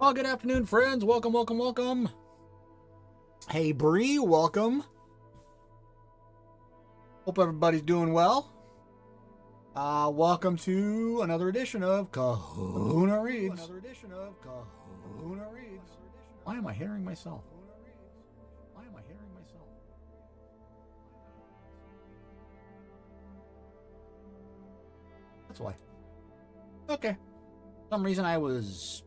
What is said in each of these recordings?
Well, good afternoon, friends. Welcome, welcome, welcome. Hey, Bree, welcome. Hope everybody's doing well. Welcome to another edition of Kahuna Reads. Why am I hearing myself? That's why. Okay. For some reason I was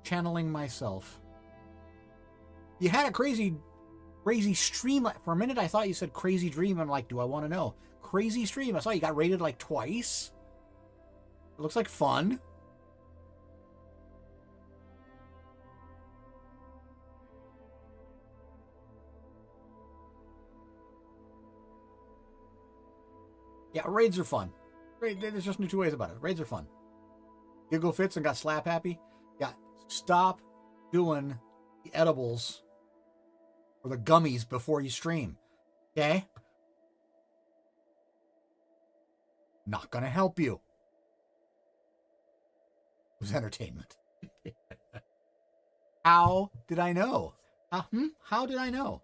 channeling myself. You had a crazy stream. For a minute I thought you said crazy dream. I'm like, do I want to know? Crazy stream. I saw you got rated like twice. It looks like fun. Yeah, raids are fun. There's just no two ways about it. Raids are fun. Giggle fits and got slap happy. Yeah, stop doing the edibles or the gummies before you stream. Okay? Not gonna help you. It was entertainment. How did I know? How did I know?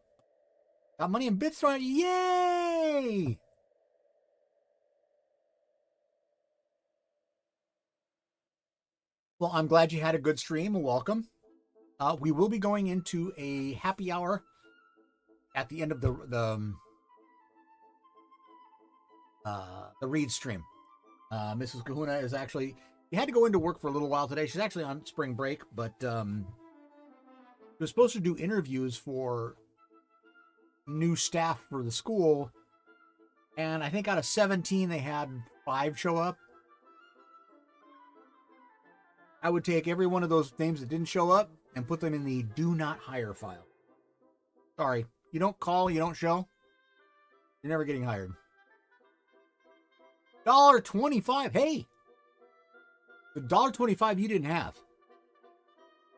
Got money and bits thrown at you. Yay! Well, I'm glad you had a good stream. Welcome. We will be going into a happy hour at the end of the read stream. Mrs. Kahuna is actually, she had to go into work for a little while today. She's actually on spring break, but she was supposed to do interviews for new staff for the school. And I think out of 17, they had 5 show up. I would take every one of those names that didn't show up and put them in the do not hire file. Sorry, you don't call, you don't show, you're never getting hired. $1.25. Hey, the $1.25 you didn't have.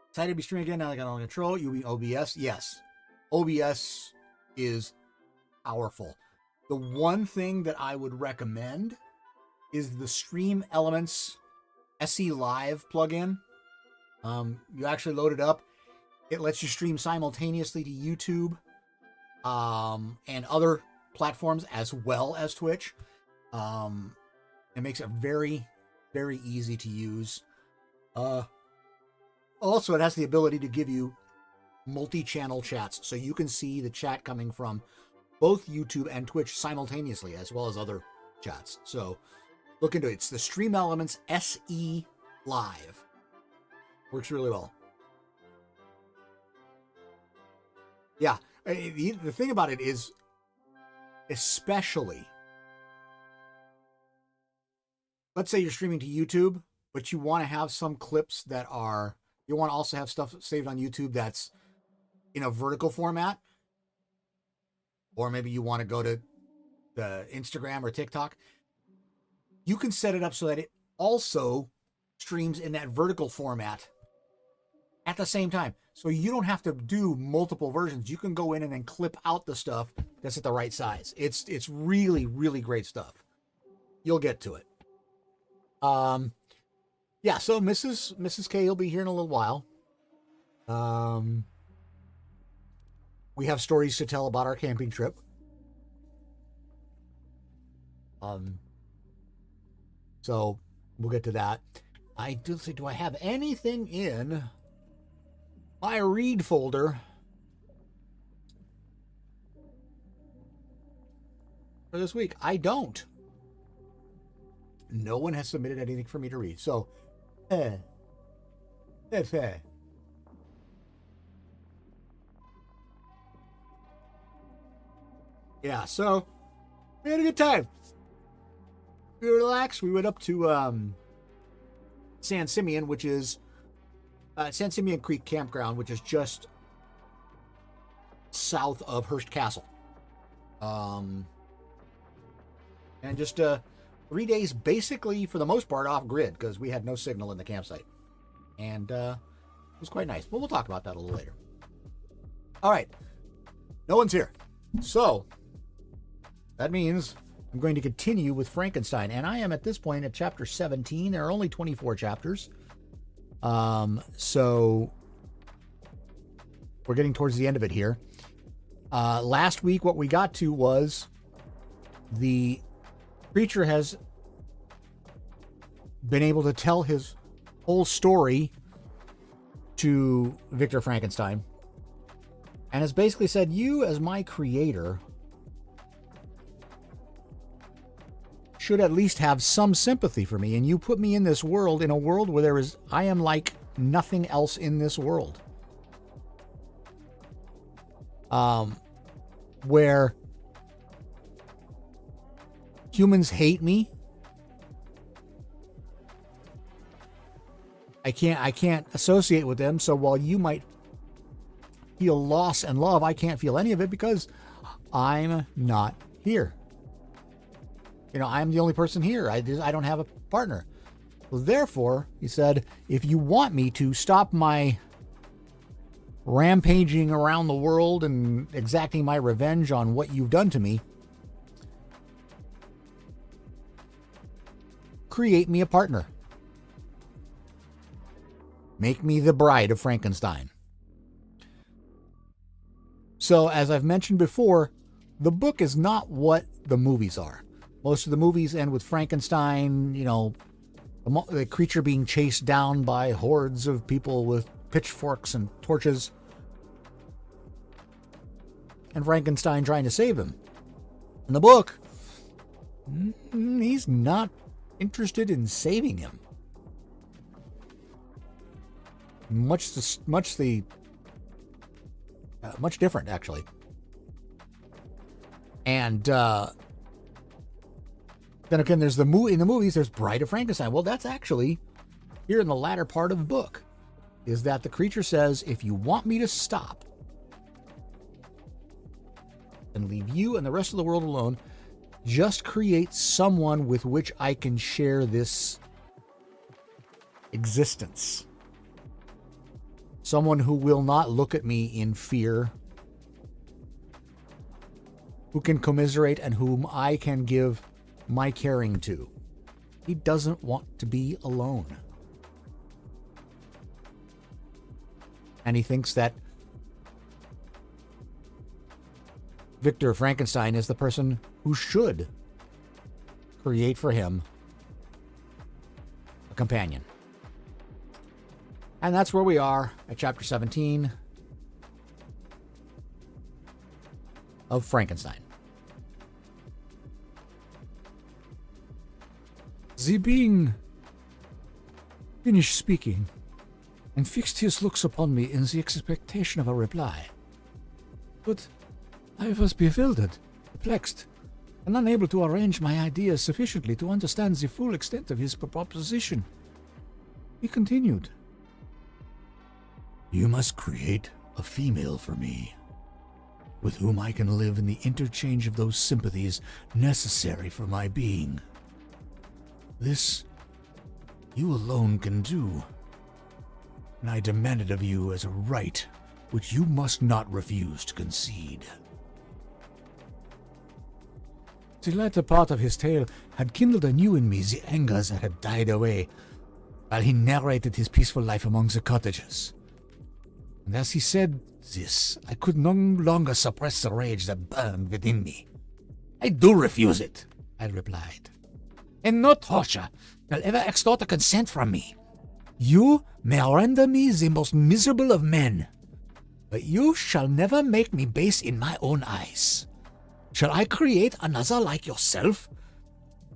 Excited to be streaming again now. I got on control. You mean OBS? Yes, OBS is powerful. The one thing that I would recommend is the Stream Elements SE Live plugin. You actually load it up. It lets you stream simultaneously to YouTube and other platforms as well as Twitch. It makes it very, very easy to use. Also, it has the ability to give you multi-channel chats, so you can see the chat coming from both YouTube and Twitch simultaneously, as well as other chats. So look into it. It's the Stream Elements SE Live. Works really well. Yeah, the thing about it is, especially, let's say you're streaming to YouTube, but you want to have some clips that are, you want to also have stuff saved on YouTube that's in a vertical format, or maybe you want to go to the Instagram or TikTok. You can set it up so that it also streams in that vertical format at the same time. So you don't have to do multiple versions. You can go in and then clip out the stuff that's at the right size. It's really, really great stuff. You'll get to it. Yeah, so Mrs. K will be here in a little while. We have stories to tell about our camping trip. So we'll get to that. Do I have anything in my read folder for this week? I don't. No one has submitted anything for me to read. So, yeah, so we had a good time. We relaxed. We went up to San Simeon, which is San Simeon Creek Campground, which is just south of Hearst Castle. And just 3 days, basically, for the most part, off grid, because we had no signal in the campsite. And it was quite nice. But we'll talk about that a little later. All right. No one's here. So that means I'm going to continue with Frankenstein. And I am at this point at chapter 17. There are only 24 chapters. So we're getting towards the end of it here. Last week, what we got to was the creature has been able to tell his whole story to Victor Frankenstein and has basically said, you as my creator should at least have some sympathy for me, and you put me in this world, in a world where I am like nothing else in this world. Where humans hate me. I can't associate with them. So while you might feel loss and love, I can't feel any of it because I'm not here. You know, I'm the only person here. I don't have a partner. So therefore, he said, if you want me to stop my rampaging around the world and exacting my revenge on what you've done to me, create me a partner. Make me the bride of Frankenstein. So, as I've mentioned before, the book is not what the movies are. Most of the movies end with Frankenstein, you know, The creature being chased down by hordes of people with pitchforks and torches. And Frankenstein trying to save him. In the book, he's not interested in saving him. Much different, actually. And then again, there's in the movies, there's Bride of Frankenstein. Well, that's actually here in the latter part of the book, is that the creature says, if you want me to stop and leave you and the rest of the world alone, just create someone with which I can share this existence. Someone who will not look at me in fear, who can commiserate and whom I can give my caring to. He doesn't want to be alone. And he thinks that Victor Frankenstein is the person who should create for him a companion. And that's where we are at chapter 17 of Frankenstein. The being finished speaking and fixed his looks upon me in the expectation of a reply. But I was bewildered, perplexed, and unable to arrange my ideas sufficiently to understand the full extent of his proposition. He continued, "You must create a female for me, with whom I can live in the interchange of those sympathies necessary for my being. This you alone can do, and I demand it of you as a right which you must not refuse to concede." The latter part of his tale had kindled anew in me the angers that had died away while he narrated his peaceful life among the cottagers. And as he said this, I could no longer suppress the rage that burned within me. "I do refuse it," I replied, "and no torture shall ever extort a consent from me. You may render me the most miserable of men, but you shall never make me base in my own eyes. Shall I create another like yourself,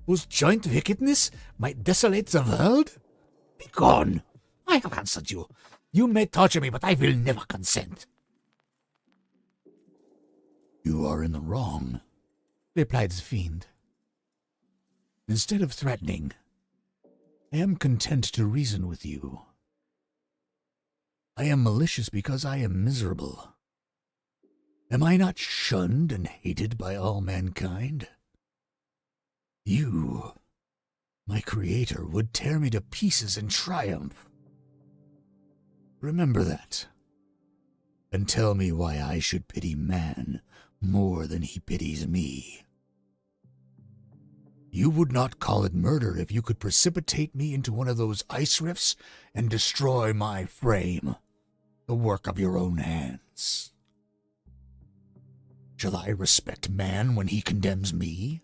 whose joint wickedness might desolate the world? Begone! I have answered you. You may torture me, but I will never consent." "You are in the wrong," replied the fiend. "Instead of threatening, I am content to reason with you. I am malicious because I am miserable. Am I not shunned and hated by all mankind? You, my creator, would tear me to pieces in triumph. Remember that, and tell me why I should pity man more than he pities me. You would not call it murder if you could precipitate me into one of those ice rifts and destroy my frame, the work of your own hands. Shall I respect man when he condemns me?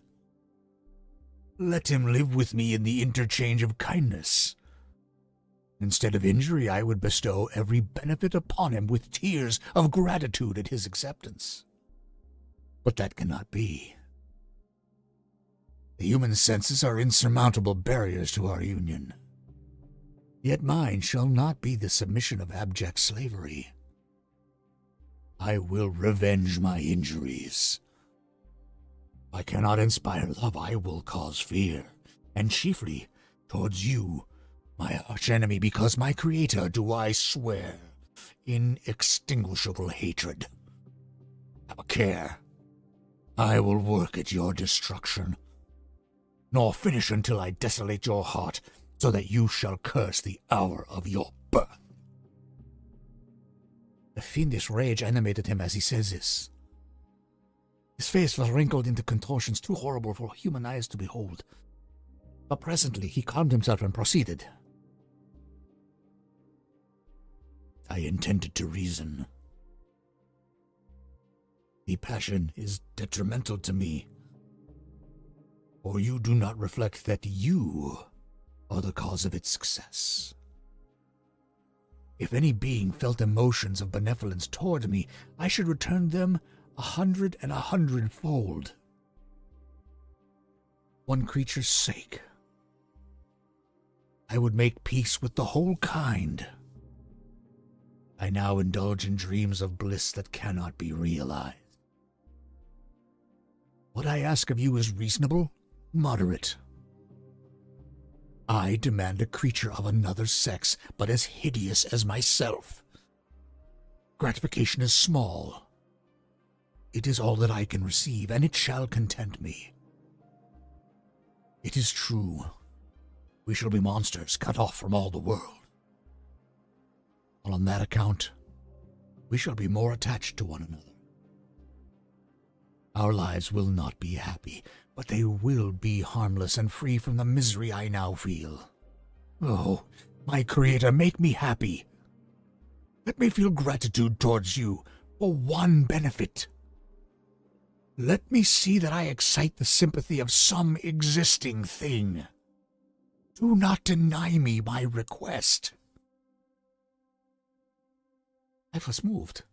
Let him live with me in the interchange of kindness. Instead of injury, I would bestow every benefit upon him with tears of gratitude at his acceptance. But that cannot be. The human senses are insurmountable barriers to our union. Yet mine shall not be the submission of abject slavery. I will revenge my injuries. If I cannot inspire love, I will cause fear, and chiefly towards you, my archenemy, because my creator do I swear inextinguishable hatred. Have a care. I will work at your destruction, nor finish until I desolate your heart, so that you shall curse the hour of your birth. A fiendish rage animated him as he said this. His face was wrinkled into contortions too horrible for human eyes to behold. But presently he calmed himself and proceeded. I intended to reason. The passion is detrimental to me, for you do not reflect that you or the cause of its success. If any being felt emotions of benevolence toward me, I should return them 100 and 100-fold. One creature's sake, I would make peace with the whole kind. I now indulge in dreams of bliss that cannot be realized. What I ask of you is reasonable, moderate. I demand a creature of another sex, but as hideous as myself. Gratification is small. It is all that I can receive, and it shall content me. It is true. We shall be monsters cut off from all the world. And on that account, we shall be more attached to one another. Our lives will not be happy, but they will be harmless and free from the misery I now feel. Oh, my Creator, make me happy. Let me feel gratitude towards you for one benefit. Let me see that I excite the sympathy of some existing thing. Do not deny me my request. I was moved.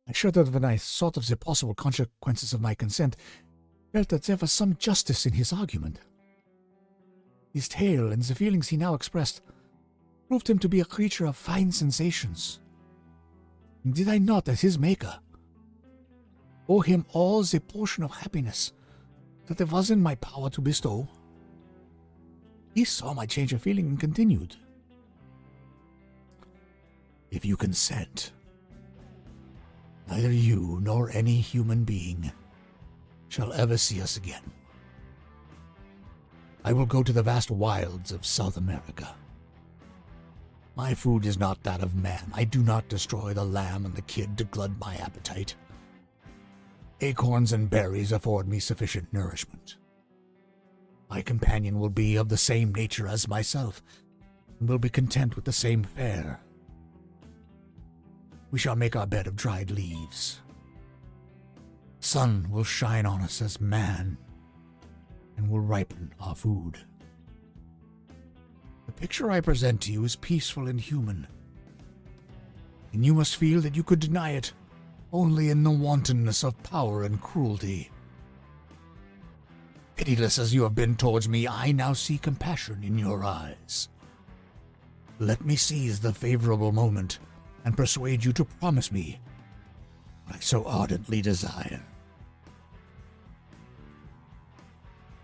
I shuddered when I thought of the possible consequences of my consent, felt that there was some justice in his argument. His tale and the feelings he now expressed proved him to be a creature of fine sensations. And did I not, as his maker, owe him all the portion of happiness that it was in my power to bestow? He saw my change of feeling and continued. If you consent, neither you nor any human being shall ever see us again. I will go to the vast wilds of South America. My food is not that of man. I do not destroy the lamb and the kid to glut my appetite. Acorns and berries afford me sufficient nourishment. My companion will be of the same nature as myself, and will be content with the same fare. We shall make our bed of dried leaves. Sun will shine on us as man, and will ripen our food. The picture I present to you is peaceful and human, and you must feel that you could deny it only in the wantonness of power and cruelty. Pitiless as you have been towards me, I now see compassion in your eyes. Let me seize the favorable moment and persuade you to promise me what I so ardently desire.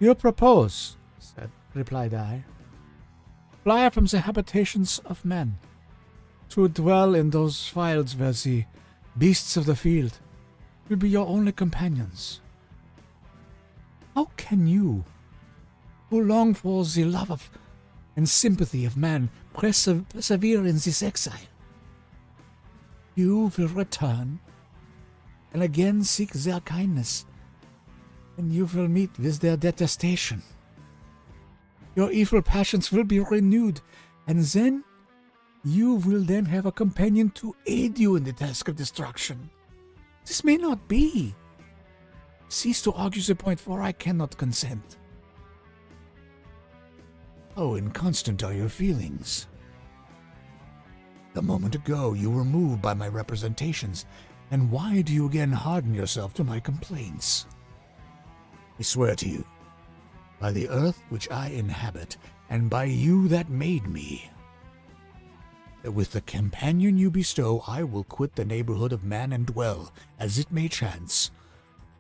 You propose, replied I, fly from the habitations of men, to dwell in those wilds where the beasts of the field will be your only companions. How can you, who long for the love of and sympathy of man, persevere in this exile? You will return, and again seek their kindness, and you will meet with their detestation. Your evil passions will be renewed, and then you will then have a companion to aid you in the task of destruction. This may not be. Cease to argue the point, for I cannot consent. How inconstant are your feelings? A moment ago you were moved by my representations, and why do you again harden yourself to my complaints? I swear to you, by the earth which I inhabit, and by you that made me, that with the companion you bestow I will quit the neighborhood of man and dwell, as it may chance,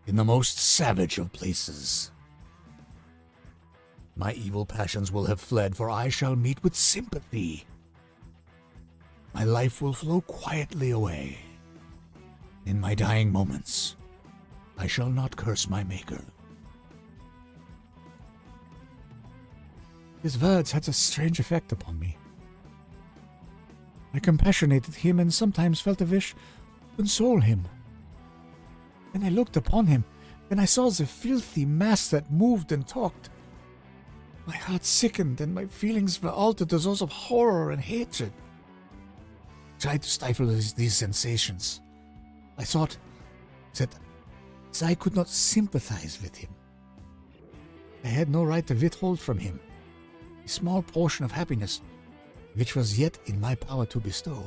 in the most savage of places. My evil passions will have fled, for I shall meet with sympathy. My life will flow quietly away. In my dying moments, I shall not curse my Maker. His words had a strange effect upon me. I compassionated him and sometimes felt a wish to console him. When I looked upon him, when I saw the filthy mass that moved and talked, my heart sickened and my feelings were altered to those of horror and hatred. I tried to stifle these sensations. I thought that I could not sympathize with him. I had no right to withhold from him a small portion of happiness which was yet in my power to bestow.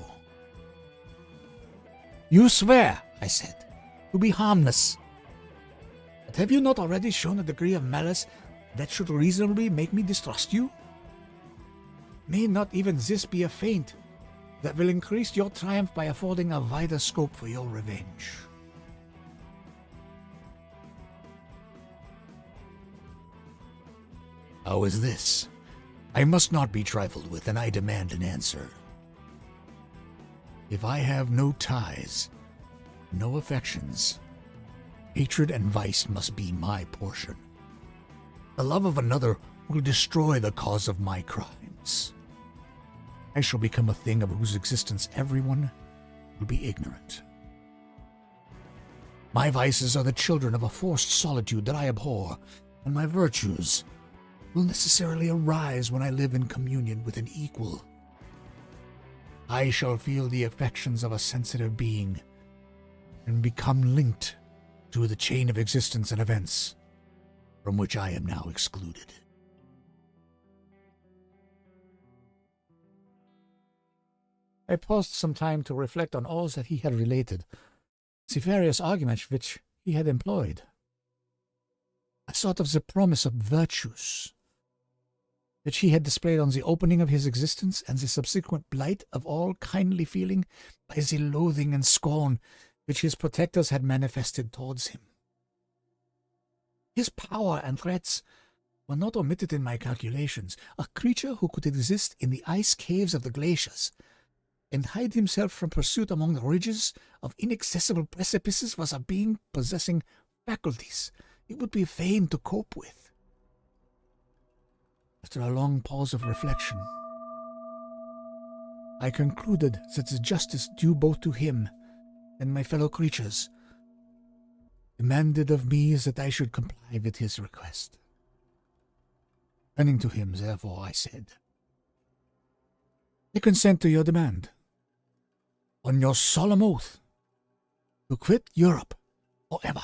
You swear, I said, to be harmless. But have you not already shown a degree of malice that should reasonably make me distrust you? May not even this be a feint that will increase your triumph by affording a wider scope for your revenge? How is this? I must not be trifled with, and I demand an answer. If I have no ties, no affections, hatred and vice must be my portion. The love of another will destroy the cause of my crimes. I shall become a thing of whose existence everyone will be ignorant. My vices are the children of a forced solitude that I abhor, and my virtues will necessarily arise when I live in communion with an equal. I shall feel the affections of a sensitive being and become linked to the chain of existence and events from which I am now excluded. I paused some time to reflect on all that he had related, the various arguments which he had employed. I thought of the promise of virtues which he had displayed on the opening of his existence, and the subsequent blight of all kindly feeling by the loathing and scorn which his protectors had manifested towards him. His power and threats were not omitted in my calculations. A creature who could exist in the ice caves of the glaciers and hide himself from pursuit among the ridges of inaccessible precipices was a being possessing faculties it would be vain to cope with. After a long pause of reflection, I concluded that the justice due both to him and my fellow creatures demanded of me that I should comply with his request. Turning to him, therefore, I said, I consent to your demand, on your solemn oath, to quit Europe forever,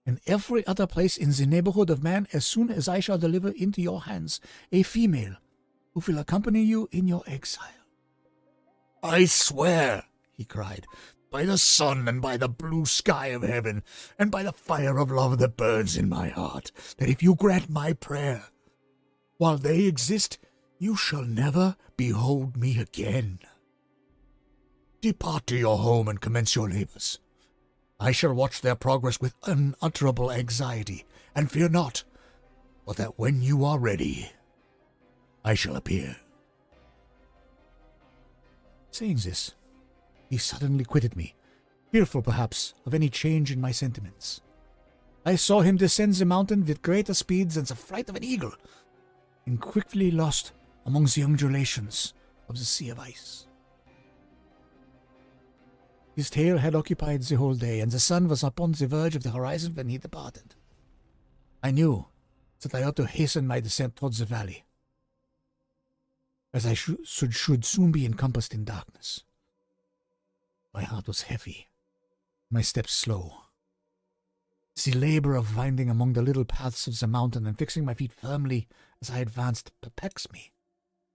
and every other place in the neighborhood of man as soon as I shall deliver into your hands a female who will accompany you in your exile. I swear, he cried, by the sun and by the blue sky of heaven, and by the fire of love that burns in my heart, that if you grant my prayer, while they exist, you shall never behold me again. Depart to your home and commence your labors. I shall watch their progress with unutterable anxiety, and fear not, but that when you are ready, I shall appear. Saying this, he suddenly quitted me, fearful perhaps of any change in my sentiments. I saw him descend the mountain with greater speed than the flight of an eagle, and quickly lost among the undulations of the sea of ice. His tale had occupied the whole day, and the sun was upon the verge of the horizon when he departed. I knew that I ought to hasten my descent towards the valley, as I should soon be encompassed in darkness. My heart was heavy, my steps slow. The labor of winding among the little paths of the mountain and fixing my feet firmly as I advanced perplexed me,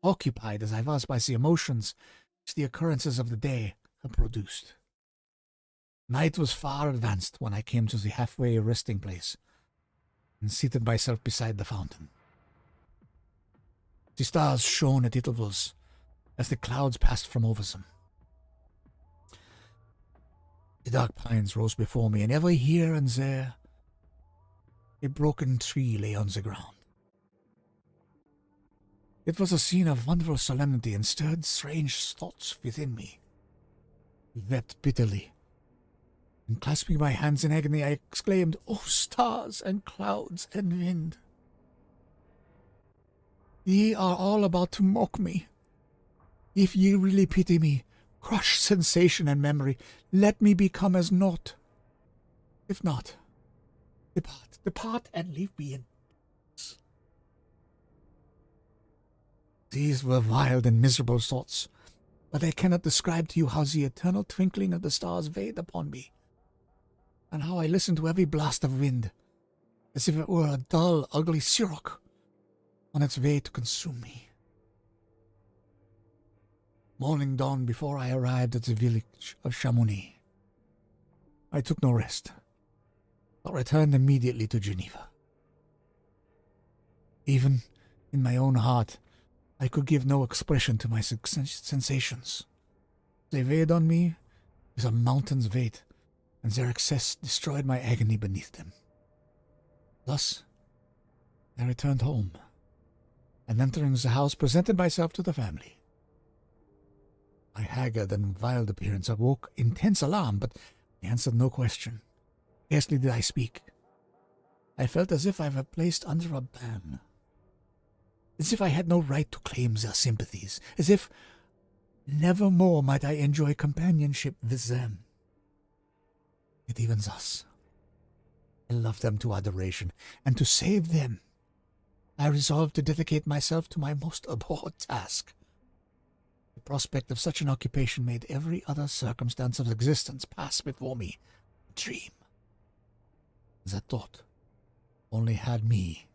occupied as I was by the emotions which the occurrences of the day had produced. Night was far advanced when I came to the halfway resting place and seated myself beside the fountain. The stars shone at intervals as the clouds passed from over them. The dark pines rose before me, and every here and there a broken tree lay on the ground. It was a scene of wonderful solemnity and stirred strange thoughts within me. I wept bitterly, and clasping my hands in agony, I exclaimed, "O stars and clouds and wind! Ye are all about to mock me. If ye really pity me, crush sensation and memory. Let me become as naught. If not, depart and leave me in peace." These were wild and miserable thoughts, but I cannot describe to you how the eternal twinkling of the stars weighed upon me, and how I listened to every blast of wind, as if it were a dull, ugly siroc, on its way to consume me. Morning dawned before I arrived at the village of Chamonix. I took no rest, but returned immediately to Geneva. Even in my own heart, I could give no expression to my sensations. They weighed on me as a mountain's weight, and their excess destroyed my agony beneath them. Thus, I returned home, and entering the house, presented myself to the family. My haggard and wild appearance awoke intense alarm, but I answered no question. Scarcely did I speak. I felt as if I were placed under a ban, as if I had no right to claim their sympathies, as if never more might I enjoy companionship with them. Yet even thus, I loved them to adoration, and to save them, I resolved to dedicate myself to my most abhorred task. The prospect of such an occupation made every other circumstance of existence pass before me a dream. That thought only had to me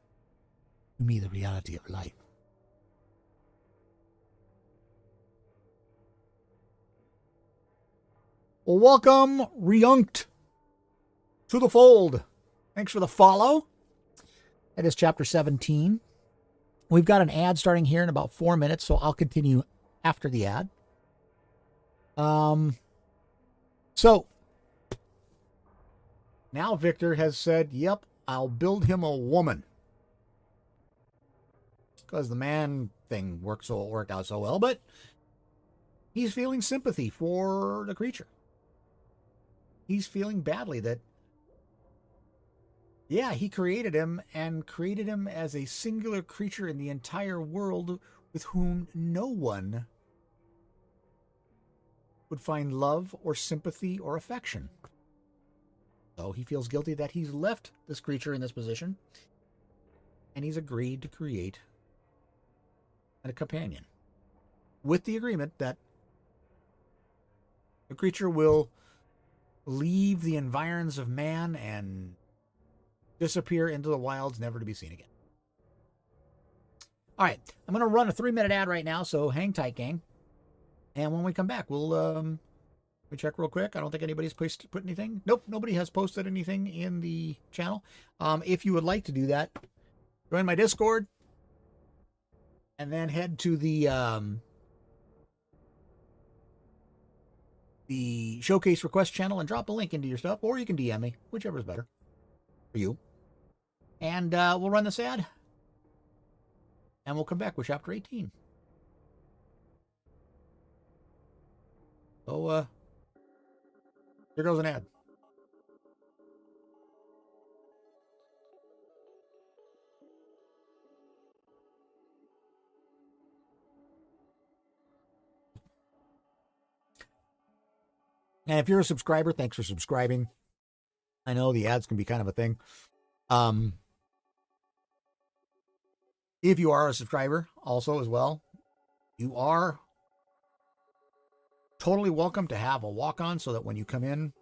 the reality of life. Well, welcome, Reunked, to the fold. Thanks for the follow. That is chapter 17. We've got an ad starting here in about 4 minutes, so I'll continue after the ad. So now Victor has said, yep, I'll build him a woman. Because the man thing worked out so well, but he's feeling sympathy for the creature. He's feeling badly that, yeah, he created him and created him as a singular creature in the entire world with whom no one would find love or sympathy or affection. So he feels guilty that he's left this creature in this position, and he's agreed to create a companion with the agreement that the creature will leave the environs of man and disappear into the wilds, never to be seen again. All right, I'm going to run a 3-minute ad right now, so hang tight, gang. And when we come back, we'll check real quick. I don't think anybody's put anything. Nope, nobody has posted anything in the channel. If you would like to do that, join my Discord, and then head to the Showcase Request channel and drop a link into your stuff, or you can DM me, whichever is better for you. And we'll run this ad, and we'll come back with chapter 18. So, here goes an ad. And if you're a subscriber, thanks for subscribing. I know the ads can be kind of a thing. If you are a subscriber also as well, you are totally welcome to have a walk-on so that when you come in,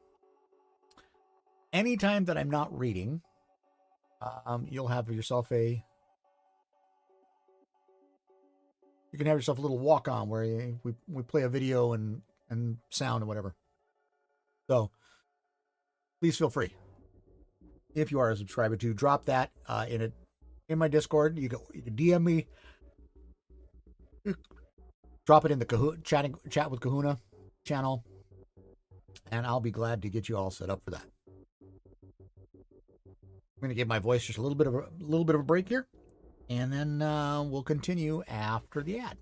anytime that I'm not reading, you'll have yourself you can have yourself a little walk-on where we play a video and sound and whatever. So please feel free, if you are a subscriber, to drop that in my Discord. You can DM me, drop it in the chat with Kahuna channel, and I'll be glad to get you all set up for that. I'm going to give my voice just a little bit of a break here, and then we'll continue after the ad.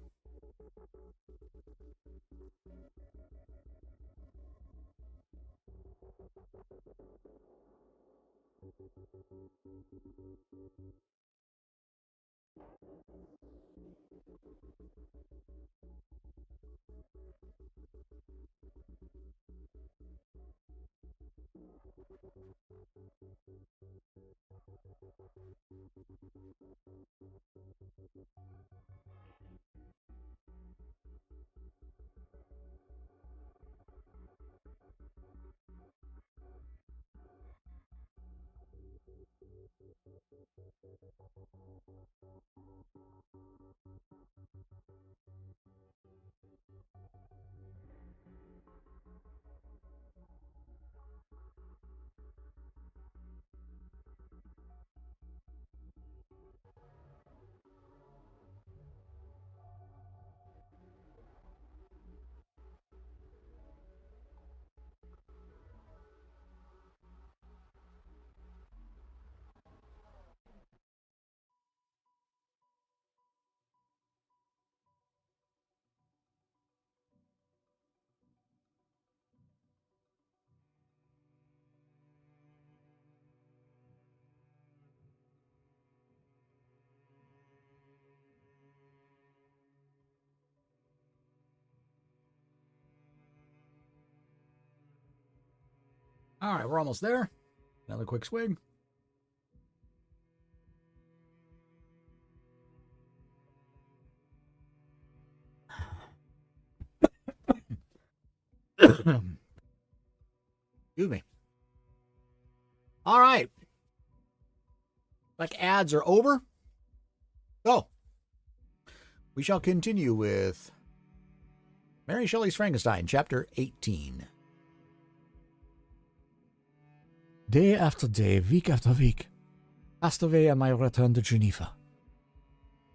All right, we're almost there. Another quick swig. Excuse me. All right. Like ads are over. So, we shall continue with Mary Shelley's Frankenstein, Chapter 18. Day after day, week after week, passed away on my return to Geneva,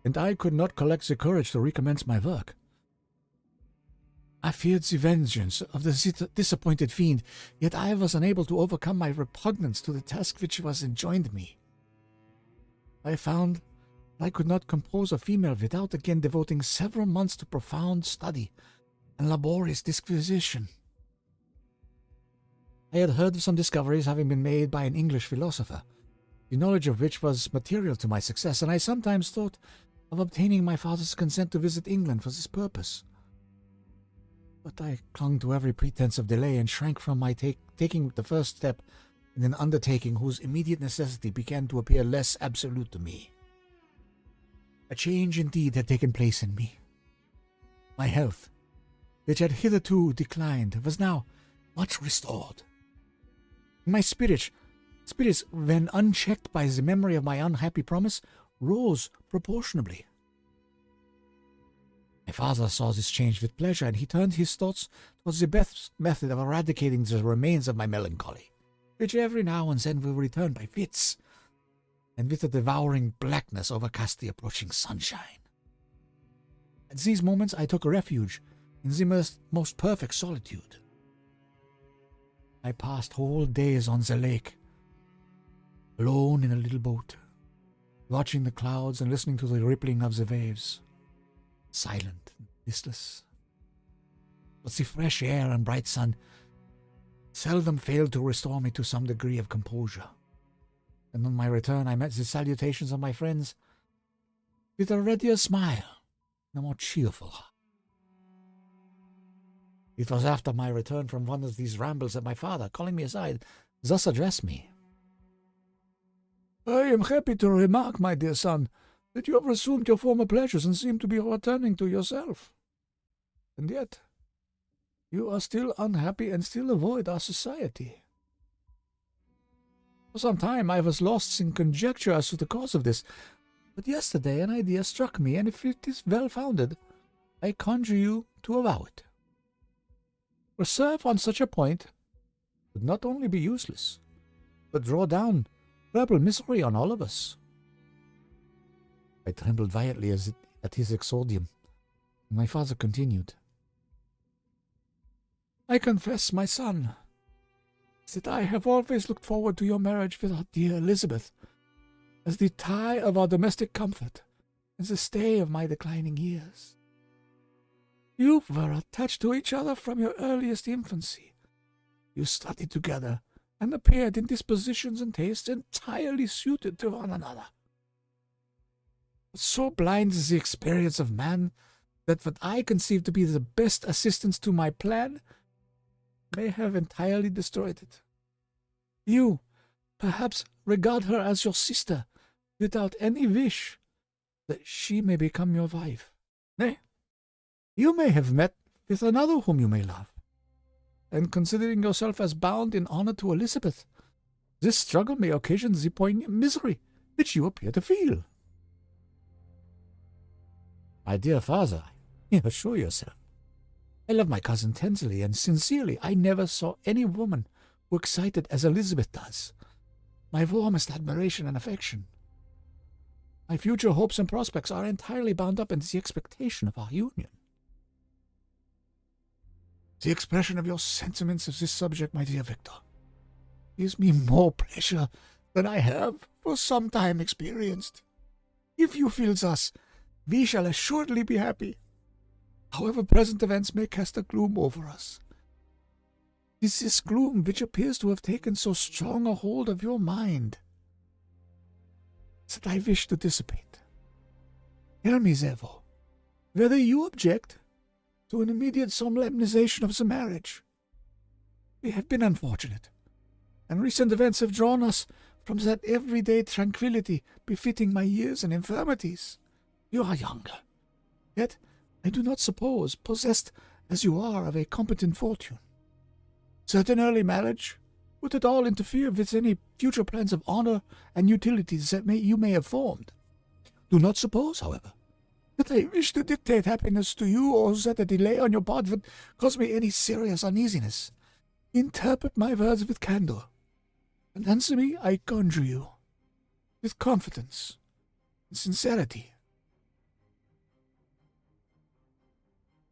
and I could not collect the courage to recommence my work. I feared the vengeance of the disappointed fiend, yet I was unable to overcome my repugnance to the task which was enjoined me. I found I could not compose a female without again devoting several months to profound study and laborious disquisition. I had heard of some discoveries having been made by an English philosopher, the knowledge of which was material to my success, and I sometimes thought of obtaining my father's consent to visit England for this purpose. But I clung to every pretense of delay and shrank from my taking the first step in an undertaking whose immediate necessity began to appear less absolute to me. A change indeed had taken place in me. My health, which had hitherto declined, was now much restored. My spirits, when unchecked by the memory of my unhappy promise, rose proportionably. My father saw this change with pleasure, and he turned his thoughts towards the best method of eradicating the remains of my melancholy, which every now and then will return by fits, and with a devouring blackness overcast the approaching sunshine. At these moments I took refuge in the most perfect solitude. I passed whole days on the lake, alone in a little boat, watching the clouds and listening to the rippling of the waves, silent and listless. But the fresh air and bright sun seldom failed to restore me to some degree of composure, and on my return I met the salutations of my friends with a readier smile and a more cheerful heart. It was after my return from one of these rambles that my father, calling me aside, thus addressed me. "I am happy to remark, my dear son, that you have resumed your former pleasures and seem to be returning to yourself. And yet, you are still unhappy and still avoid our society. For some time I was lost in conjecture as to the cause of this, but yesterday an idea struck me, and if it is well-founded, I conjure you to avow it. Reserve on such a point would not only be useless, but draw down treble misery on all of us." I trembled violently at his exordium, and my father continued. "I confess, my son, that I have always looked forward to your marriage with our dear Elizabeth as the tie of our domestic comfort and the stay of my declining years. You were attached to each other from your earliest infancy. You studied together and appeared in dispositions and tastes entirely suited to one another. But so blind is the experience of man that what I conceive to be the best assistance to my plan may have entirely destroyed it. You, perhaps, regard her as your sister, without any wish that she may become your wife. Nay, you may have met with another whom you may love, and considering yourself as bound in honor to Elizabeth, this struggle may occasion the poignant misery which you appear to feel. My dear father, you assure yourself. I love my cousin tenderly and sincerely. I never saw any woman who excited as Elizabeth does. My warmest admiration and affection. My future hopes and prospects are entirely bound up in the expectation of our union. The expression of your sentiments of this subject, my dear Victor, gives me more pleasure than I have for some time experienced. If you feel thus, we shall assuredly be happy. However, present events may cast a gloom over us. It is this gloom which appears to have taken so strong a hold of your mind that I wish to dissipate. Tell me, therefore, whether you object to an immediate solemnization of the marriage. We have been unfortunate, and recent events have drawn us from that everyday tranquillity befitting my years and infirmities. You are younger, yet I do not suppose, possessed as you are of a competent fortune. Certain early marriage would at all interfere with any future plans of honor and utilities that you may have formed. Do not suppose, however, that I wish to dictate happiness to you, or that a delay on your part would cause me any serious uneasiness. Interpret my words with candor, and answer me, I conjure you, with confidence and sincerity.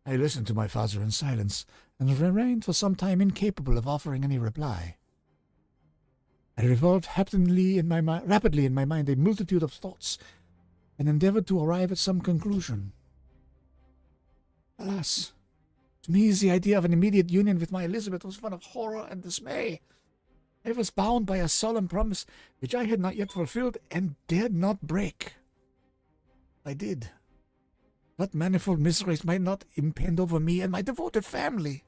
I listened to my father in silence, and remained for some time incapable of offering any reply. I revolved rapidly in my mind a multitude of thoughts, and endeavored to arrive at some conclusion. Alas, to me the idea of an immediate union with my Elizabeth was one of horror and dismay. I was bound by a solemn promise which I had not yet fulfilled and dared not break. I did. What manifold miseries might not impend over me and my devoted family?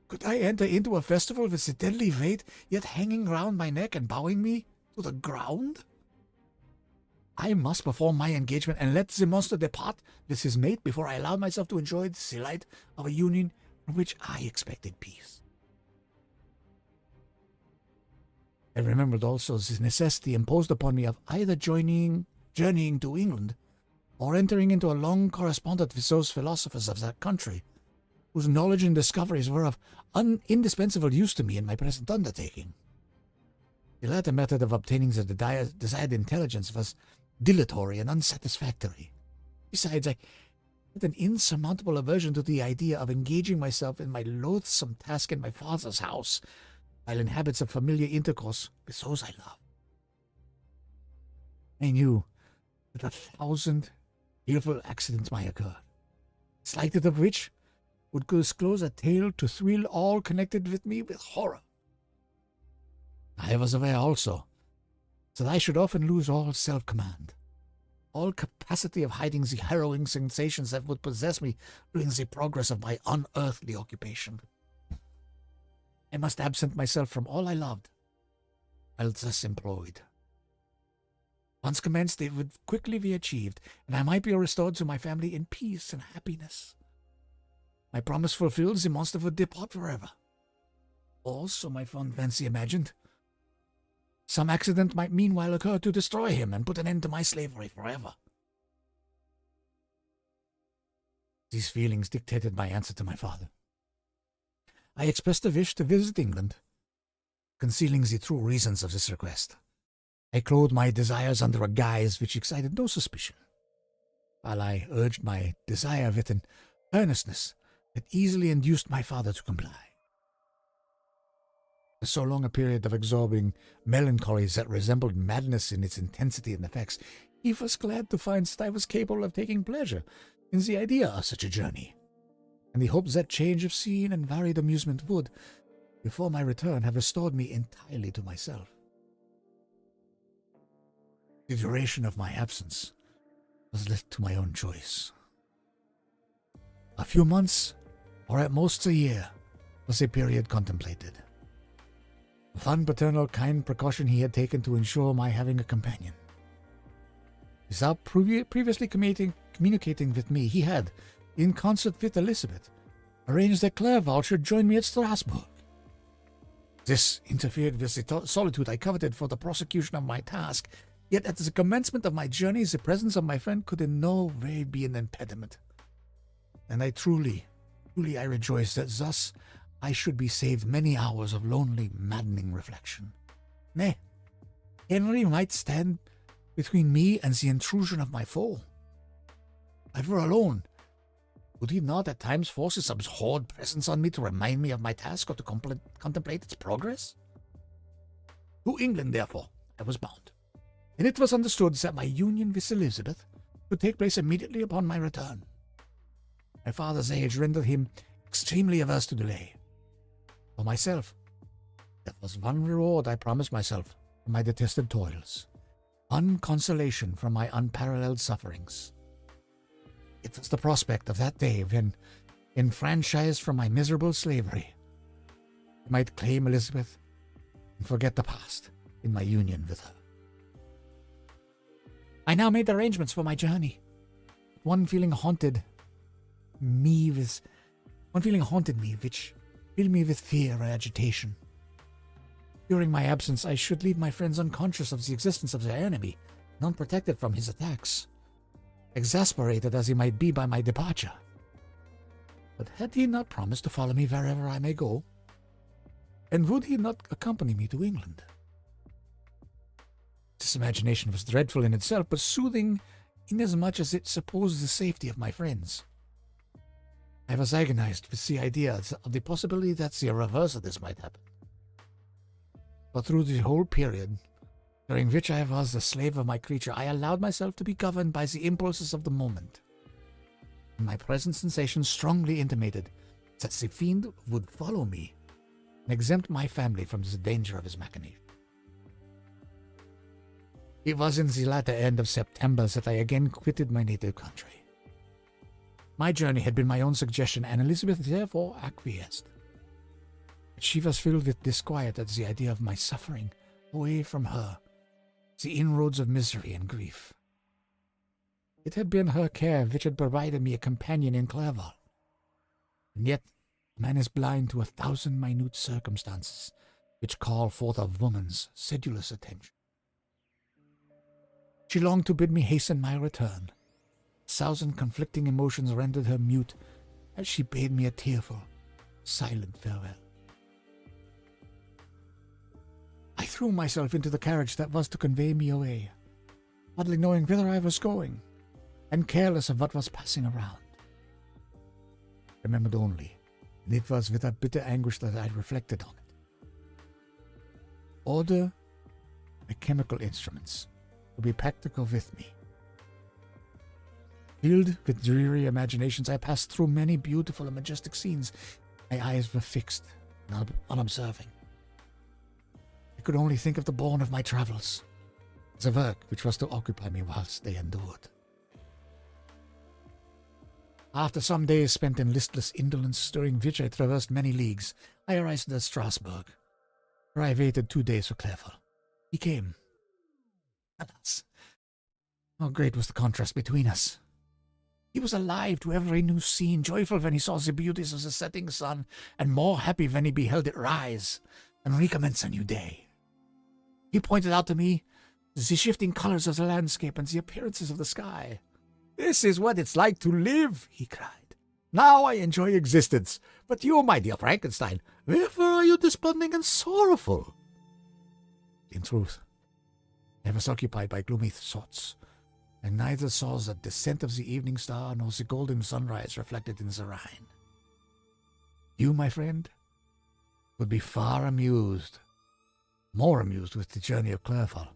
Could I enter into a festival with the deadly weight yet hanging round my neck and bowing me to the ground? I must perform my engagement and let the monster depart with his mate before I allowed myself to enjoy the delight of a union from which I expected peace. I remembered also the necessity imposed upon me of either journeying to England, or entering into a long correspondence with those philosophers of that country, whose knowledge and discoveries were of indispensable use to me in my present undertaking. The latter method of obtaining the desired intelligence was dilatory and unsatisfactory. Besides, I had an insurmountable aversion to the idea of engaging myself in my loathsome task in my father's house, while in habits of familiar intercourse with those I love. I knew that 1,000 fearful accidents might occur, slighted of which would disclose a tale to thrill all connected with me with horror. I was aware also that I should often lose all self-command, all capacity of hiding the harrowing sensations that would possess me during the progress of my unearthly occupation. I must absent myself from all I loved while thus employed. Once commenced, it would quickly be achieved, and I might be restored to my family in peace and happiness. My promise fulfilled, the monster would depart forever. Also, my fond fancy imagined, some accident might meanwhile occur to destroy him and put an end to my slavery forever. These feelings dictated my answer to my father. I expressed a wish to visit England, concealing the true reasons of this request. I clothed my desires under a guise which excited no suspicion, while I urged my desire with an earnestness that easily induced my father to comply. For so long a period of absorbing melancholy that resembled madness in its intensity and effects, he was glad to find that I was capable of taking pleasure in the idea of such a journey, and he hoped that change of scene and varied amusement would, before my return, have restored me entirely to myself. The duration of my absence was left to my own choice. A few months, or at most a year, was a period contemplated. With unpaternal kind precaution he had taken to ensure my having a companion. Without previously communicating with me, he had, in concert with Elizabeth, arranged that Clerval should join me at Strasbourg. This interfered with the solitude I coveted for the prosecution of my task, yet at the commencement of my journey the presence of my friend could in no way be an impediment. And I truly I rejoice that thus I should be saved many hours of lonely, maddening reflection. Nay, Henry might stand between me and the intrusion of my foe. If I were alone, would he not at times force his abhorred presence on me to remind me of my task or to contemplate its progress? To England, therefore, I was bound, and it was understood that my union with Elizabeth would take place immediately upon my return. My father's age rendered him extremely averse to delay. For myself, there was one reward I promised myself for my detested toils, one consolation from my unparalleled sufferings. It was the prospect of that day when, enfranchised from my miserable slavery, I might claim Elizabeth and forget the past in my union with her. I now made arrangements for my journey. One feeling haunted me which filled me with fear and agitation. During my absence, I should leave my friends unconscious of the existence of their enemy, and unprotected from his attacks, exasperated as he might be by my departure. But had he not promised to follow me wherever I may go? And would he not accompany me to England? This imagination was dreadful in itself, but soothing inasmuch as it supposed the safety of my friends. I was agonized with the idea of the possibility that the reverse of this might happen. But through the whole period, during which I was the slave of my creature, I allowed myself to be governed by the impulses of the moment. And my present sensation strongly intimated that the fiend would follow me and exempt my family from the danger of his machination. It was in the latter end of September that I again quitted my native country. My journey had been my own suggestion, and Elizabeth therefore acquiesced. But she was filled with disquiet at the idea of my suffering away from her, the inroads of misery and grief. It had been her care which had provided me a companion in Clerval. And yet man is blind to 1,000 minute circumstances which call forth a woman's sedulous attention. She longed to bid me hasten my return. 1,000 conflicting emotions rendered her mute as she bade me a tearful, silent farewell. I threw myself into the carriage that was to convey me away, hardly knowing whither I was going, and careless of what was passing around. I remembered only, and it was with a bitter anguish that I reflected on it. Order my chemical instruments to be practical with me. Filled with dreary imaginations, I passed through many beautiful and majestic scenes. My eyes were fixed and unobserving. I could only think of the bourne of my travels, the work which was to occupy me whilst they endured. After some days spent in listless indolence, during which I traversed many leagues, I arrived at Strasbourg, where I waited 2 days for Clerval. He came. Alas, how great was the contrast between us! He was alive to every new scene, joyful when he saw the beauties of the setting sun, and more happy when he beheld it rise and recommence a new day. He pointed out to me the shifting colors of the landscape and the appearances of the sky. "This is what it's like to live," he cried. "Now I enjoy existence. But you, my dear Frankenstein, wherefore are you desponding and sorrowful?" In truth, I was occupied by gloomy thoughts, and neither saw the descent of the evening star nor the golden sunrise reflected in the Rhine. You, my friend, would be more amused with the journey of Clerval.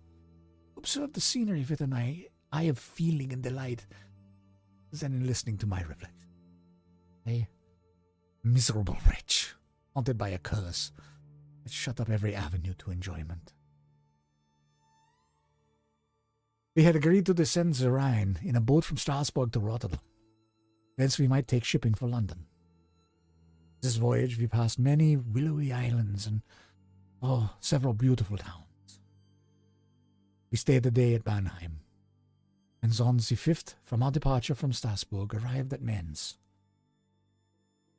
Observe the scenery with an eye of feeling and delight than in listening to my reflection. A miserable wretch, haunted by a curse that shut up every avenue to enjoyment. We had agreed to descend the Rhine in a boat from Strasbourg to Rotterdam. Thence we might take shipping for London. This voyage we passed many willowy islands and several beautiful towns. We stayed a day at Mannheim, and on the 5th, from our departure from Strasbourg, arrived at Mainz.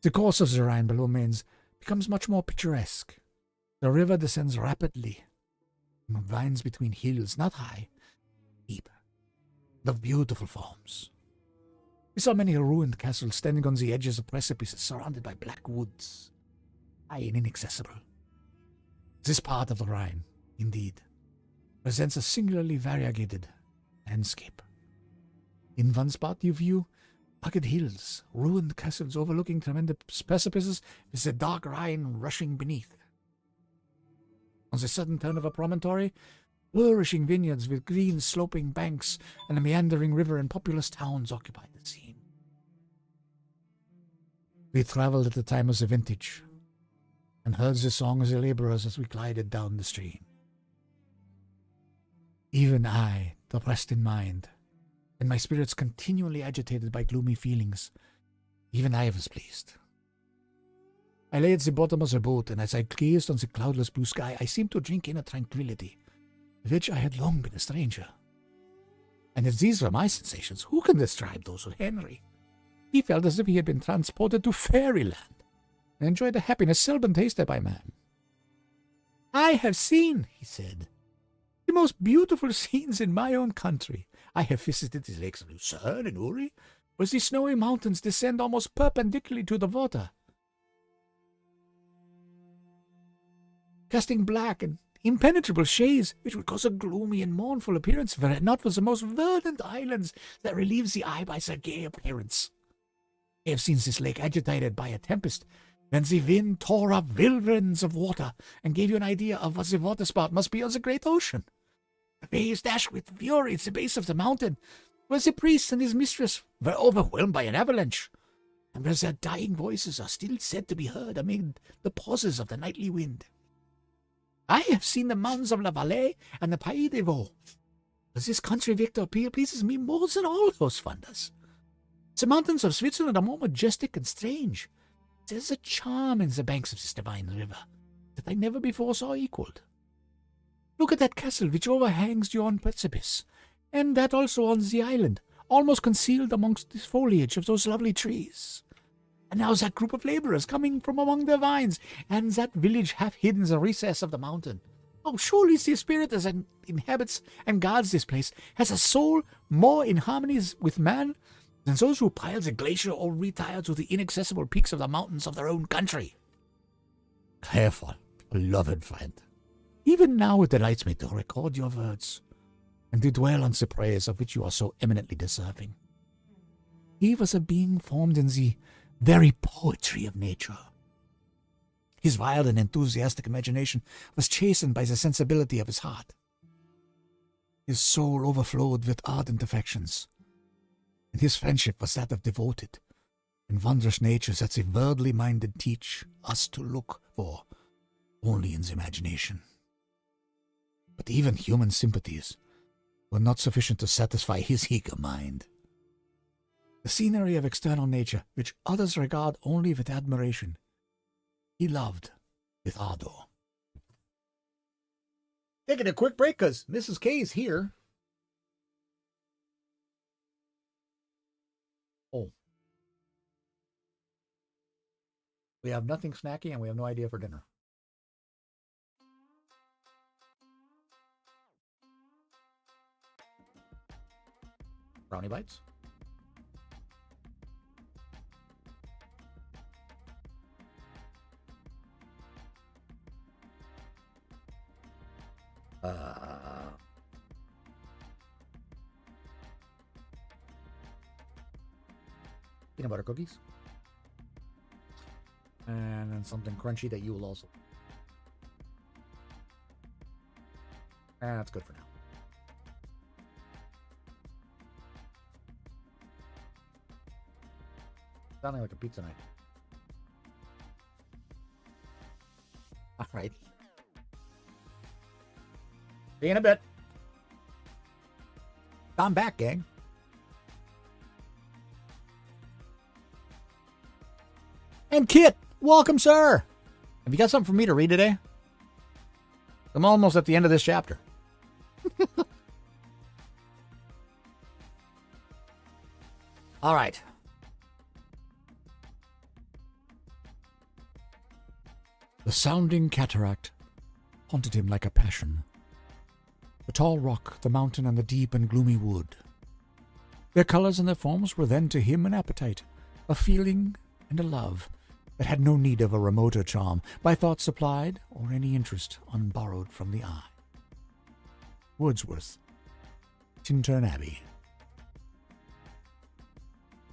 The course of the Rhine below Mainz becomes much more picturesque. The river descends rapidly and winds between hills, not high, deep, of beautiful forms. We saw many ruined castles standing on the edges of precipices surrounded by black woods, high and inaccessible. This part of the Rhine, indeed, presents a singularly variegated landscape. In one spot you view rugged hills, ruined castles overlooking tremendous precipices with the dark Rhine rushing beneath. On the sudden turn of a promontory, flourishing vineyards with green sloping banks and a meandering river and populous towns occupied the scene. We travelled at the time of the vintage, and heard the song of the labourers as we glided down the stream. Even I, depressed in mind, and my spirits continually agitated by gloomy feelings, even I was pleased. I lay at the bottom of the boat, and as I gazed on the cloudless blue sky, I seemed to drink in a tranquillity, of which I had long been a stranger. And if these were my sensations, who can describe those of Henry? He felt as if he had been transported to fairyland, and enjoyed a happiness seldom tasted by man. "I have seen," he said, "the most beautiful scenes in my own country. I have visited the lakes of Lucerne and Uri, where the snowy mountains descend almost perpendicularly to the water, casting black and impenetrable shades which would cause a gloomy and mournful appearance were it not for the most verdant islands that relieves the eye by their gay appearance. I have seen this lake agitated by a tempest, when the wind tore up whirlwinds of water and gave you an idea of what the waterspout must be on the great ocean. The waves dashed with fury at the base of the mountain, where the priest and his mistress were overwhelmed by an avalanche, and where their dying voices are still said to be heard amid the pauses of the nightly wind. I have seen the mountains of La Valais and the Pays de Vaud. But this country, Victor, pleases me more than all those wonders. The mountains of Switzerland are more majestic and strange. There is a charm in the banks of this divine river that I never before saw equalled. Look at that castle which overhangs yon precipice, and that also on the island, almost concealed amongst the foliage of those lovely trees. And now that group of labourers coming from among the vines, and that village half hidden in the recess of the mountain. Oh, surely the spirit that inhabits and guards this place has a soul more in harmony with man than those who pile the glacier or retire to the inaccessible peaks of the mountains of their own country. Careful, beloved friend. Even now it delights me to record your words, and to dwell on the praise of which you are so eminently deserving. He was a being formed in the very poetry of nature. His wild and enthusiastic imagination was chastened by the sensibility of his heart. His soul overflowed with ardent affections, and his friendship was that of devoted and wondrous natures that the worldly minded teach us to look for only in the imagination. But even human sympathies were not sufficient to satisfy his eager mind. The scenery of external nature, which others regard only with admiration, he loved with ardor. Taking a quick break because Mrs. K's here. Oh. We have nothing snacky and we have no idea for dinner. Brownie bites. Peanut butter cookies. And then something crunchy that you will also. That's good for now. Sounding like a pizza night. All right. See you in a bit. I'm back, gang. And Kit, welcome, sir. Have you got something for me to read today? I'm almost at the end of this chapter. All right. The sounding cataract haunted him like a passion. The tall rock, the mountain, and the deep and gloomy wood. Their colors and their forms were then to him an appetite, a feeling, and a love that had no need of a remoter charm, by thought supplied, or any interest unborrowed from the eye. Wordsworth, Tintern Abbey.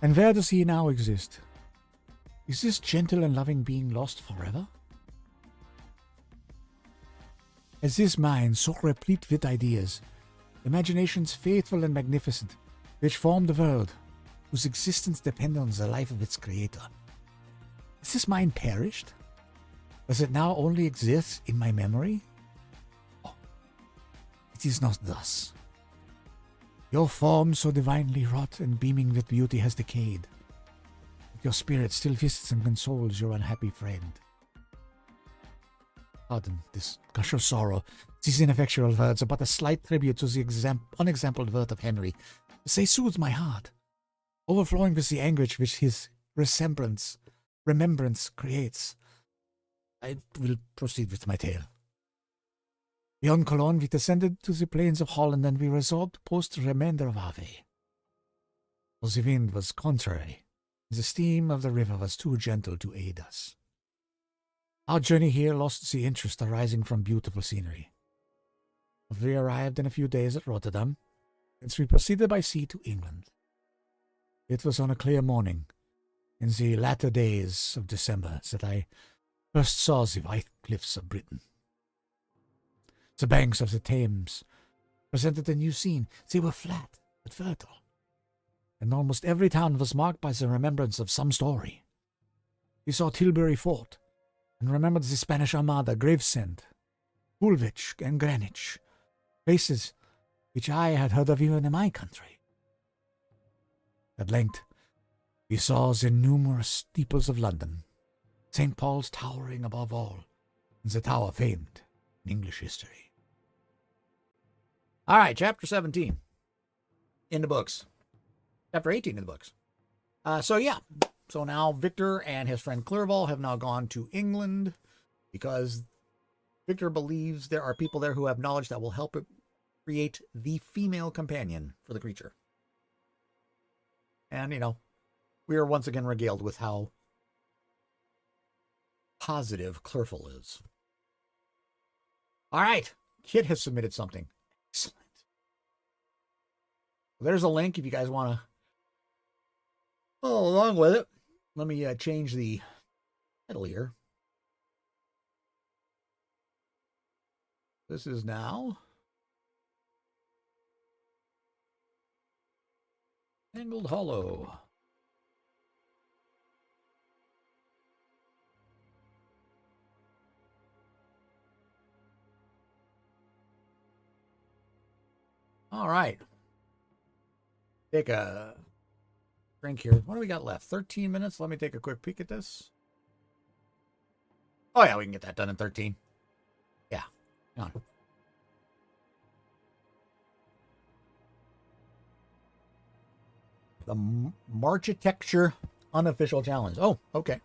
And where does he now exist? Is this gentle and loving being lost forever? As this mind, so replete with ideas, imaginations faithful and magnificent, which form the world, whose existence depended on the life of its creator, has this mind perished? Does it now only exist in my memory? Oh, it is not thus. Your form so divinely wrought and beaming with beauty has decayed, but your spirit still visits and consoles your unhappy friend. Pardon this gush of sorrow. These ineffectual words are but a slight tribute to the unexampled worth of Henry. They soothe my heart, overflowing with the anguish which his remembrance creates. I will proceed with my tale. Beyond Cologne, we descended to the plains of Holland, and we resolved to post the remainder of our way. For the wind was contrary, and the stream of the river was too gentle to aid us. Our journey here lost the interest arising from beautiful scenery. We arrived in a few days at Rotterdam, whence we proceeded by sea to England. It was on a clear morning, in the latter days of December, that I first saw the white cliffs of Britain. The banks of the Thames presented a new scene. They were flat but fertile, and almost every town was marked by the remembrance of some story. We saw Tilbury Fort, and remembered the Spanish Armada, Gravesend, Woolwich, and Greenwich, places which I had heard of even in my country. At length, we saw the numerous steeples of London, St. Paul's towering above all, and the tower famed in English history. All right, chapter 17 in the books. Chapter 18 in the books. So now Victor and his friend Clerval have now gone to England because Victor believes there are people there who have knowledge that will help it create the female companion for the creature. And, we are once again regaled with how positive Clerval is. All right, Kit has submitted something. Excellent. Well, there's a link if you guys want to follow along with it. Let me change the title here. This is now Tangled Hollow. All right. Take a drink here. What do we got left? 13 minutes. Let me take a quick peek at this. Oh, yeah, we can get that done in 13. Yeah. Hang on. The Marchitecture Unofficial Challenge. Oh, okay.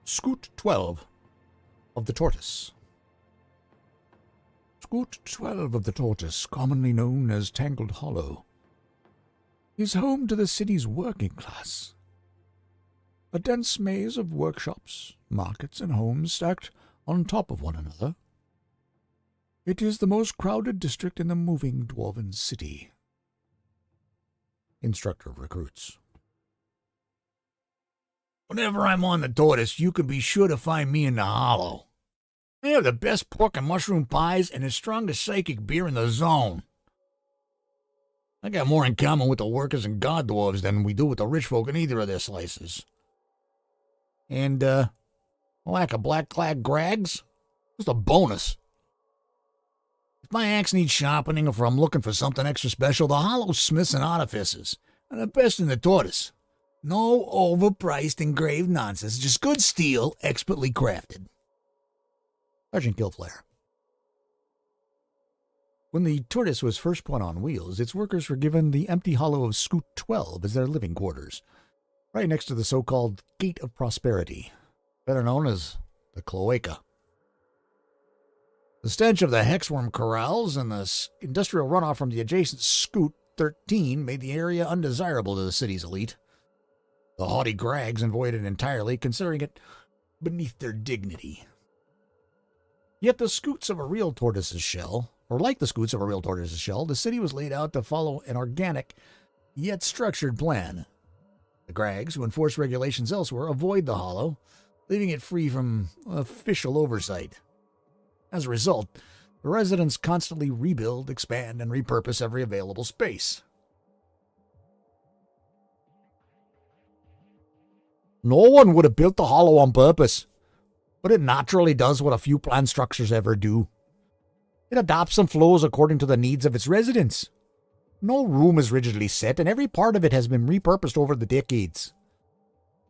Scoot 12 of the Tortoise. Scoot 12 of the Tortoise, commonly known as Tangled Hollow, is home to the city's working class. A dense maze of workshops, markets, and homes stacked on top of one another. It is the most crowded district in the moving dwarven city. Instructor of Recruits. Whenever I'm on the Tortoise, you can be sure to find me in the Hollow. I have the best pork and mushroom pies and the strongest psychic beer in the zone. I got more in common with the workers and god dwarves than we do with the rich folk in either of their slices. And, lack of black-clad grags? Just a bonus. If my axe needs sharpening or if I'm looking for something extra special, the Hollow Smiths and Artificers are the best in the Tortoise. No overpriced engraved nonsense, just good steel, expertly crafted. Sergeant Gilflair. When the Tortoise was first put on wheels, its workers were given the empty hollow of Scoot 12 as their living quarters. right next to the so-called Gate of Prosperity, better known as the Cloaca. The stench of the hexworm corrals and the industrial runoff from the adjacent Scoot 13 made the area undesirable to the city's elite. The haughty Grags avoided it entirely, considering it beneath their dignity. Yet the scoots of a real tortoise's shell, or like the scoots of a real tortoise's shell, the city was laid out to follow an organic, yet structured plan. The Grags, who enforce regulations elsewhere, avoid the hollow, leaving it free from official oversight. As a result, the residents constantly rebuild, expand, and repurpose every available space. No one would have built the hollow on purpose, but it naturally does what a few planned structures ever do. It adapts and flows according to the needs of its residents. No room is rigidly set, and every part of it has been repurposed over the decades.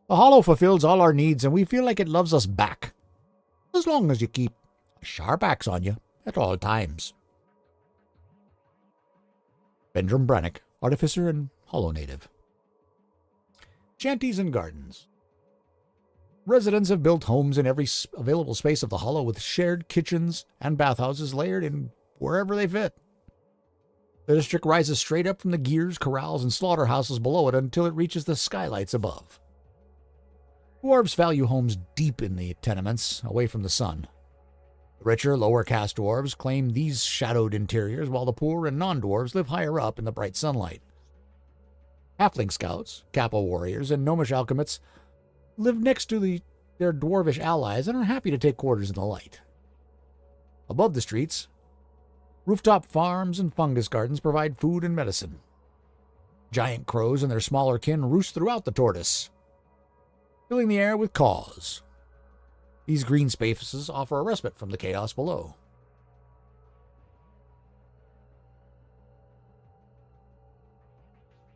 The hollow fulfills all our needs, and we feel like it loves us back, as long as you keep a sharp axe on you at all times. Benjamin Brannock, artificer and hollow native. Shanties and gardens. Residents have built homes in every available space of the hollow with shared kitchens and bathhouses layered in wherever they fit. The district rises straight up from the gears, corrals, and slaughterhouses below it until it reaches the skylights above. Dwarves value homes deep in the tenements, away from the sun. The richer, lower-caste dwarves claim these shadowed interiors, while the poor and non-dwarves live higher up in the bright sunlight. Halfling scouts, Kappa warriors, and gnomish alchemists live next to their dwarvish allies and are happy to take quarters in the light. Above the streets, rooftop farms and fungus gardens provide food and medicine. Giant crows and their smaller kin roost throughout the tortoise, filling the air with caws. These green spaces offer a respite from the chaos below.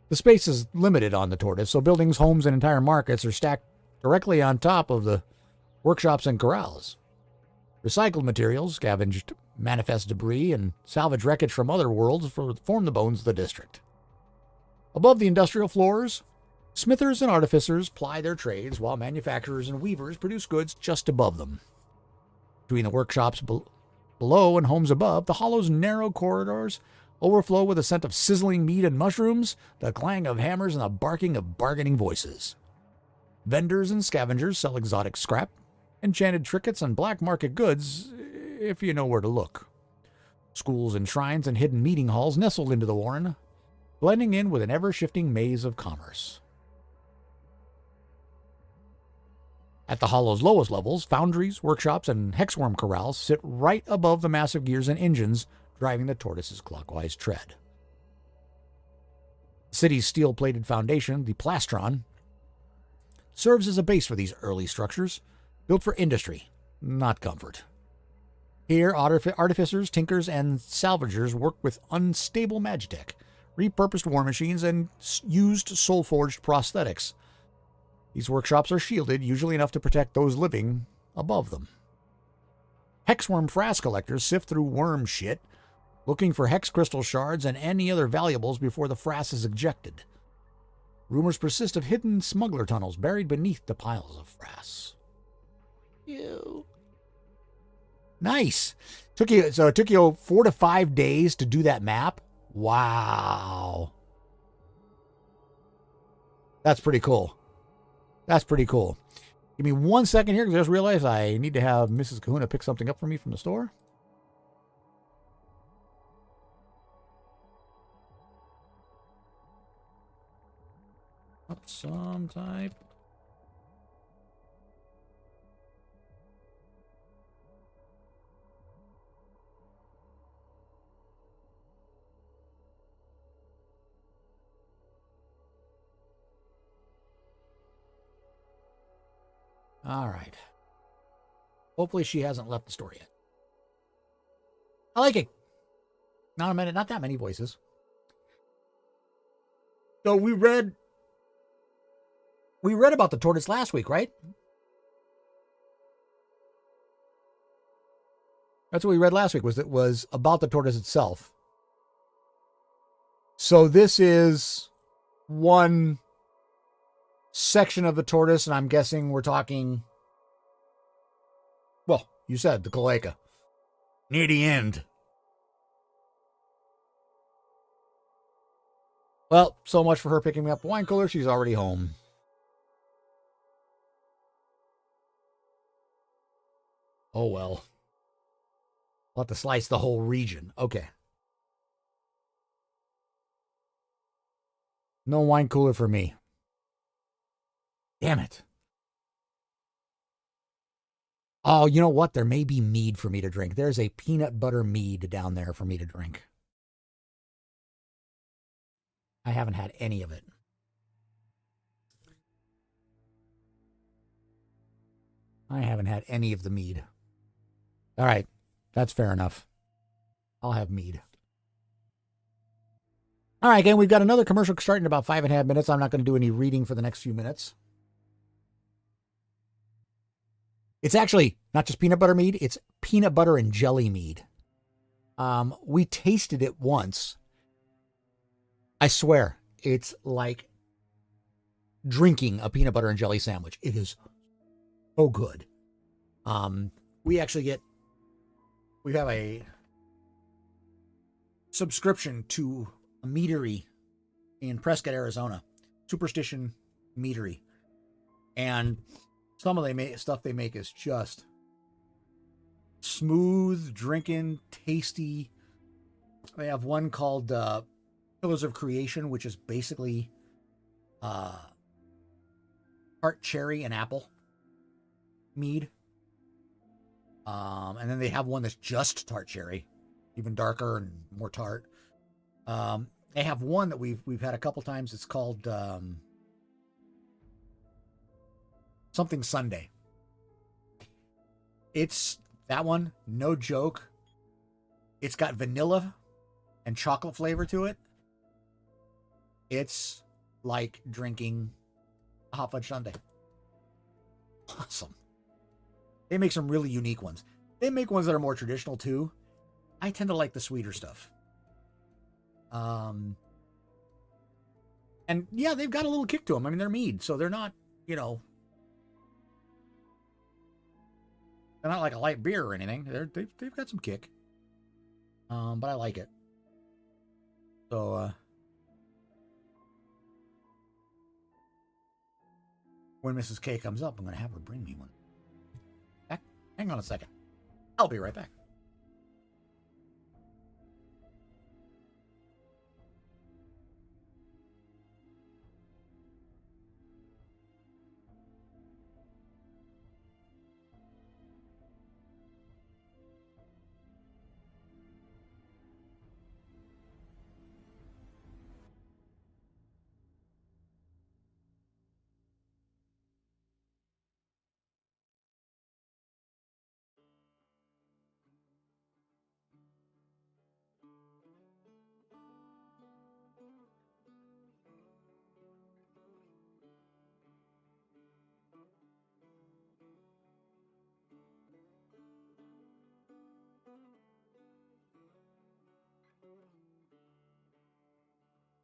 The space is limited on the tortoise, so buildings, homes, and entire markets are stacked directly on top of the workshops and corrals. Recycled materials, scavenged manifest debris, and salvage wreckage from other worlds form the bones of the district. Above the industrial floors, smithers and artificers ply their trades, while manufacturers and weavers produce goods just above them. Between the workshops below and homes above, the hollow's narrow corridors overflow with a scent of sizzling meat and mushrooms, the clang of hammers, and the barking of bargaining voices. Vendors and scavengers sell exotic scrap, enchanted trinkets, and black market goods, if you know where to look. Schools and shrines and hidden meeting halls nestled into the warren, blending in with an ever-shifting maze of commerce. At the hollow's lowest levels, foundries, workshops, and hexworm corrals sit right above the massive gears and engines driving the tortoise's clockwise tread. The city's steel-plated foundation, the plastron, serves as a base for these early structures, built for industry, not comfort. Here, artificers, tinkers, and salvagers work with unstable magitech, repurposed war machines, and used soul-forged prosthetics. These workshops are shielded, usually enough to protect those living above them. Hexworm frass collectors sift through worm shit, looking for hex crystal shards and any other valuables before the frass is ejected. Rumors persist of hidden smuggler tunnels buried beneath the piles of frass. Ew. Nice. It took you 4 to 5 days to do that map? Wow. That's pretty cool. That's pretty cool. Give me 1 second here, because I just realized I need to have Mrs. Kahuna pick something up for me from the store. Of some type. All right. Hopefully she hasn't left the store yet. I like it. Not that many voices. So we read about the tortoise last week, right? That's what we read last week, was about the tortoise itself. So this is one section of the tortoise, and I'm guessing we're talking, well, you said the cloaca. Near the end. Well, so much for her picking me up a wine cooler. She's already home. Oh, well. I'll have to slice the whole region. Okay. No wine cooler for me. Damn it. Oh, you know what? There may be mead for me to drink. There's a peanut butter mead down there for me to drink. I haven't had any of it. I haven't had any of the mead. All right. That's fair enough. I'll have mead. All right, again, we've got another commercial starting in about 5.5 minutes. I'm not going to do any reading for the next few minutes. It's actually not just peanut butter mead. It's peanut butter and jelly mead. We tasted it once. I swear, it's like drinking a peanut butter and jelly sandwich. It is so good. We have a subscription to a meadery in Prescott, Arizona, Superstition Meadery, and some of the stuff they make is just smooth drinking, tasty. They have one called Pillars of Creation, which is basically tart cherry and apple mead. And then they have one that's just tart cherry, even darker and more tart. They have one that we've had a couple times. It's called something Sunday. It's that one, no joke. It's got vanilla and chocolate flavor to it. It's like drinking a hot fudge sundae. Awesome. They make some really unique ones. They make ones that are more traditional too. I tend to like the sweeter stuff. And yeah, they've got a little kick to them. I mean, they're mead, so they're not, they're not like a light beer or anything. They've got some kick. But I like it. So, when Mrs. K comes up, I'm going to have her bring me one. Hang on a second. I'll be right back.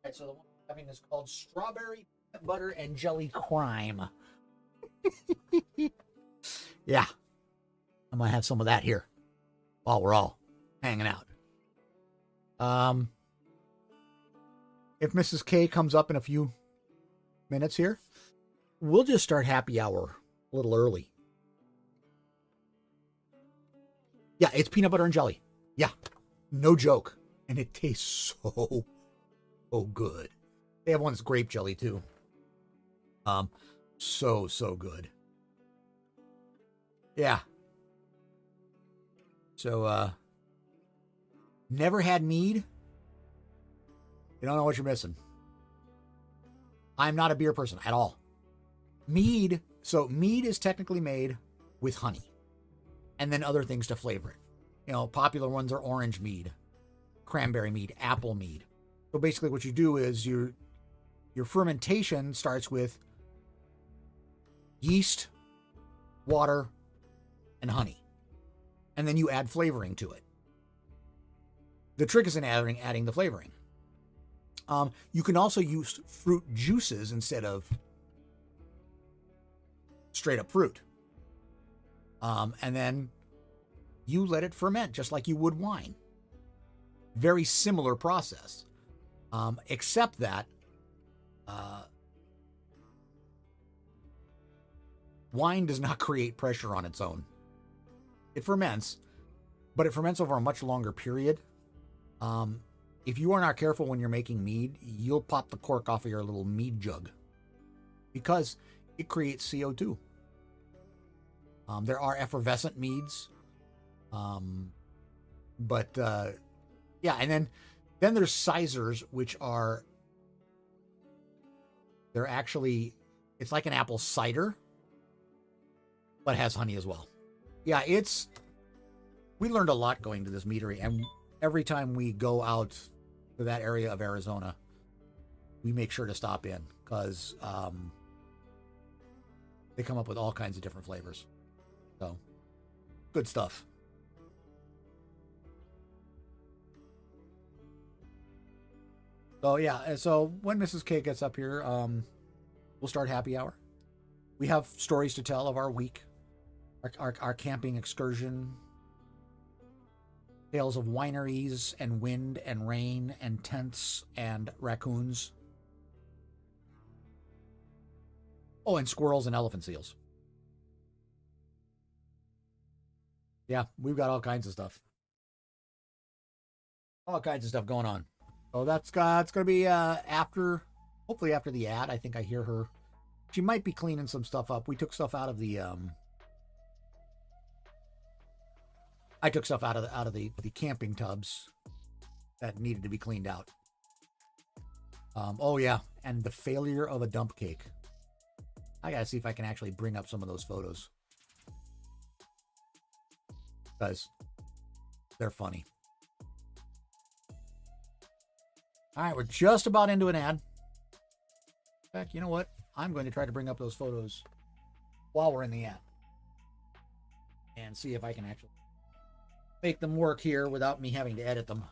All right, so the one I'm having is called Strawberry Peanut Butter and Jelly Crime. Yeah. I'm going to have some of that here while we're all hanging out. If Mrs. K comes up in a few minutes here, we'll just start happy hour a little early. Yeah, it's peanut butter and jelly. Yeah, no joke. And it tastes so good. They have one that's grape jelly too. So good. Yeah. So, never had mead? You don't know what you're missing. I'm not a beer person at all. Mead is technically made with honey and then other things to flavor it. Popular ones are orange mead, cranberry mead, apple mead. So basically what you do is your fermentation starts with yeast, water, and honey. And then you add flavoring to it. The trick is in adding the flavoring. You can also use fruit juices instead of straight up fruit. And then you let it ferment just like you would wine. Very similar process, except that wine does not create pressure on its own. It ferments, but it ferments over a much longer period. If you are not careful when you're making mead, you'll pop the cork off of your little mead jug because it creates CO2. There are effervescent meads, but yeah, and then there's sizers, which are they're actually it's like an apple cider, but has honey as well. Yeah, we learned a lot going to this meadery, and every time we go out to that area of Arizona, we make sure to stop in because they come up with all kinds of different flavors. So, good stuff. So yeah, so when Mrs. K gets up here, we'll start happy hour. We have stories to tell of our week, our camping excursion, tales of wineries and wind and rain and tents and raccoons. Oh, and squirrels and elephant seals. Yeah, we've got all kinds of stuff. All kinds of stuff going on. So it's going to be hopefully after the ad. I think I hear her. She might be cleaning some stuff up. We took stuff out of the I took stuff out of the camping tubs that needed to be cleaned out. Oh yeah, and the failure of a dump cake. I gotta see if I can actually bring up some of those photos because they're funny. All right, we're just about into an ad. In fact, you know what? I'm going to try to bring up those photos while we're in the ad and see if I can actually make them work here without me having to edit them.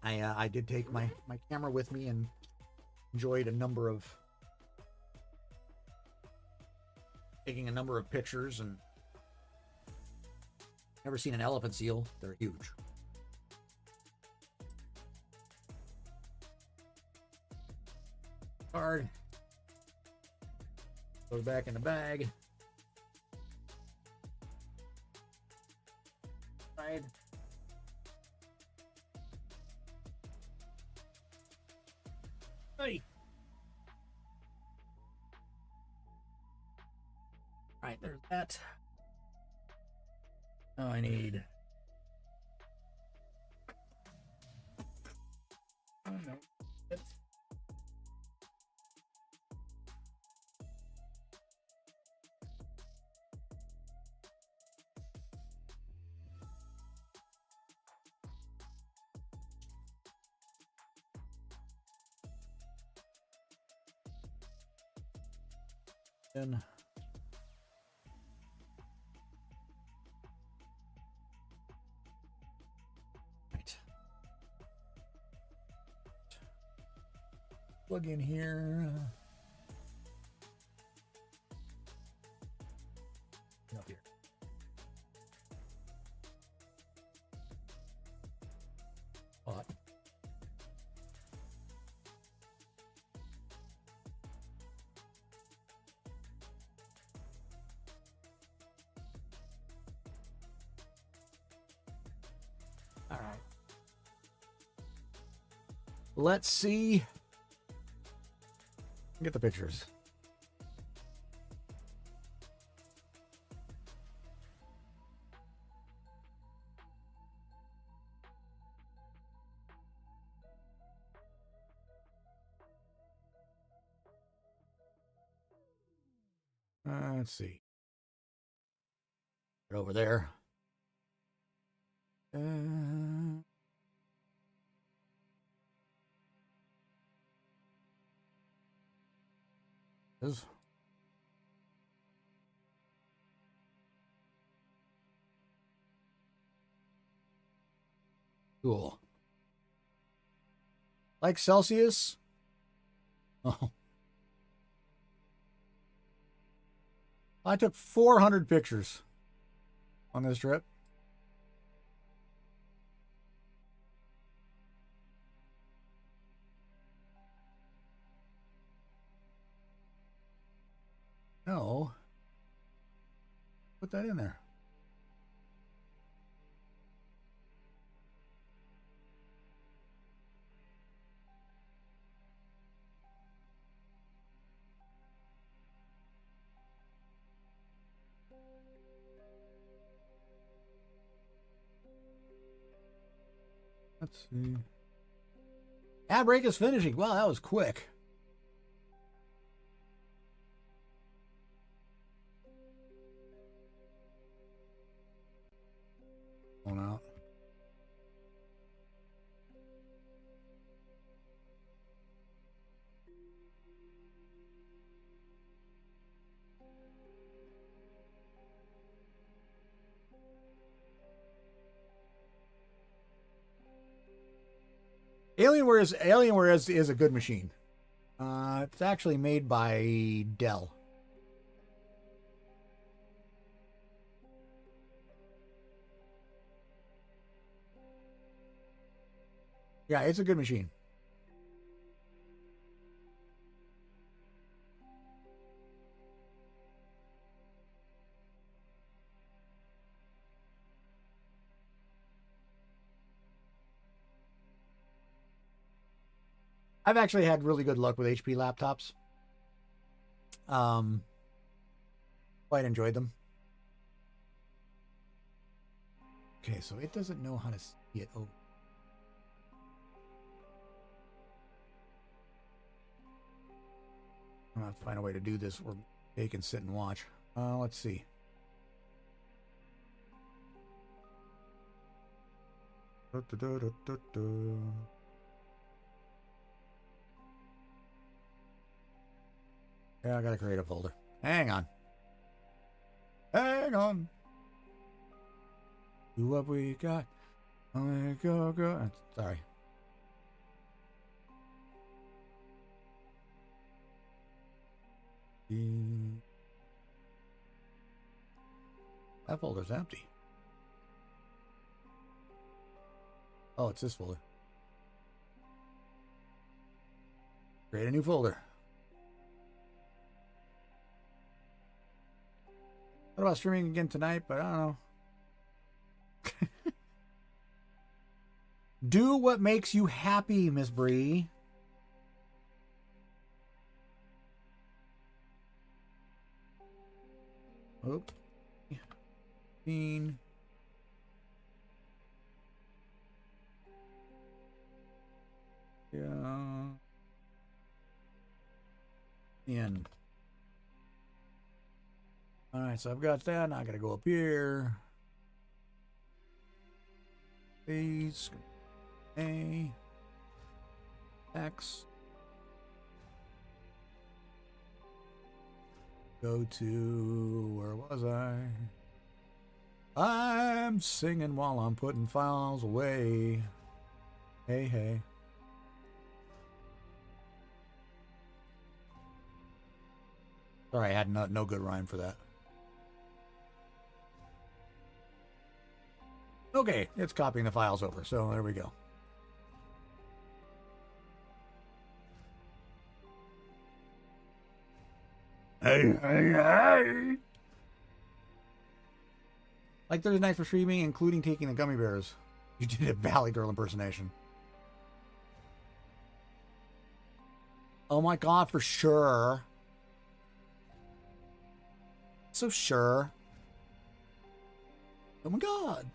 I did take my camera with me and enjoyed taking a number of pictures, and never seen an elephant seal. They're huge. Card goes back in the bag. Side. Hey. All right, there's that. Oh, I need. Oh no. Then right. Plug in here. Up here. Hot. All right. Let's see. Get the pictures. Let's see. Right over there. Is cool. Like Celsius, Oh. I took 400 pictures on this trip. No. Put that in there. Let's see. Ad break is finishing. Wow, that was quick. Going out. Alienware is a good machine. It's actually made by Dell. Yeah, it's a good machine. I've actually had really good luck with HP laptops. Quite enjoyed them. Okay, so it doesn't know how to see it. Oh. I'll have to find a way to do this where they can sit and watch. Let's see. Yeah, I gotta create a folder. Hang on. Hang on. Do what we got. Go. Sorry. That folder's empty. Oh, it's this folder. Create a new folder. What about streaming again tonight? But I don't know. Do what makes you happy, Miss Bree. Oop. Yeah. In. All right, so I've got that. Now I got to go up here. Please. A. X. Go to, where was I? I'm singing while I'm putting files away. Hey, hey. Sorry, I had no good rhyme for that. Okay, it's copying the files over, so there we go. Hey. Like Thursday night for streaming, including taking the gummy bears. You did a Valley Girl impersonation. Oh my god, for sure. So sure. Oh my god.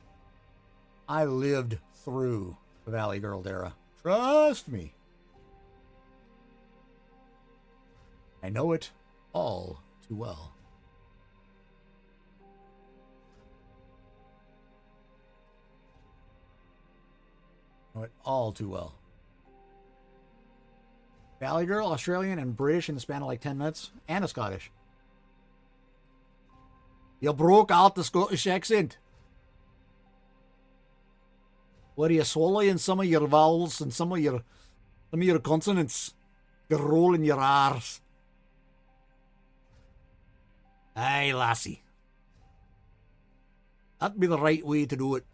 I lived through the Valley Girl era. Trust me. I know it all too well. Know it all too well. Valley Girl, Australian and British in the span of like 10 minutes, and a Scottish. You broke out the Scottish accent. Where you swallowing some of your vowels and some of your consonants. You're rolling your R's. Aye, lassie. That'd be the right way to do it.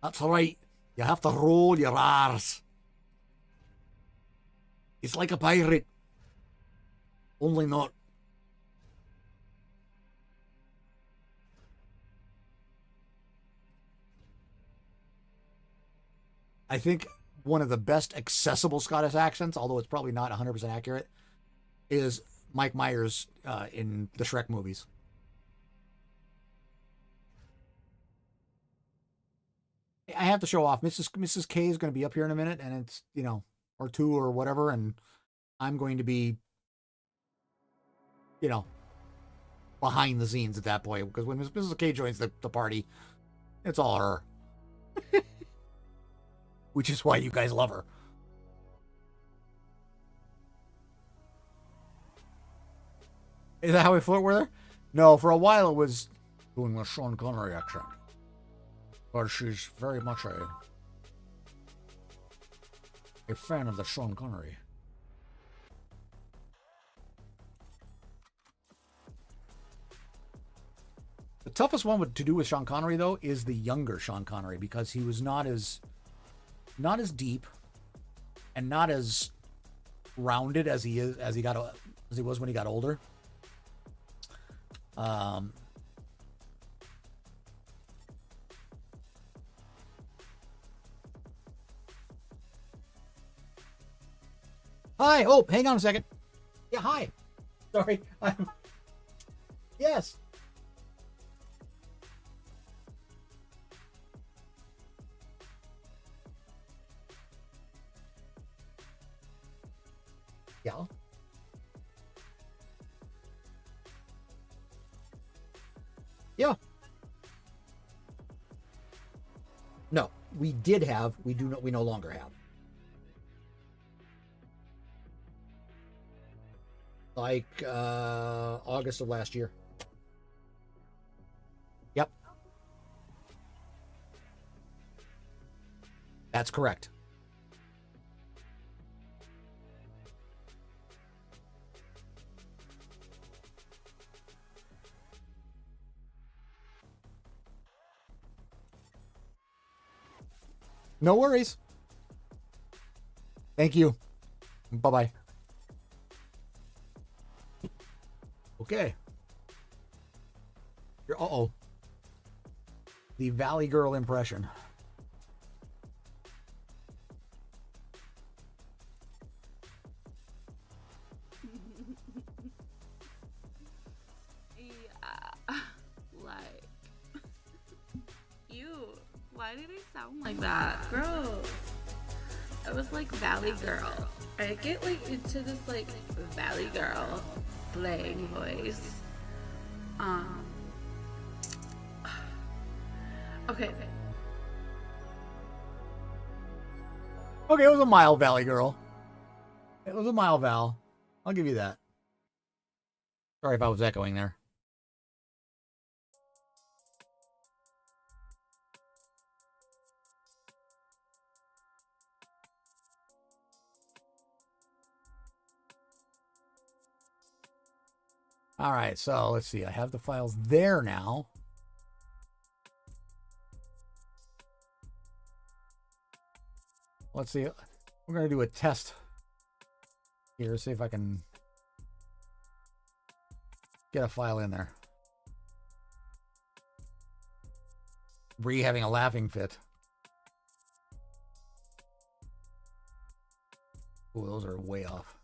That's right. You have to roll your R's. It's like a pirate. Only not. I think one of the best accessible Scottish accents, although it's probably not 100% accurate, is Mike Myers in the Shrek movies. I have to show off. Mrs. K is going to be up here in a minute, and it's, you know, or two or whatever, and I'm going to be, you know, behind the scenes at that point, because when Mrs. K joins the party, it's all her. Which is why you guys love her. Is that how we flirt with her? No, for a while it was doing the Sean Connery accent. But she's very much a fan of the Sean Connery. The toughest one to do with Sean Connery, though, is the younger Sean Connery, because he was not as deep and not as rounded as he was when he got older. Hi. Oh, hang on a second. Yeah, hi. Sorry. Yes. Yeah. Yeah. No, we did have. We no longer have. Like August of last year. Yep. That's correct. No worries. Thank you. Bye-bye. Okay. Uh-oh. The Valley Girl impression. Yeah. Like, ew. Why did I sound like that? Gross. I was like Valley Girl. I get like into this like Valley Girl slang voice. Okay. Okay, it was a mild Valley Girl. It was a mild Val. I'll give you that. Sorry if I was echoing there. All right, so let's see. I have the files there now. Let's see. We're going to do a test here. See if I can get a file in there. Bree having a laughing fit. Oh, those are way off.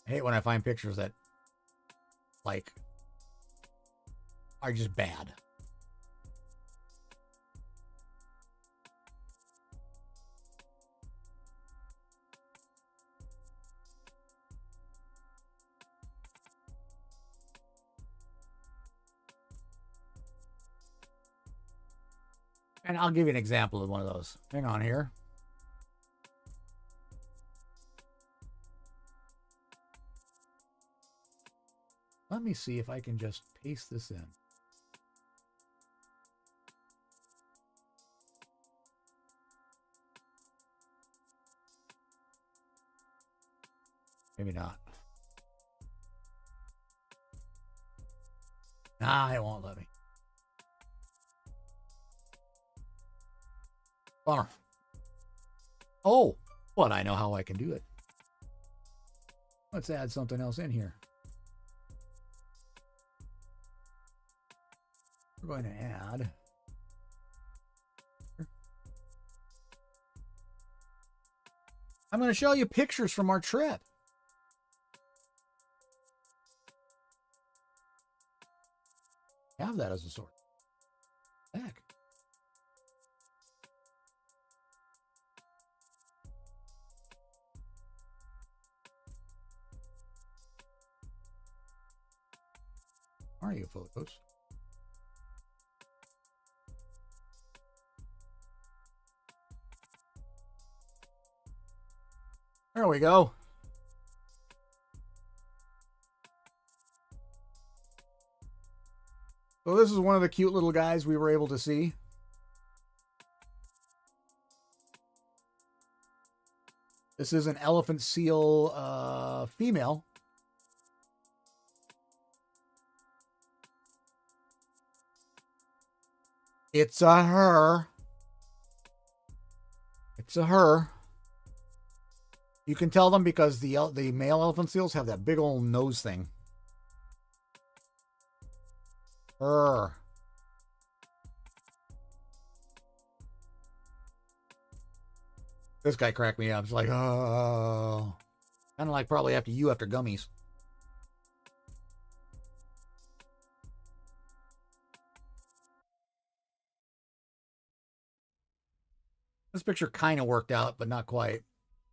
I hate when I find pictures that, like, are just bad. And I'll give you an example of one of those. Hang on here. Let me see if I can just paste this in. Maybe not. Nah, it won't let me. Bummer. Oh, but I know how I can do it. Let's add something else in here. We're going to add. I'm going to show you pictures from our trip. Have that as a source. Heck. Are you photos? There we go. So this is one of the cute little guys we were able to see. This is an elephant seal female. It's a her. It's a her. You can tell them because the male elephant seals have that big old nose thing. Her. This guy cracked me up. It's like, oh. Kind of like probably after gummies. This picture kind of worked out, but not quite.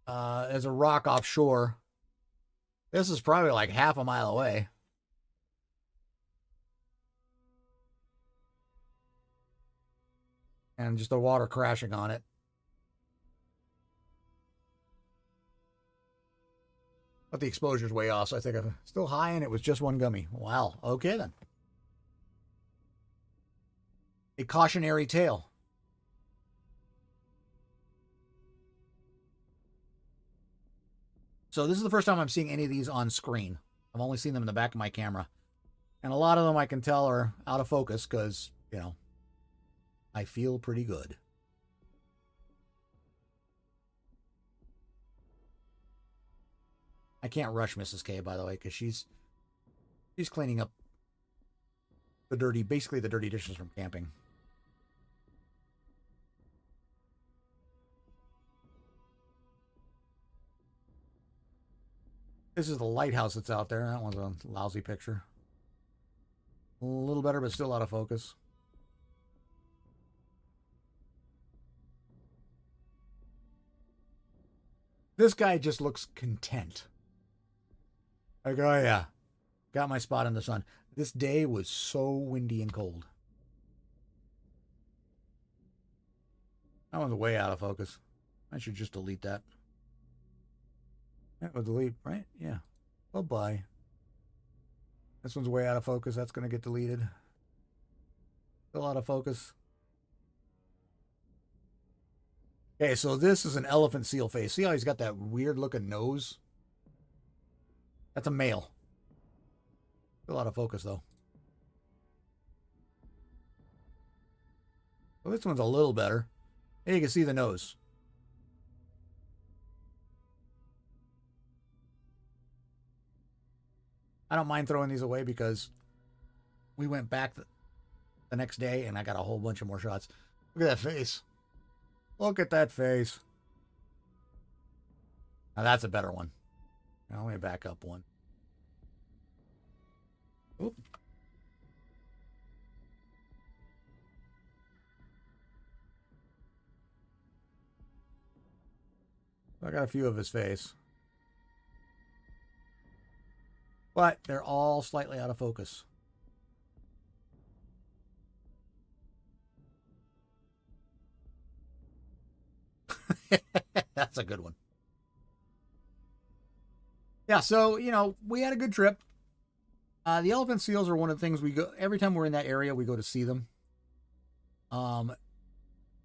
There's a rock offshore. This is probably like half a mile away. And just the water crashing on it. But the exposure's way off, so I think I'm still high, and it was just one gummy. Wow. Okay, then. A cautionary tale. So this is the first time I'm seeing any of these on screen. I've only seen them in the back of my camera. And a lot of them I can tell are out of focus because, you know, I feel pretty good. I can't rush Mrs. K, by the way, because she's cleaning up basically the dirty dishes from camping. This is the lighthouse that's out there. That one's a lousy picture. A little better, but still out of focus. This guy just looks content. Like, oh yeah, got my spot in the sun. This day was so windy and cold. That one's way out of focus. I should just delete that. That will delete, right? Yeah. Bye-bye. This one's way out of focus. That's going to get deleted. Still out of focus. Okay, so this is an elephant seal face. See how he's got that weird looking nose? That's a male. Still out of focus, though. Well, this one's a little better. Hey, you can see the nose. I don't mind throwing these away because we went back the next day and I got a whole bunch of more shots. Look at that face. Look at that face. Now that's a better one. Now let me back up one. Oop. I got a few of his face. But they're all slightly out of focus. That's a good one. Yeah, so, we had a good trip. The elephant seals are one of the things we go, every time we're in that area, we go to see them.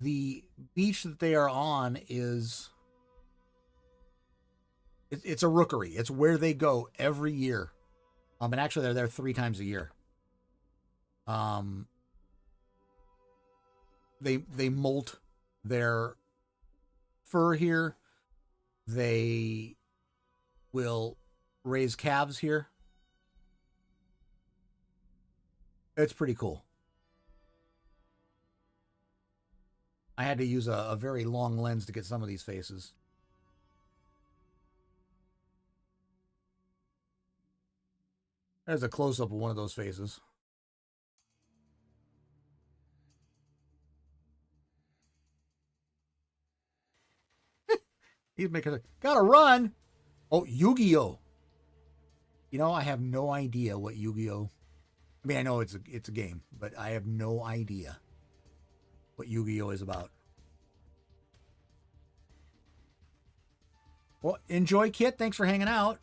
The beach that they are on is, it's a rookery. It's where they go every year. And actually they're there 3 times a year. They molt their fur here. They will raise calves here. It's pretty cool. I had to use a very long lens to get some of these faces. There's a close-up of one of those faces. He's making a... Gotta run! Oh, Yu-Gi-Oh! I have no idea what Yu-Gi-Oh! I mean, I know it's a game, but I have no idea what Yu-Gi-Oh! Is about. Well, enjoy, Kit. Thanks for hanging out.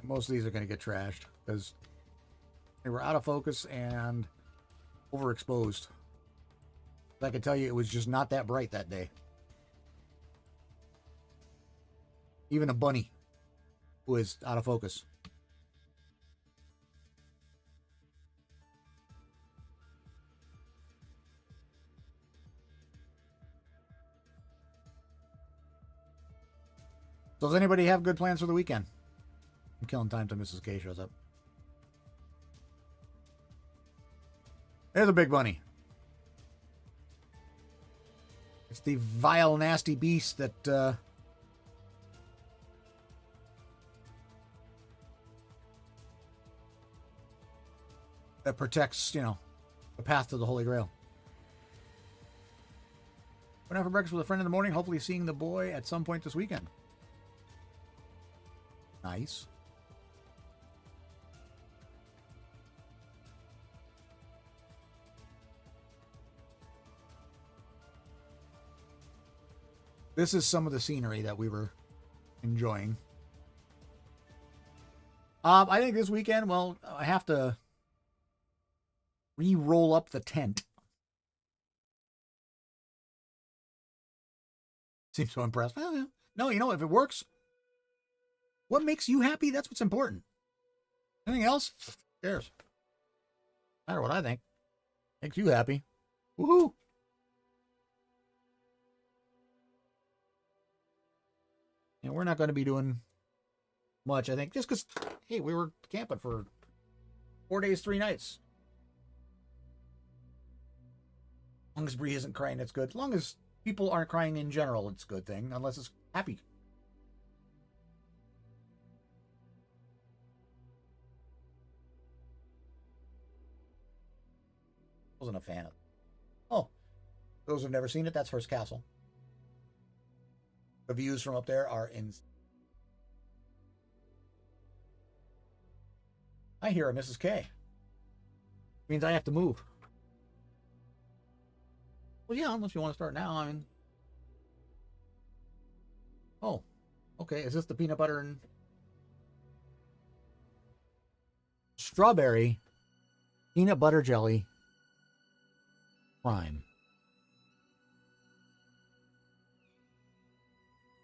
Most of these are going to get trashed because they were out of focus and overexposed. I can tell you it was just not that bright that day. Even a bunny who is out of focus. So does anybody have good plans for the weekend? I'm killing time till Mrs. K shows up. There's a big bunny. It's the vile, nasty beast that that protects, the path to the Holy Grail. Went out for breakfast with a friend in the morning, hopefully seeing the boy at some point this weekend. Nice. This is some of the scenery that we were enjoying. I think this weekend, well, I have to re-roll up the tent. Seems so impressed. Well, no, if it works, what makes you happy, that's what's important. Anything else? Who cares? No matter what I think. Makes you happy. Woohoo! And we're not going to be doing much, I think, just because, hey, we were camping for 4 days, 3 nights. As long as Bree isn't crying, it's good. As long as people aren't crying in general, it's a good thing, unless it's happy. Wasn't a fan of it. Oh, those who've never seen it, that's Hearst Castle. The views from up there are in. I hear a Mrs. K. Means I have to move. Well, yeah, unless you want to start now. I mean. Oh, okay. Is this the peanut butter and strawberry peanut butter jelly prime?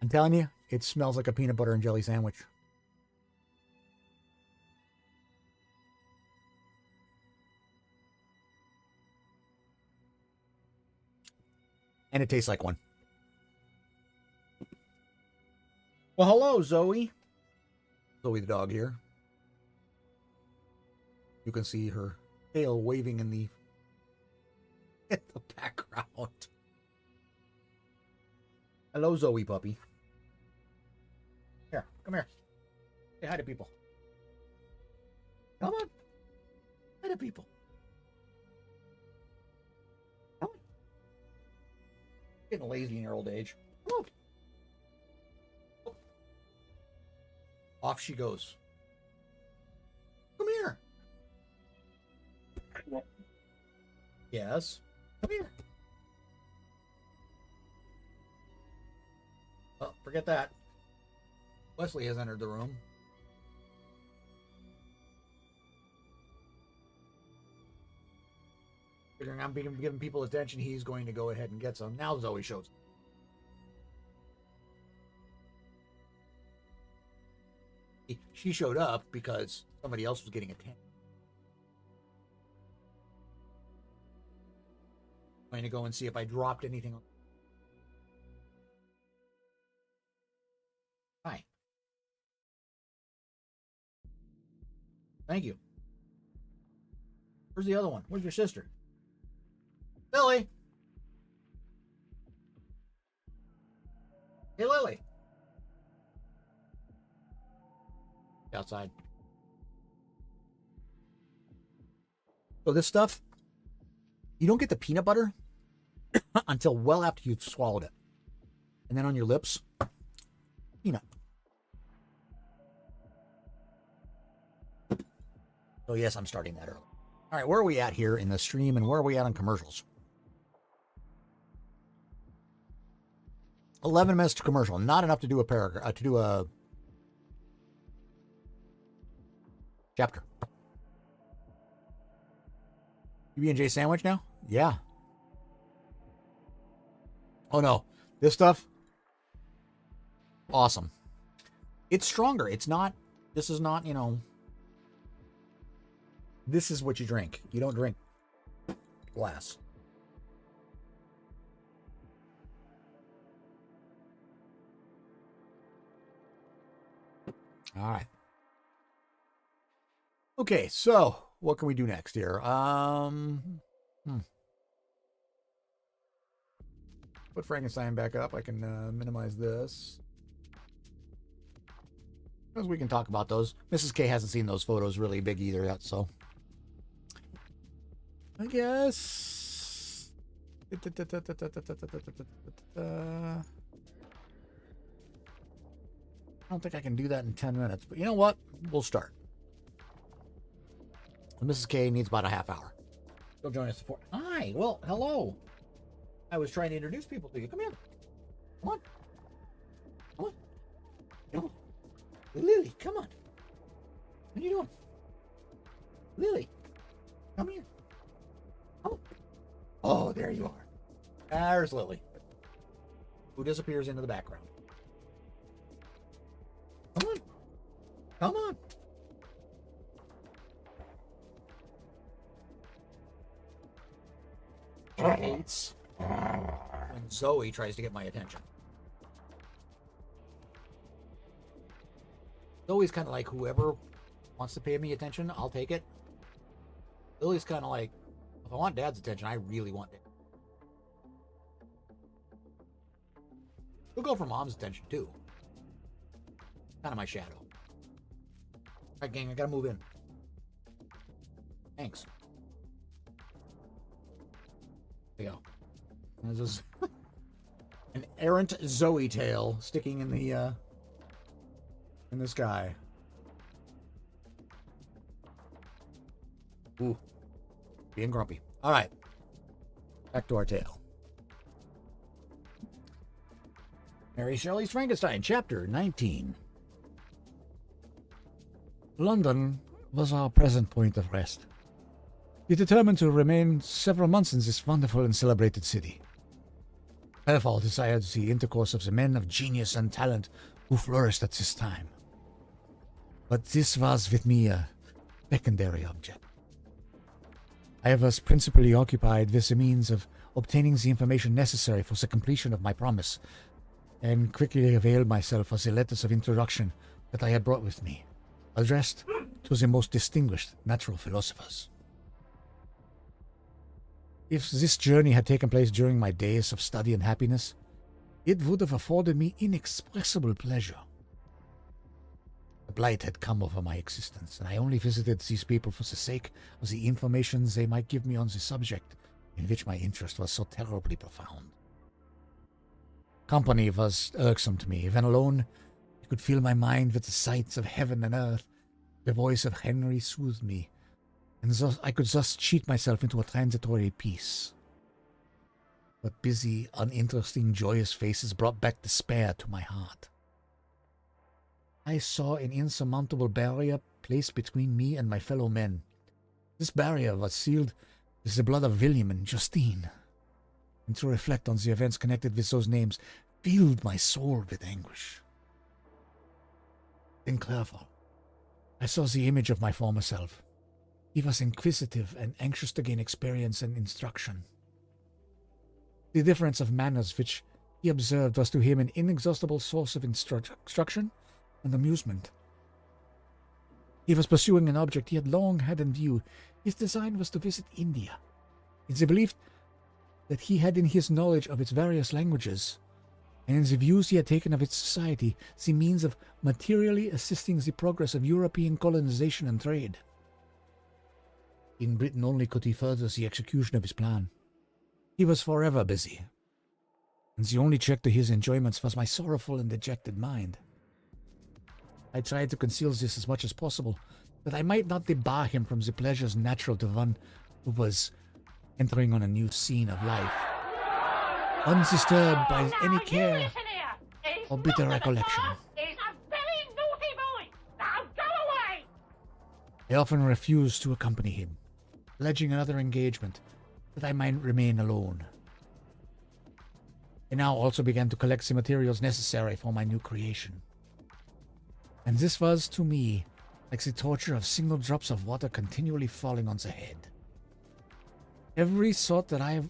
I'm telling you, it smells like a peanut butter and jelly sandwich. And it tastes like one. Well, hello, Zoe. Zoe the dog here. You can see her tail waving in the background. Hello, Zoe puppy. Here, come here. Say hi to people. Come on. Hi to people. Come on. Getting lazy in your old age. Come on. Off she goes. Yes. Come here. Oh, forget that. Wesley has entered the room. Figuring I'm giving people attention, he's going to go ahead and get some. Now Zoe shows up. She showed up because somebody else was getting attention. I'm going to go and see if I dropped anything. Hi. Thank you. Where's the other one? Where's your sister? Lily. Hey, Lily. Outside. So this stuff, you don't get the peanut butter until well after you've swallowed it. And then on your lips, peanut. So yes, I'm starting that early. All right, where are we at here in the stream, and where are we at on commercials? 11 minutes to commercial. Not enough to do a paragraph, to do a chapter. PB&J sandwich now? Yeah. Oh no, this stuff, awesome. It's stronger. It's not, this is not, you know, this is what you drink. You don't drink glass. All right. Okay, so what can we do next here? Put Frankenstein back up. I can minimize this. Because we can talk about those. Mrs. K hasn't seen those photos really big either yet, so I guess. I don't think I can do that in 10 minutes, but you know what? We'll start. Mrs. K needs about a half hour. She'll join us for. Hi. Well, hello. I was trying to introduce people to you. Come here. Come on. Come on. Come on. Lily, come on. What are you doing? Lily, come here. Come on. Oh, there you are. There's Lily, who disappears into the background. Come on. Come on. Hates when Zoe tries to get my attention. Zoe's kind of like, whoever wants to pay me attention, I'll take it. Lily's kind of like, if I want Dad's attention, I really want it. She'll go for Mom's attention too. Kind of my shadow. All right, gang, I gotta move in. Thanks. There you go. This is an errant Zoe tail sticking in the sky. Ooh, being grumpy. All right, back to our tale. Mary Shelley's Frankenstein, chapter 19. London was our present point of rest. We determined to remain several months in this wonderful and celebrated city. I have all desired the intercourse of the men of genius and talent who flourished at this time. But this was with me a secondary object. I was principally occupied with the means of obtaining the information necessary for the completion of my promise, and quickly availed myself of the letters of introduction that I had brought with me, addressed to the most distinguished natural philosophers. If this journey had taken place during my days of study and happiness, it would have afforded me inexpressible pleasure. The blight had come over my existence, and I only visited these people for the sake of the information they might give me on the subject in which my interest was so terribly profound. Company was irksome to me. When alone, I could fill my mind with the sights of heaven and earth. The voice of Henry soothed me, and thus I could thus cheat myself into a transitory peace. But busy, uninteresting, joyous faces brought back despair to my heart. I saw an insurmountable barrier placed between me and my fellow men. This barrier was sealed with the blood of William and Justine, and to reflect on the events connected with those names filled my soul with anguish. In Clerval, I saw the image of my former self. He was inquisitive and anxious to gain experience and instruction. The difference of manners which he observed was to him an inexhaustible source of instruction and amusement. He was pursuing an object he had long had in view. His design was to visit India, in the belief that he had in his knowledge of its various languages, and in the views he had taken of its society, the means of materially assisting the progress of European colonization and trade. In Britain only could he further the execution of his plan. He was forever busy, and the only check to his enjoyments was my sorrowful and dejected mind. I tried to conceal this as much as possible, that I might not debar him from the pleasures natural to one who was entering on a new scene of life, undisturbed by any care or bitter recollection. He's a very naughty boy. Now go away. I often refused to accompany him, pledging another engagement, that I might remain alone. I now also began to collect the materials necessary for my new creation. And this was, to me, like the torture of single drops of water continually falling on the head. Every thought that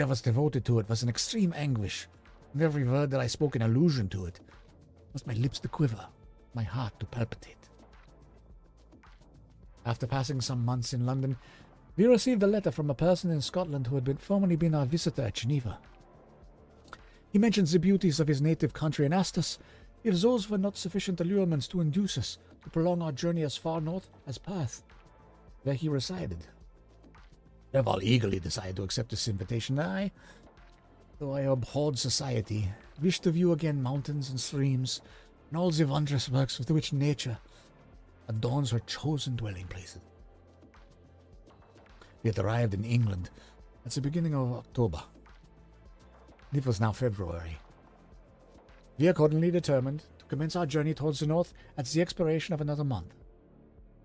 was devoted to it was an extreme anguish, and every word that I spoke in allusion to it caused my lips to quiver, my heart to palpitate. After passing some months in London, we received a letter from a person in Scotland who had formerly been our visitor at Geneva. He mentioned the beauties of his native country and asked us if those were not sufficient allurements to induce us to prolong our journey as far north as Perth, where he resided. Clerval eagerly decided to accept this invitation, and I, though I abhorred society, wished to view again mountains and streams, and all the wondrous works with which nature adorns her chosen dwelling places. We had arrived in England at the beginning of October. It was now February. We accordingly determined to commence our journey towards the north at the expiration of another month.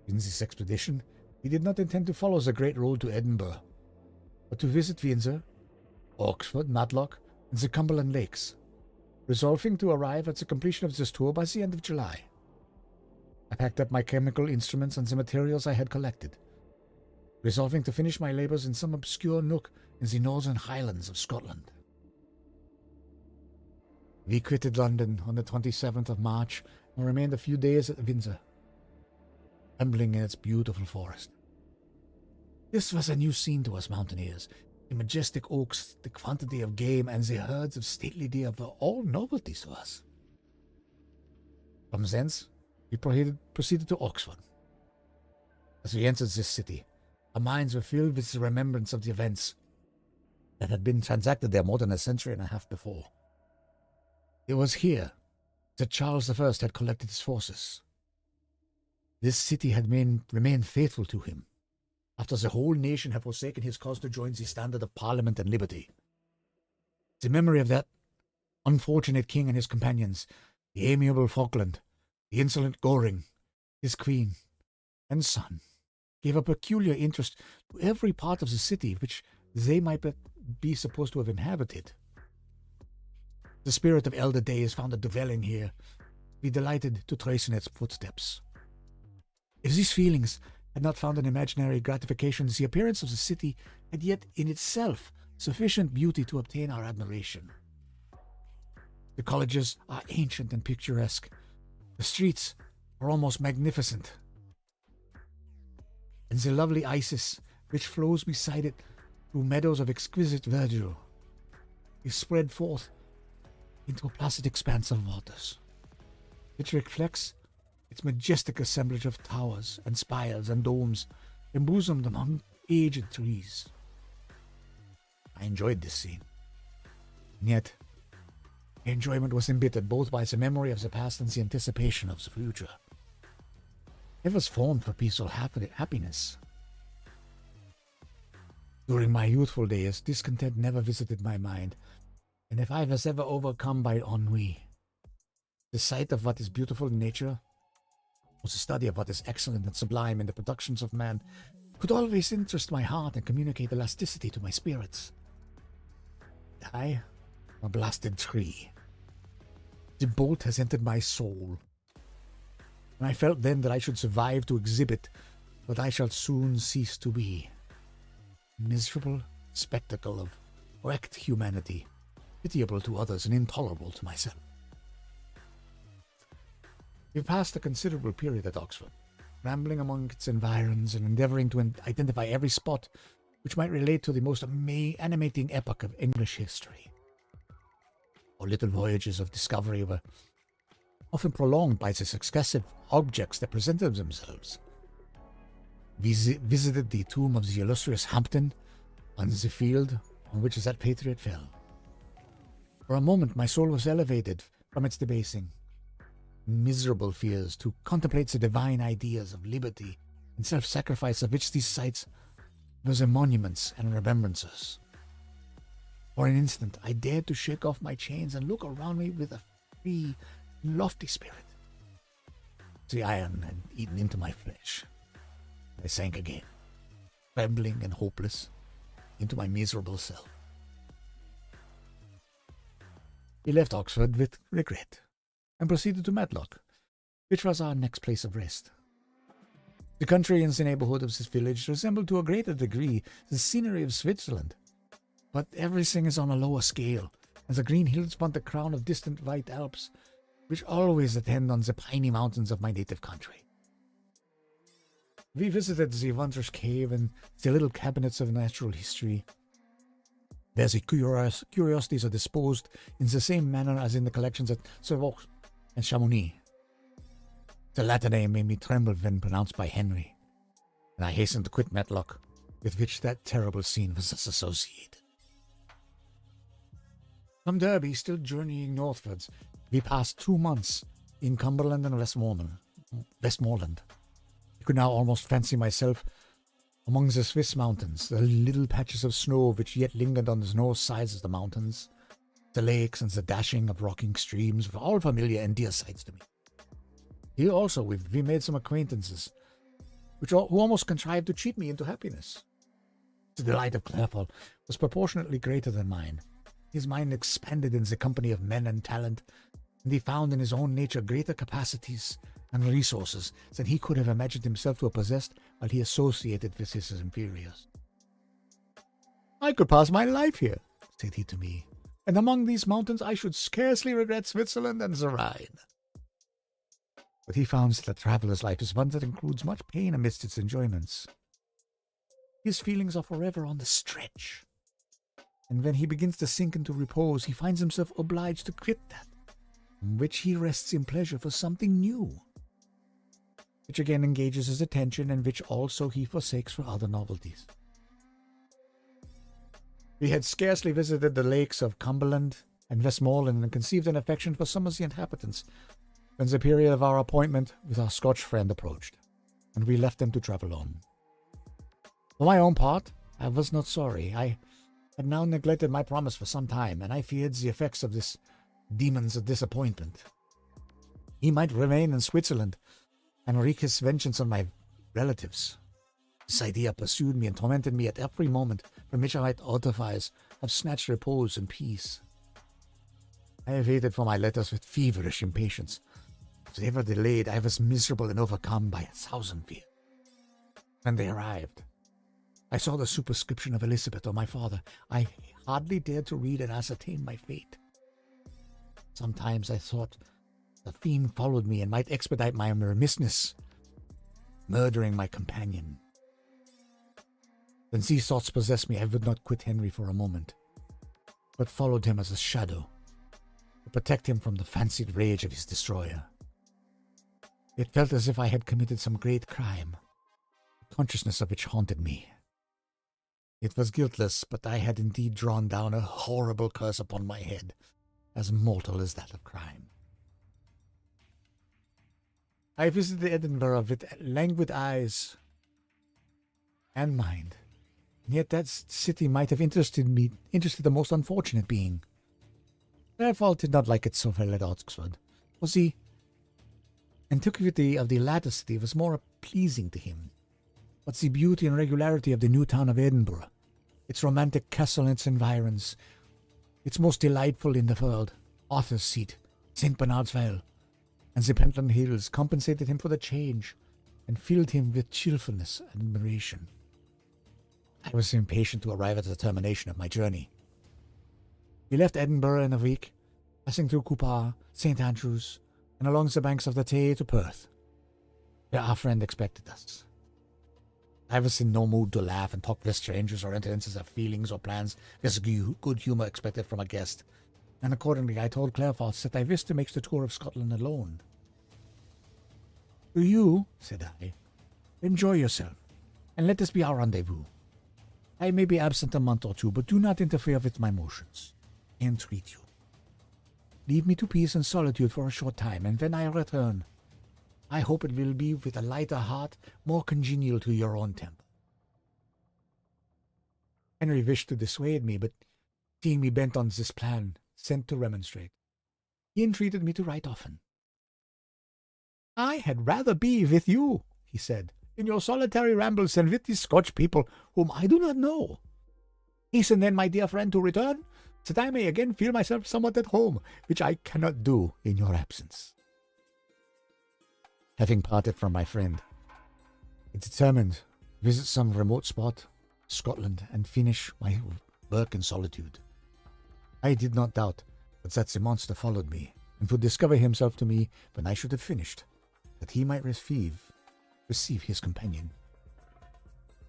In this expedition, we did not intend to follow the great road to Edinburgh, but to visit Windsor, Oxford, Matlock, and the Cumberland Lakes, resolving to arrive at the completion of this tour by the end of July. I packed up my chemical instruments and the materials I had collected, resolving to finish my labors in some obscure nook in the northern highlands of Scotland. We quitted London on the 27th of March and remained a few days at Windsor, trembling in its beautiful forest. This was a new scene to us mountaineers. The majestic oaks, the quantity of game, and the herds of stately deer were all novelties to us. From thence, we proceeded to Oxford. As we entered this city, our minds were filled with the remembrance of the events that had been transacted there more than a century and a half before. It was here that Charles I had collected his forces. This city had remained faithful to him, after the whole nation had forsaken his cause to join the standard of Parliament and liberty. The memory of that unfortunate king and his companions, the amiable Falkland, the insolent Goring, his queen, and son, gave a peculiar interest to every part of the city which they might be supposed to have inhabited. The spirit of elder days found a dwelling here. We delighted to trace in its footsteps. If these feelings had not found an imaginary gratification, the appearance of the city had yet in itself sufficient beauty to obtain our admiration. The colleges are ancient and picturesque. The streets are almost magnificent. And the lovely Isis, which flows beside it through meadows of exquisite verdure, is spread forth into a placid expanse of waters, which reflects its majestic assemblage of towers and spires and domes embosomed among aged trees. I enjoyed this scene, and yet the enjoyment was embittered both by the memory of the past and the anticipation of the future. It was formed for peaceful happiness, During my youthful days, discontent never visited my mind, and if I was ever overcome by ennui, the sight of what is beautiful in nature, or the study of what is excellent and sublime in the productions of man, could always interest my heart and communicate elasticity to my spirits. I, a blasted tree. The bolt has entered my soul, and I felt then that I should survive to exhibit what I shall soon cease to be. Miserable spectacle of wrecked humanity, pitiable to others and intolerable to myself. We passed a considerable period at Oxford, rambling among its environs and endeavouring to identify every spot which might relate to the most animating epoch of English history. Our little voyages of discovery were often prolonged by the successive objects that presented themselves. We visited the tomb of the illustrious Hampden on the field on which that patriot fell. For a moment my soul was elevated from its debasing, miserable fears to contemplate the divine ideas of liberty and self-sacrifice of which these sites were the monuments and remembrances. For an instant I dared to shake off my chains and look around me with a free, lofty spirit. The iron had eaten into my flesh. I sank again, trembling and hopeless, into my miserable self. We left Oxford with regret, and proceeded to Matlock, which was our next place of rest. The country in the neighbourhood of this village resembled to a greater degree the scenery of Switzerland, but everything is on a lower scale, and the green hills front the crown of distant white Alps, which always attend on the piney mountains of my native country. We visited the Wondrous Cave and the little cabinets of natural history, where the curiosities are disposed in the same manner as in the collections at Servox and Chamonix. The latter name made me tremble when pronounced by Henry, and I hastened to quit Matlock, with which that terrible scene was thus associated. From Derby, still journeying northwards, we passed 2 months in Cumberland and Westmoreland. I could now almost fancy myself among the Swiss mountains, the little patches of snow which yet lingered on the north sides of the mountains, the lakes and the dashing of rocking streams were all familiar and dear sights to me. Here also we made some acquaintances, who almost contrived to cheat me into happiness. The delight of Clairfall was proportionately greater than mine. His mind expanded in the company of men and talent, and he found in his own nature greater capacities and resources than he could have imagined himself to have possessed while he associated with his inferiors. "I could pass my life here," said he to me, "and among these mountains I should scarcely regret Switzerland and the Rhine." But he found that a traveller's life is one that includes much pain amidst its enjoyments. His feelings are forever on the stretch, and when he begins to sink into repose, he finds himself obliged to quit that on which he rests in pleasure for something new, which again engages his attention and which also he forsakes for other novelties. We had scarcely visited the lakes of Cumberland and Westmoreland and conceived an affection for some of the inhabitants when the period of our appointment with our Scotch friend approached, and we left them to travel on. For my own part, I was not sorry. I had now neglected my promise for some time, and I feared the effects of this demons of disappointment. He might remain in Switzerland and wreak his vengeance on my relatives. This idea pursued me and tormented me at every moment from which I might otherwise have snatched repose and peace. I waited for my letters with feverish impatience. If they were delayed, I was miserable and overcome by 1,000 fears. When they arrived, I saw the superscription of Elizabeth or my father. I hardly dared to read and ascertain my fate. Sometimes I thought the fiend followed me and might expedite my remissness, murdering my companion. When these thoughts possessed me, I would not quit Henry for a moment, but followed him as a shadow to protect him from the fancied rage of his destroyer. It felt as if I had committed some great crime, the consciousness of which haunted me. It was guiltless, but I had indeed drawn down a horrible curse upon my head, as mortal as that of crime. I visited Edinburgh with languid eyes and mind, And yet that city might have interested the most unfortunate being. Fairfax did not like it so well at Oxford, for the antiquity of the latter city was more pleasing to him. But the beauty and regularity of the new town of Edinburgh, its romantic castle and its environs, its most delightful in the world, Arthur's Seat, St. Bernard's Vale, and the Pentland Hills compensated him for the change and filled him with cheerfulness and admiration. I was impatient to arrive at the termination of my journey. We left Edinburgh in a week, passing through Cupar, St. Andrews, and along the banks of the Tay to Perth, where our friend expected us. I was in no mood to laugh and talk with strangers or enter into their feelings or plans with good humour expected from a guest, and accordingly I told Clairfort that I wished to make the tour of Scotland alone. "Do you," said I, "enjoy yourself, and let this be our rendezvous. I may be absent a month or two, but do not interfere with my motions. I entreat you. Leave me to peace and solitude for a short time, and when I return, I hope it will be with a lighter heart, more congenial to your own temper." Henry wished to dissuade me, but seeing me bent on this plan, sent to remonstrate. He entreated me to write often. "I had rather be with you," he said, "in your solitary rambles than with these Scotch people whom I do not know. Hasten then, my dear friend, to return, that I may again feel myself somewhat at home, which I cannot do in your absence." Having parted from my friend, I determined to visit some remote spot, Scotland, and finish my work in solitude. I did not doubt but that the monster followed me, and would discover himself to me when I should have finished, that he might receive his companion.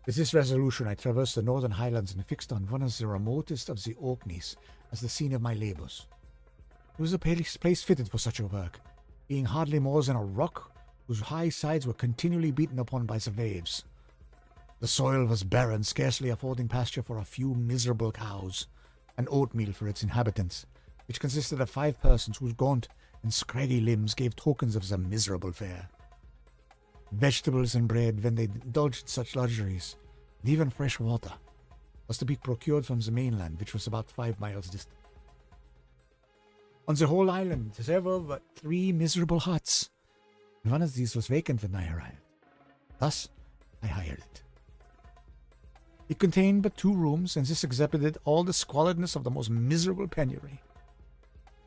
With this resolution I traversed the northern highlands and fixed on one of the remotest of the Orkneys as the scene of my labours. It was a place fitted for such a work, being hardly more than a rock whose high sides were continually beaten upon by the waves. The soil was barren, scarcely affording pasture for a few miserable cows, and oatmeal for its inhabitants, which consisted of 5 persons whose gaunt and scraggy limbs gave tokens of their miserable fare. Vegetables and bread, when they indulged in such luxuries, and even fresh water, was to be procured from the mainland, which was about 5 miles distant. On the whole island there were but 3 miserable huts, and one of these was vacant when I arrived. Thus I hired it. It contained but 2 rooms, and this exhibited all the squalidness of the most miserable penury.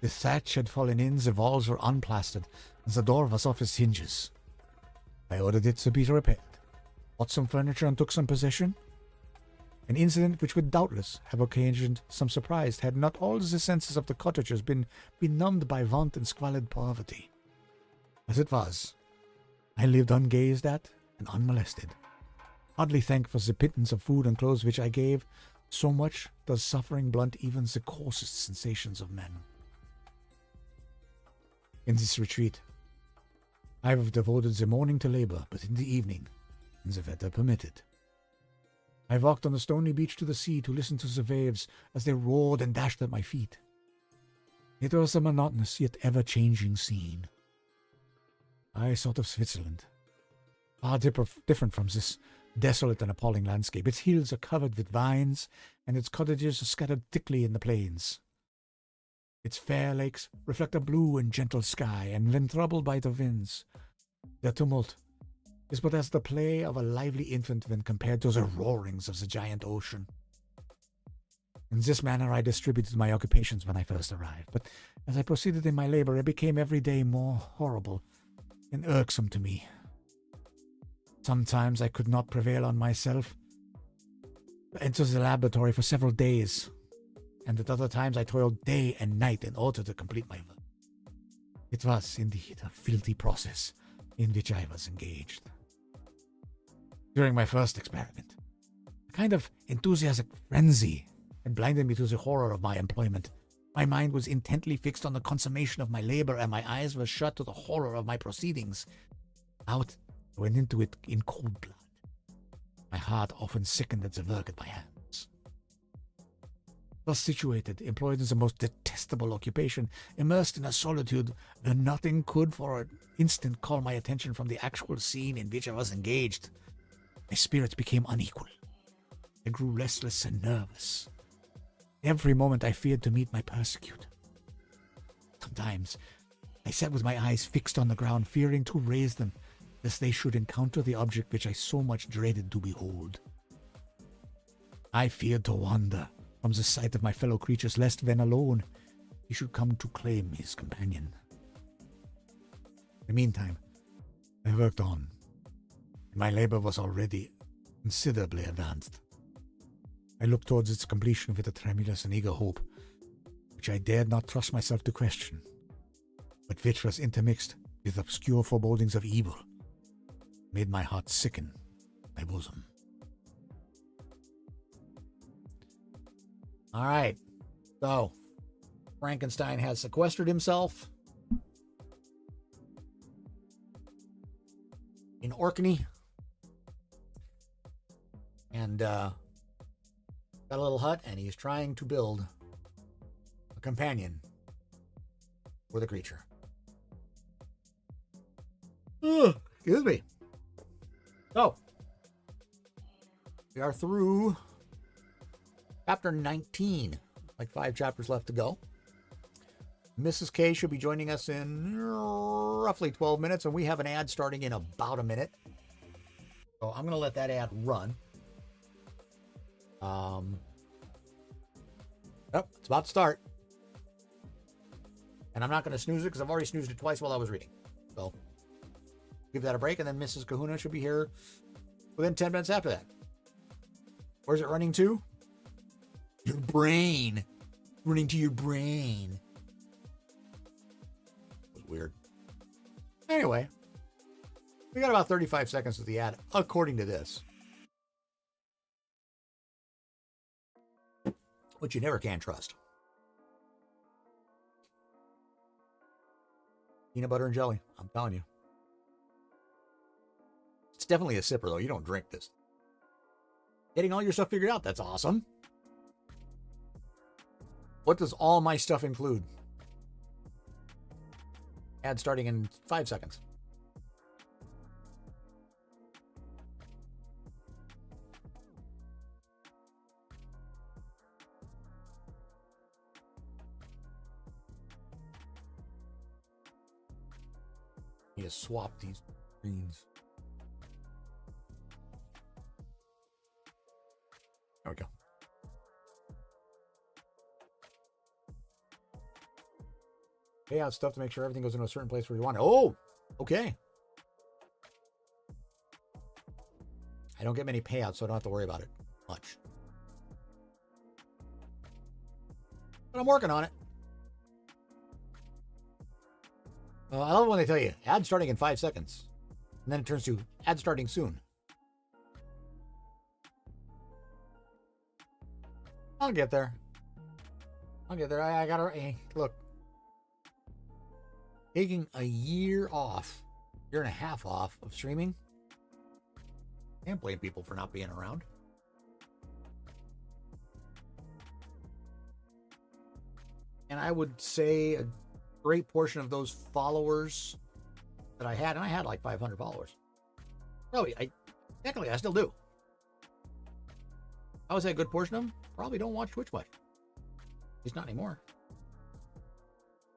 The thatch had fallen in, the walls were unplastered, and the door was off its hinges. I ordered it to be repaired, bought some furniture, and took some possession. An incident which would doubtless have occasioned some surprise had not all the senses of the cottagers been benumbed by want and squalid poverty. As it was, I lived ungazed at and unmolested, hardly thanked for the pittance of food and clothes which I gave. So much does suffering blunt even the coarsest sensations of men. In this retreat, I have devoted the morning to labour, but in the evening, when the weather permitted, I walked on the stony beach to the sea to listen to the waves as they roared and dashed at my feet. It was a monotonous yet ever-changing scene. I thought of Switzerland, far different from this desolate and appalling landscape. Its hills are covered with vines, and its cottages are scattered thickly in the plains. Its fair lakes reflect a blue and gentle sky, and when troubled by the winds, their tumult is but as the play of a lively infant when compared to the roarings of the giant ocean. In this manner I distributed my occupations when I first arrived, but as I proceeded in my labour, it became every day more horrible and irksome to me. Sometimes I could not prevail on myself to enter the laboratory for several days, and at other times I toiled day and night in order to complete my work. It was, indeed, a filthy process in which I was engaged. During my first experiment, a kind of enthusiastic frenzy had blinded me to the horror of my employment. My mind was intently fixed on the consummation of my labor, and my eyes were shut to the horror of my proceedings. Out I went into it in cold blood. My heart often sickened at the work at my hands. Thus situated, employed in the most detestable occupation, immersed in a solitude where nothing could for an instant call my attention from the actual scene in which I was engaged, my spirits became unequal. I grew restless and nervous. Every moment I feared to meet my persecutor. Sometimes I sat with my eyes fixed on the ground, fearing to raise them, lest they should encounter the object which I so much dreaded to behold. I feared to wander from the sight of my fellow creatures, lest when alone he should come to claim his companion. In the meantime, I worked on, and my labor was already considerably advanced. I looked towards its completion with a tremulous and eager hope, which I dared not trust myself to question, but which was intermixed with obscure forebodings of evil, made my heart sicken my bosom. All right. So, Frankenstein has sequestered himself in Orkney. And got a little hut, and he's trying to build a companion for the creature. Excuse me. So, we are through chapter 19. Like 5 chapters left to go. Mrs. K should be joining us in roughly 12 minutes, and we have an ad starting in about a minute. So I'm going to let that ad run. It's about to start. And I'm not going to snooze it because I've already snoozed it twice while I was reading. So give that a break, and then Mrs. Kahuna should be here within 10 minutes after that. Where's it running to? Your brain. Running to your brain. That was weird. Anyway, we got about 35 seconds of the ad, according to this. Which you never can trust. Peanut butter and jelly, I'm telling you. It's definitely a sipper, though. You don't drink this. Getting all your stuff figured out, that's awesome. What does all my stuff include? Ad starting in 5 seconds. Need to swap these screens. There we go. Pay out stuff to make sure everything goes into a certain place where you want it. Oh, okay. I don't get many payouts, so I don't have to worry about it much. But I'm working on it. I love it when they tell you ad starting in 5 seconds, and then it turns to ad starting soon. I'll get there. I gotta look. Taking a year and a half off of streaming. Can't blame people for not being around. And I would say a great portion of those followers that I had, and I had like 500 followers. Probably, technically I still do. I would say a good portion of them probably don't watch Twitch much. At least not anymore.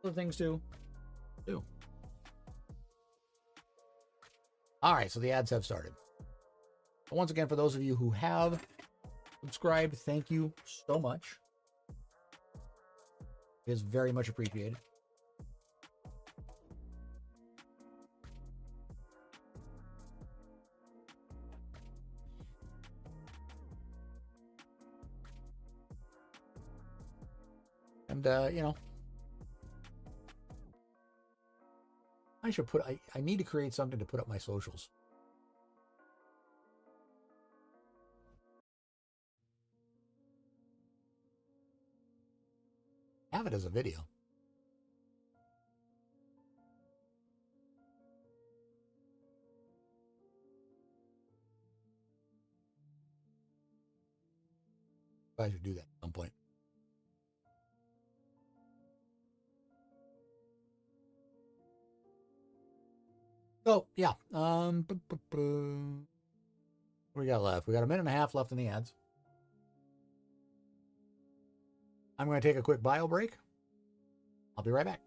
Other things do. All right, so the ads have started. But once again, for those of you who have subscribed, thank you so much. It is very much appreciated. And, I need to create something to put up my socials. Have it as a video. I should do that at some point. So, yeah. What do we got left? We got a minute and a half left in the ads. I'm going to take a quick bio break. I'll be right back.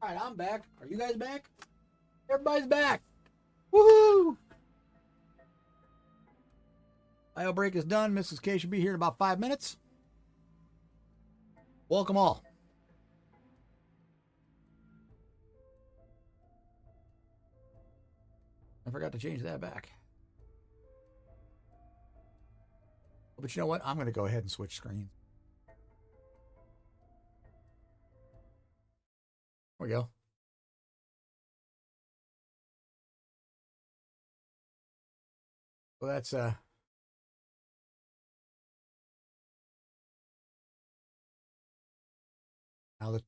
All right, I'm back. Are you guys back? Everybody's back. Woohoo! Bio break is done. Mrs. K should be here in about 5 minutes. Welcome all. I forgot to change that back. But you know what? I'm going to go ahead and switch screens. There we go. Well, that's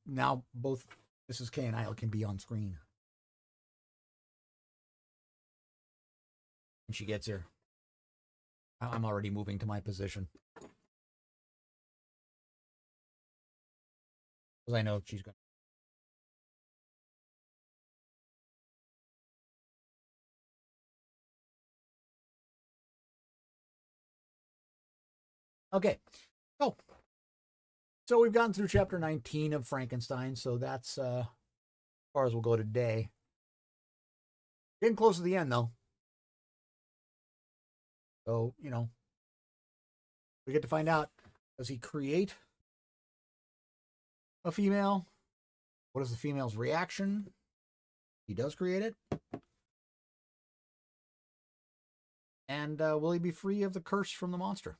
now both Mrs. K and I can be on screen when she gets here. I'm already moving to my position because I know she's going. Okay, so we've gone through chapter 19 of Frankenstein, so that's as far as we'll go today. Getting close to the end, though. So, you know, we get to find out, does he create a female? What is the female's reaction? He does create it. And will he be free of the curse from the monster?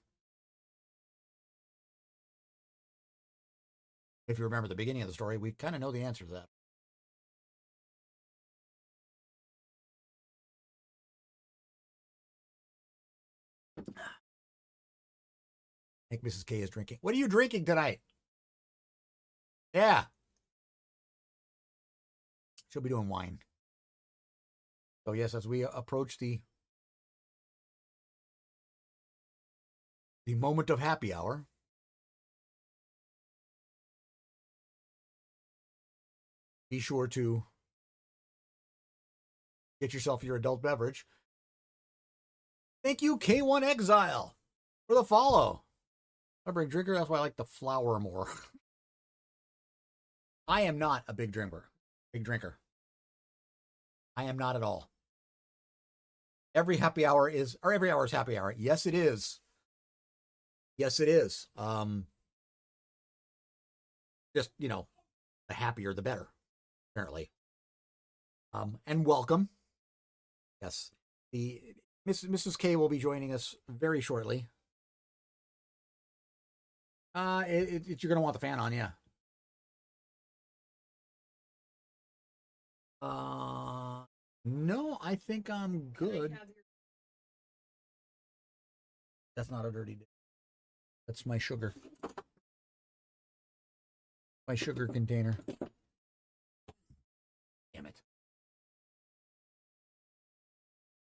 If you remember the beginning of the story, we kind of know the answer to that. I think Mrs. K is drinking. What are you drinking tonight? Yeah. She'll be doing wine. So yes, as we approach the moment of happy hour, be sure to get yourself your adult beverage. Thank you, K1 Exile, for the follow. I'm a big drinker. That's why I like the flower more. I am not a big drinker. I am not at all. Every hour is happy hour. Yes, it is. Yes, it is. Just, the happier the better, apparently. And welcome. Yes. The Mrs. K will be joining us very shortly. You're gonna want the fan on, yeah. No, I think I'm good. That's not a dirty dish. That's my sugar. My sugar container. Damn it.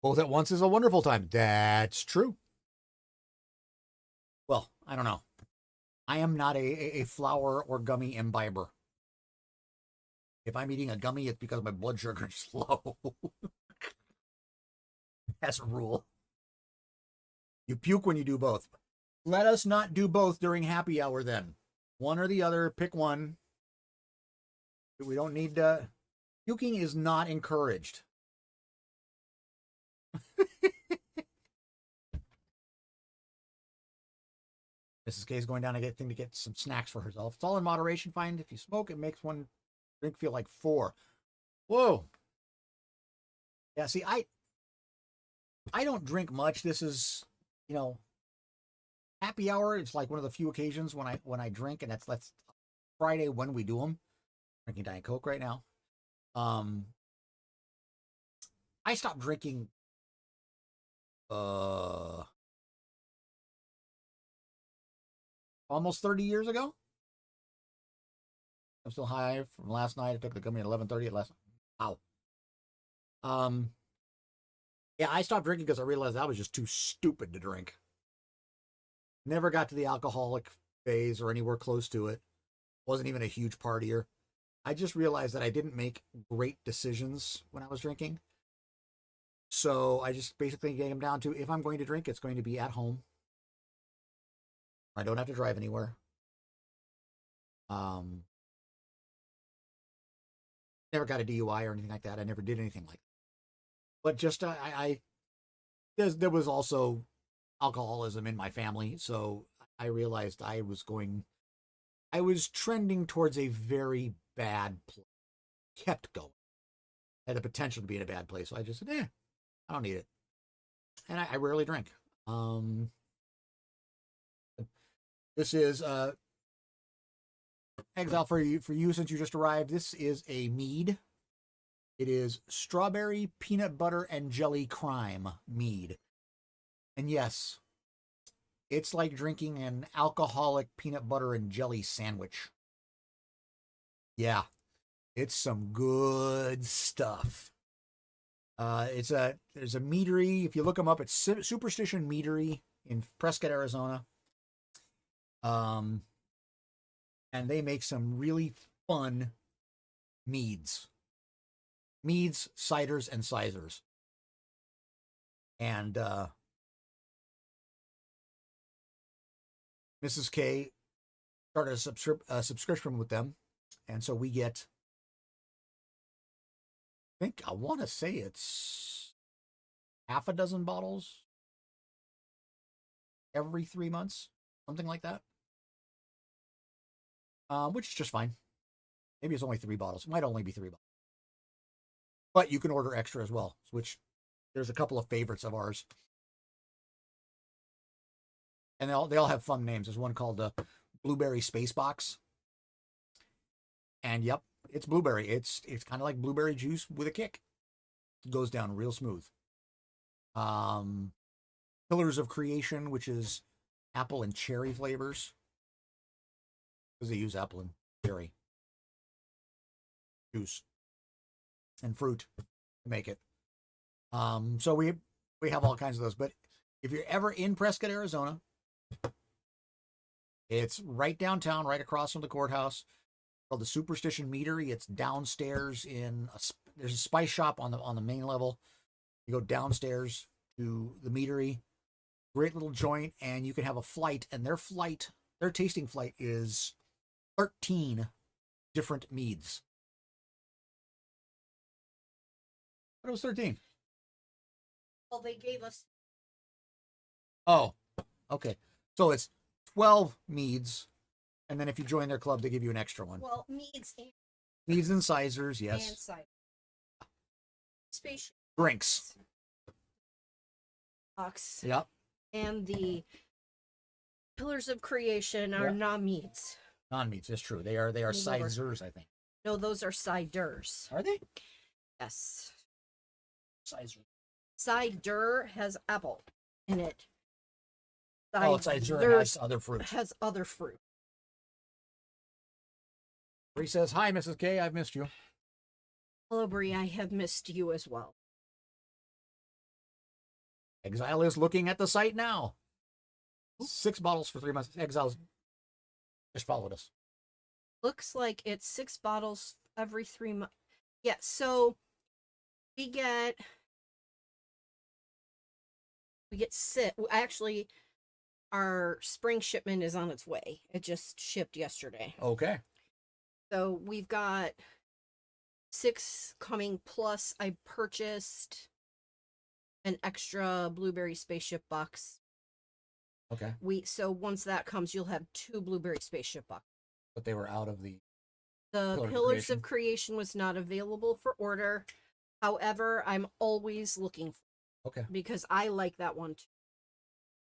Both at once is a wonderful time. That's true. Well, I don't know. I am not a flour or gummy imbiber. If I'm eating a gummy, it's because my blood sugar is low. That's a rule. You puke when you do both. Let us not do both during happy hour then. One or the other, pick one. We don't need to... Puking is not encouraged. Mrs. K is going down to get some snacks for herself. It's all in moderation. Fine. If you smoke, it makes one drink feel like 4. Whoa. Yeah, see, I don't drink much. This is, happy hour. It's like one of the few occasions when I drink, and that's Friday when we do them. Drinking Diet Coke right now. I stopped drinking almost 30 years ago. I'm still high from last night. I took the gummy at 11:30 at last. Wow. Yeah, I stopped drinking because I realized I was just too stupid to drink. Never got to the alcoholic phase or anywhere close to it. Wasn't even a huge partier. I just realized that I didn't make great decisions when I was drinking. So I just basically came down to, if I'm going to drink, it's going to be at home. I don't have to drive anywhere. Never got a DUI or anything like that. I never did anything like that. But just there was also alcoholism in my family, so I realized I was trending towards a very bad place. Kept going. Had the potential to be in a bad place. So I just said, I don't need it. And I rarely drink. This is Exile for you since you just arrived. This is a mead. It is strawberry, peanut butter, and jelly crime mead. And yes, it's like drinking an alcoholic peanut butter and jelly sandwich. Yeah, it's some good stuff. There's a meadery. If you look them up, it's Superstition Meadery in Prescott, Arizona. And they make some really fun meads, ciders, and sizers. And Mrs. K started a subscription with them, and so we get, I want to say it's half a dozen bottles every 3 months, something like that. Which is just fine. Maybe it's only 3 bottles. It might only be 3 bottles. But you can order extra as well, which there's a couple of favorites of ours. And they all have fun names. There's one called the Blueberry Space Box. And yep, it's blueberry. It's kind of like blueberry juice with a kick. It goes down real smooth. Pillars of Creation, which is apple and cherry flavors. Because they use apple and cherry juice and fruit to make it. So we have all kinds of those. But if you're ever in Prescott, Arizona, it's right downtown, right across from the courthouse, called the Superstition Meadery. It's downstairs in there's a spice shop on the main level. You go downstairs to the meadery. Great little joint, and you can have a flight. And their tasting flight is 13 different meads. But it was 13. Well, they gave us Oh, okay. So it's 12 meads, and then if you join their club, they give you an extra one. meads and Meads and sizers, yes. cider. Space Drinks. box Yep. and the pillars of creation are Yeah. not meads. Non-meads, that's true. They are Move over. sizers, I think. No, those are ciders. Are they? Yes. Sizers. Cider has apple in it. Oh, cider has other fruits. has other fruit. Bree says, "Hi, Mrs. K. I've missed you." Hello, Brie. I have missed you as well. Exile is looking at the site now. 6 bottles for 3 months. Exile's just followed us. Looks like it's 6 bottles every 3 months. Yeah, so we get actually our spring shipment is on its way. It just shipped yesterday. Okay. So we've got 6 coming, plus I purchased an extra blueberry spaceship box. Okay. So once that comes, you'll have 2 blueberry spaceship boxes. But they were out of the... The Pillar of Pillars Creation. of Creation was not available for order. However, I'm always looking for Okay. it because I like that one too.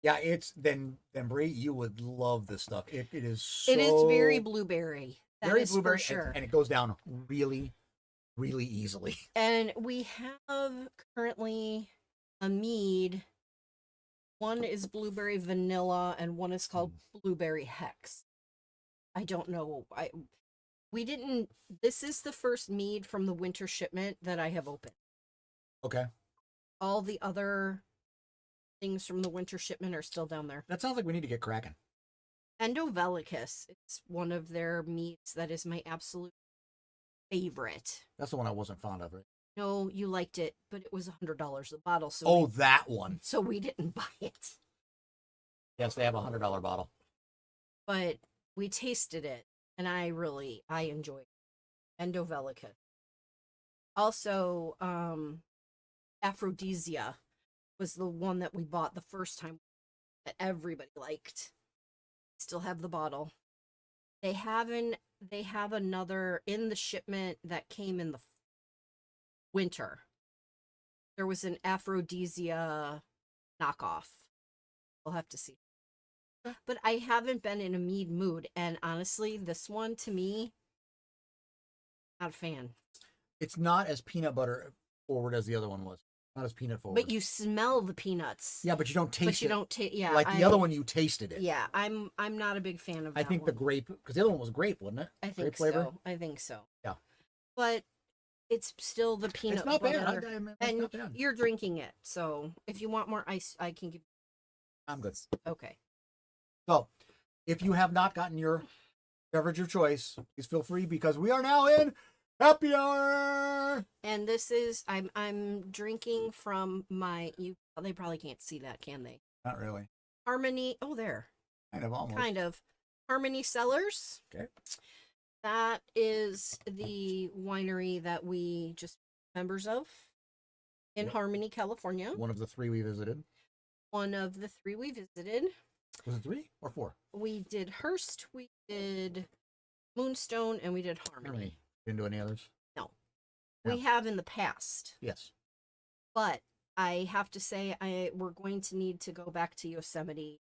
Yeah, it's... Then Bree, you would love this stuff. It is so... It is very blueberry. That very is blueberry, for sure. and it goes down really, really easily. And we have currently a mead. One is blueberry vanilla, and one is called blueberry hex. I don't know. This is the first mead from the winter shipment that I have opened. Okay. All the other things from the winter shipment are still down there. That sounds like we need to get cracking. Endovelicus. It's one of their meats that is my absolute favorite. That's the one I wasn't fond of, right? No, you liked it, but it was $100 a bottle. So Oh, that one. so we didn't buy it. Yes, they have a $100 bottle. But we tasted it, and I enjoyed it. Endovelicus. Also, Aphrodisia was the one that we bought the first time that everybody liked. Still have the bottle. They have another in the shipment that came in the winter. There was an Aphrodisia knockoff. We'll have to see. But I haven't been in a mead mood, and honestly, this one to me, not a fan. It's not as peanut butter forward as the other one was. Not as peanut forward. But you smell the peanuts. Yeah, but you don't taste But you it. don't taste. Yeah, Like the other one, you tasted it. Yeah, I'm not a big fan of that I think one. the grape, because the other one was grape, wasn't it? I think grape flavor. so. I think so. Yeah. But it's still the peanut It's not butter. bad. It's And not bad. you're drinking it, so if you want more ice, I can give. I'm good. Okay. So, if you have not gotten your beverage of choice, please feel free because we are now in happy hour. And this is I'm drinking from my. They probably can't see that, can they? Not really. Harmony. Oh, there. Kind of almost. Kind of. Harmony Cellars. Okay. That is the winery that we just members of in Yep. Harmony, California. One of the 3 we visited. One of the 3 we visited. Was it 3 or 4? We did Hearst, we did Moonstone, and we did Harmony. Harmony. Didn't do any others? No. Yeah. We have in the past. Yes. But I have to say we're going to need to go back to Yosemite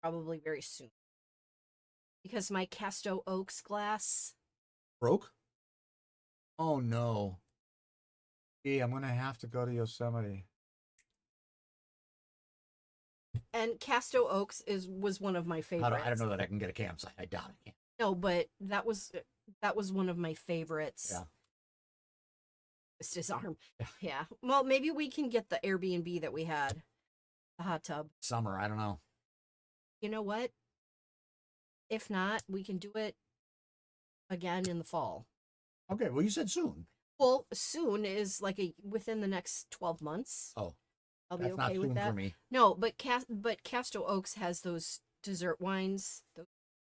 probably very soon. Because my Casto Oaks glass. Broke? Oh, no. Gee, I'm going to have to go to Yosemite. And Casto Oaks was one of my favorites. I don't know that I can get a campsite. I doubt I can. No, but that was one of my favorites. Yeah. Just his arm. Yeah. Yeah. Well, maybe we can get the Airbnb that we had. The hot tub. Summer, I don't know. You know what? If not, we can do it again in the fall. Okay, well, you said soon. Well, soon is like within the next 12 months. Oh, I'll be that's not okay with soon that. for me. No, but Casto Oaks has those dessert wines,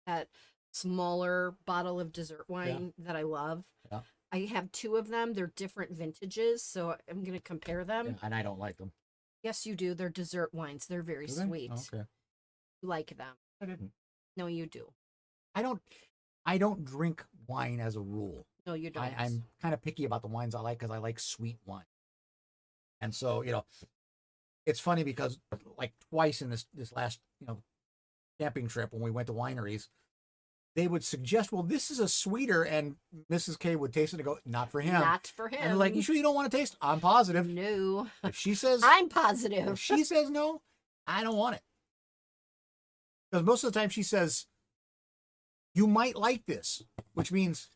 that smaller bottle of dessert wine that I love. Yeah. I have two of them. They're different vintages, so I'm going to compare them. Yeah, and I don't like them. Yes, you do. They're dessert wines. They're very Do they? sweet. Oh, okay. You like them. I didn't. No, you do. I don't drink wine as a rule. No, you don't. I'm kind of picky about the wines I like because I like sweet wine. And so, it's funny because like twice in this last, camping trip when we went to wineries, they would suggest, well, this is a sweeter, and Mrs. K would taste it and go, not for him. Not for him. And like, you sure you don't want to taste? I'm positive. No. If she says I'm positive. if she says no, I don't want it. Because most of the time she says, you might like this, which means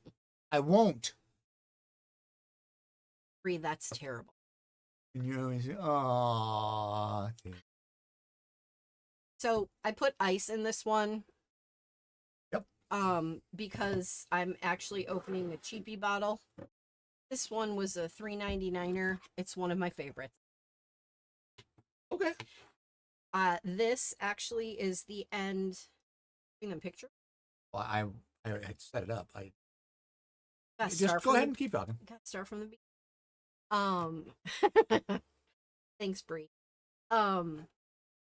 I won't. That's terrible. And you always say, oh. So I put ice in this one. Yep. Because I'm actually opening a cheapy bottle. This one was a $3.99er. It's one of my favorites. Okay. This actually is the end. Bring them picture. Well, I had set it up. I Gotta just start go from ahead the- and keep talking. Gotta start from the beginning. Thanks, Bree.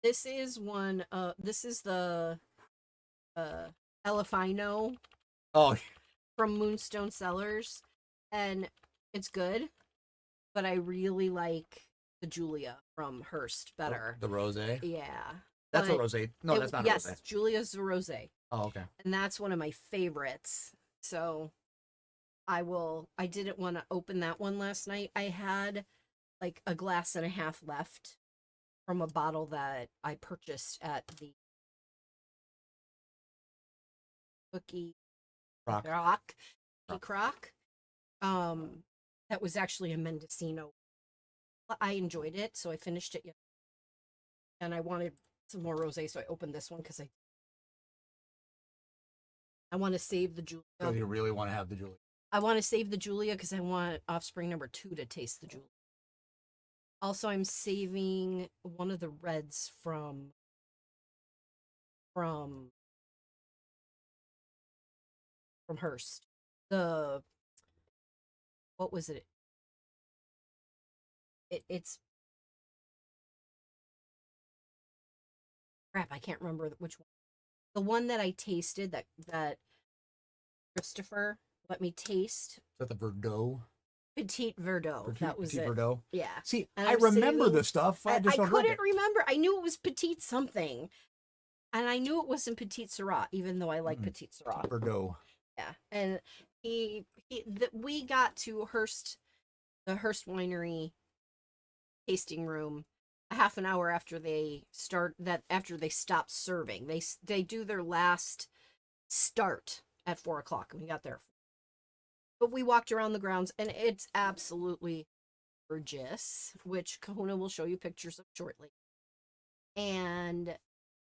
This is one. This is the Elefino Oh, from Moonstone Cellars, and it's good, but I really like the Julia from Hearst better. the rosé. Yeah, That's a but rosé. No, that's not yes, a rosé. Julia's the rosé, Oh, okay. and that's one of my favorites. So I didn't want to open that one last night. I had like a glass and a half left from a bottle that I purchased at the Cookie Rock. Croc. That was actually a Mendocino. I enjoyed it, so I finished it. And I wanted some more rosé, so I opened this one because I want to save the Julia. Because you really want to have the Julia. I want to save the Julia because I want Offspring number 2 to taste the Julia. Also, I'm saving one of the reds from Hearst. What was it? It's crap. I can't remember which one. The one that I tasted that Christopher let me taste. Is that the Verdot? Petite Verdot. That was Petite it. Verdot. Yeah. See, And I I'm remember saving- the stuff. I I just don't drink couldn't it. remember. I knew it was Petite something. And I knew it wasn't Petite Syrah, even though I like Petite Syrah. Verdot. Yeah. And we got to the Hearst Winery tasting room a half an hour after they stop serving. They do their last start at 4:00, and we got there. But we walked around the grounds, and it's absolutely gorgeous, which Kahuna will show you pictures of shortly. And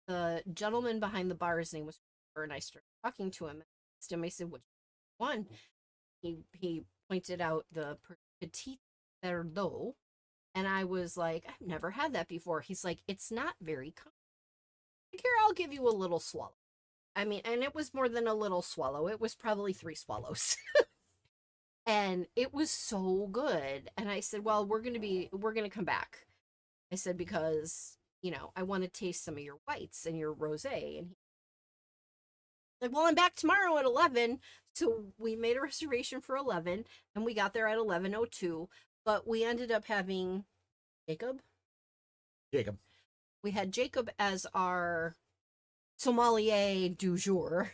the gentleman behind the bar, his name was Christopher, and I started talking to him. I said, "Which one?" He pointed out the Petite Verdot, and I was like, "I've never had that before." He's like, "It's not very common. Here, I'll give you a little swallow." I mean, and it was more than a little swallow. It was probably 3 swallows. And it was so good. And I said, "Well, we're going to come back." I said, "Because, I want to taste some of your whites and your rosé." And he's like, "Well, I'm back tomorrow at 11. So we made a reservation for 11, and we got there at 11:02. But we ended up having Jacob. We had Jacob as our sommelier du jour.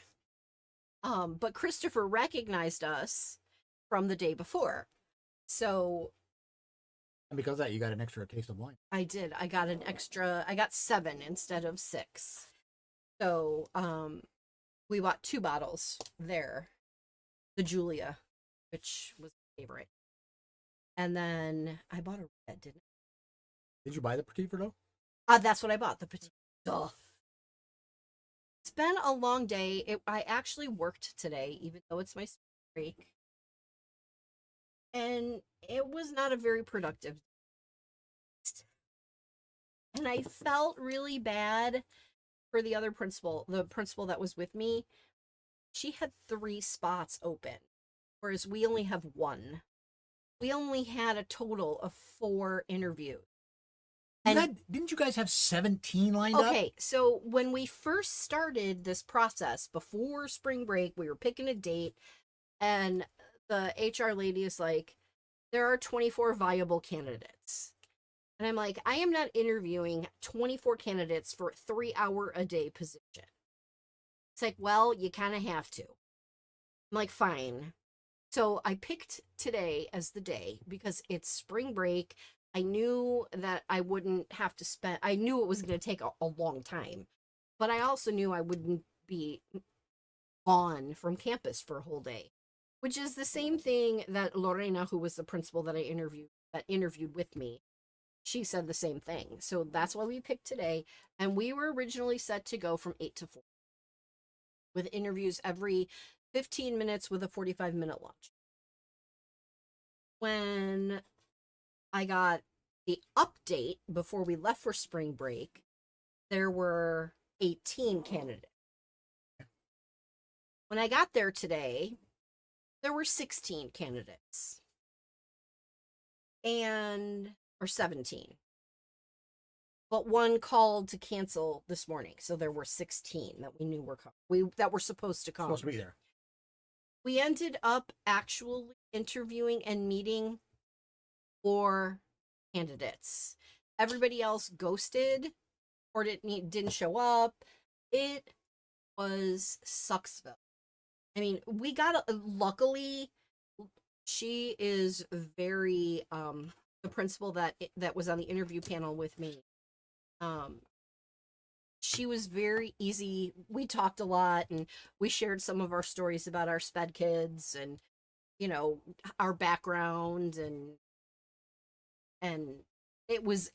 But Christopher recognized us from the day before. So And because of that, you got an extra taste of wine. I did. I got 7 instead of 6. So we bought 2 bottles there. The Julia, which was my favorite. And then I bought a red, didn't Did you buy the Petit Verdot? I? That's what I bought, the Petit. Duh. It's been a long day. I actually worked today, even though it's my break. And it was not a very productive. And I felt really bad for the other principal, the principal that was with me. She had 3 spots open, whereas we only have 1. We only had a total of 4 interviews. Didn't you guys have 17 lined up? Okay, so when we first started this process before spring break, we were picking a date, and the HR lady is like, there are 24 viable candidates. And I'm like, I am not interviewing 24 candidates for a 3-hour-a-day position. It's like, well, you kind of have to. I'm like, fine. So I picked today as the day because it's spring break. I knew that I wouldn't have to spend, I knew it was going to take a long time, but I also knew I wouldn't be gone from campus for a whole day, which is the same thing that Lorena, who was the principal that interviewed with me, she said the same thing. So that's why we picked today. And we were originally set to go from 8 to 4 with interviews every 15 minutes with a 45-minute lunch. When I got the update before we left for spring break, there were 18 candidates. When I got there today, there were 16 candidates. Or 17. But one called to cancel this morning, so there were 16 that we knew that were supposed to come. Supposed to be there. We ended up actually interviewing and meeting 4 candidates. Everybody else ghosted or didn't show up. It was Sucksville. I mean, we got luckily she is very the principal that was on the interview panel with me. She was very easy. We talked a lot and we shared some of our stories about our sped kids and, you know, our background and it was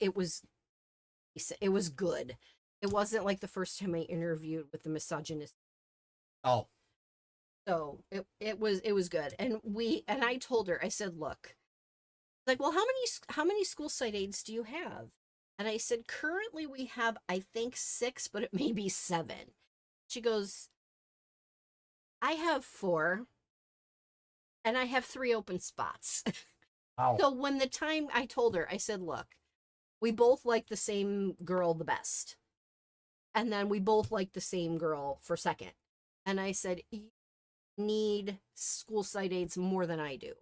good. It wasn't like the first time I interviewed with the misogynist. Oh. So it was good. And I told her, I said, look, like, well, how many school site aides do you have? And I said, currently we have, I think 6, but it may be 7. She goes, I have 4 and I have 3 open spots. Wow. So when the time I told her, I said, look, we both like the same girl the best. And then we both like the same girl for second. And I said, you need school site aides more than I do.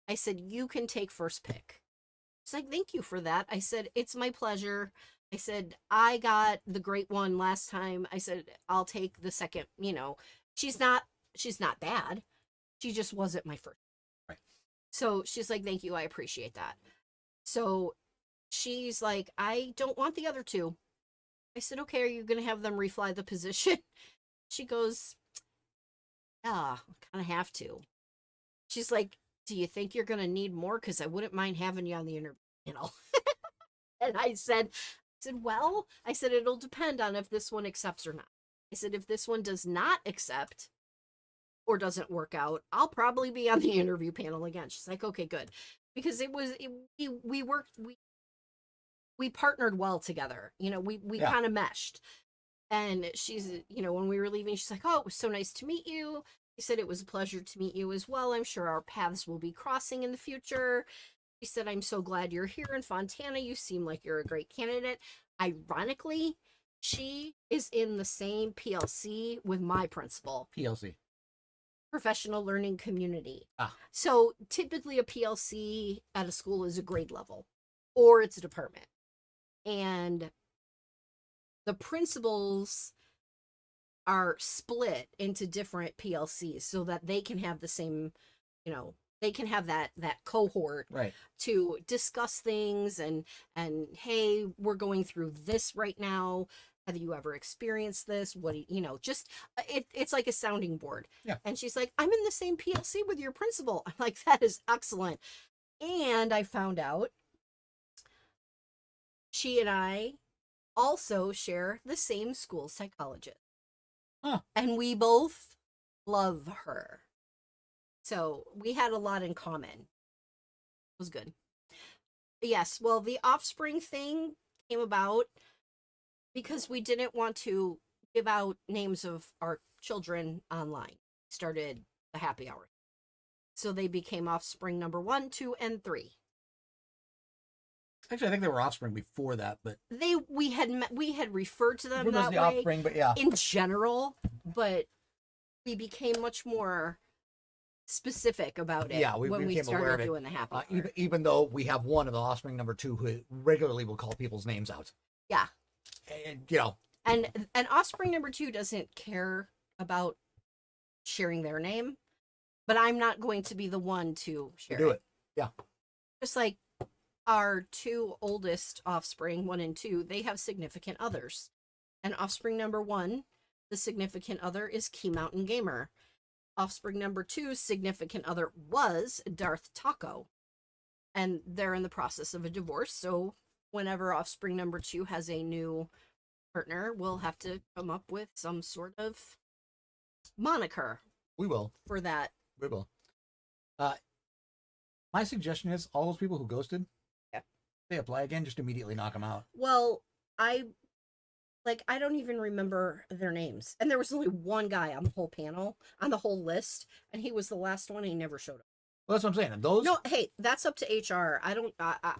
I said, you can take first pick. She's like, thank you for that. I said, it's my pleasure. I said, I got the great one last time. I said, I'll take the second, you know. She's not bad. She just wasn't my first. Right. So she's like, thank you. I appreciate that. So she's like, I don't want the other 2. I said, okay, are you going to have them refly the position? She goes, yeah, I kind of have to. She's like, do you think you're going to need more? Because I wouldn't mind having you on the interview, you know. And I said, well, I said, it'll depend on if this one accepts or not. I said, if this one does not accept or doesn't work out, I'll probably be on the interview panel again. She's like, okay, good. Because we partnered well together. You know, we kind of meshed. And she's, you know, when we were leaving, she's like, oh, it was so nice to meet you. She said, it was a pleasure to meet you as well. I'm sure our paths will be crossing in the future. She said, I'm so glad you're here in Fontana. You seem like you're a great candidate. Ironically, she is in the same PLC with my principal. PLC. Professional Learning Community. Ah. So typically a PLC at a school is a grade level or it's a department. And the principals are split into different PLCs so that they can have the same, you know, they can have that cohort Right. to discuss things and hey, we're going through this right now. Have you ever experienced this? What do you know, just it's like a sounding board. Yeah. And she's like, I'm in the same PLC with your principal. I'm like, that is excellent. And I found out she and I also share the same school psychologist. Huh. And we both love her. So we had a lot in common. was good. Yes, well, the offspring thing came about because we didn't want to give out names of our children online. Started the happy hour. So they became offspring number 1, 2, and 3. Actually, I think they were offspring before that, but We had referred to them it was that the way offspring. But yeah, in general, but we became much more specific about it yeah, we when we became aware started of it. doing the happy hour. Even though we have one of the offspring number 2 who regularly will call people's names out. Yeah. And you know, And offspring number 2 doesn't care about sharing their name, but I'm not going to be the one to share do it. Yeah. Just like our 2 oldest offspring, 1 and 2, they have significant others. And offspring number 1, the significant other is Key Mountain Gamer. Offspring number 2's significant other was Darth Taco. And they're in the process of a divorce, so whenever offspring number 2 has a new partner, we'll have to come up with some sort of moniker We will. for that. We will. My suggestion is all those people who ghosted, they apply again, just immediately knock them out. Well, I don't even remember their names. And there was only one guy on the whole panel, on the whole list, and he was the last one and he never showed up. Well, that's what I'm saying. And those, No, hey, that's up to HR.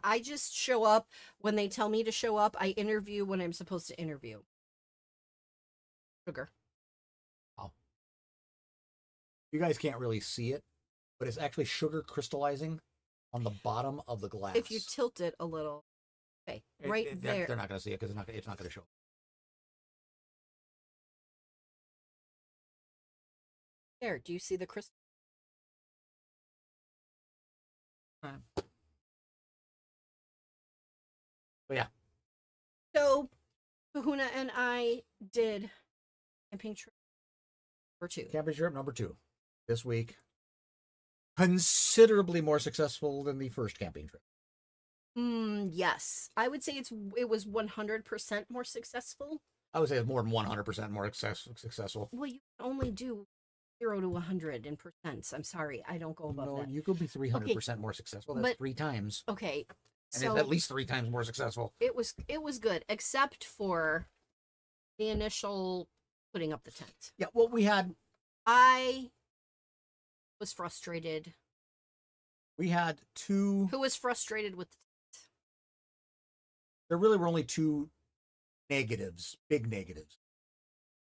I just show up when they tell me to show up. I interview when I'm supposed to interview. Sugar. you guys can't really see it, but it's actually sugar crystallizing on the bottom of the glass. If you tilt it a little. Okay, right there. They're not going to see it because it's not going to show. There, do you see the crystal? But yeah, So, Kahuna and I did camping trip for 2. camping trip number 2 this week. Considerably more successful than the first camping trip. Yes. I would say it was 100% more successful. I would say it's more than 100% more successful. Well, you can only do 0 to 100 in percents. I'm sorry, I don't go above No, that. you could be 300% more successful. That's but- 3 times. Okay. And So it's at least 3 times more successful. it was good, except for the initial putting up the tent. Yeah, well, we had I was frustrated. 2. Who was frustrated with the tent? There really were only 2 negatives, big negatives.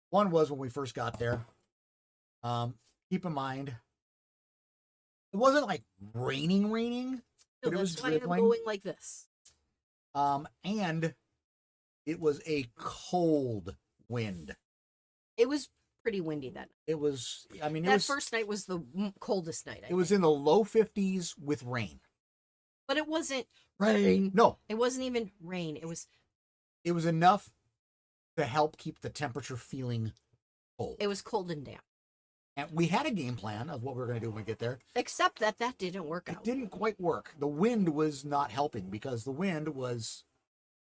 One was when we first got there. Keep in mind, it wasn't like raining, No, but it was that's why I'm drizzling. going like this. And it was a cold wind. It was pretty windy that night. It was, I mean, it That was first night was the coldest night. it was in the low 50s with rain. But it wasn't Rain. No, It wasn't even rain. It was enough to help keep the temperature feeling cold. cold and damp. And we had a game plan of what we were going to do when we get there. Except that didn't work It out. didn't quite work. The wind was not helping because the wind was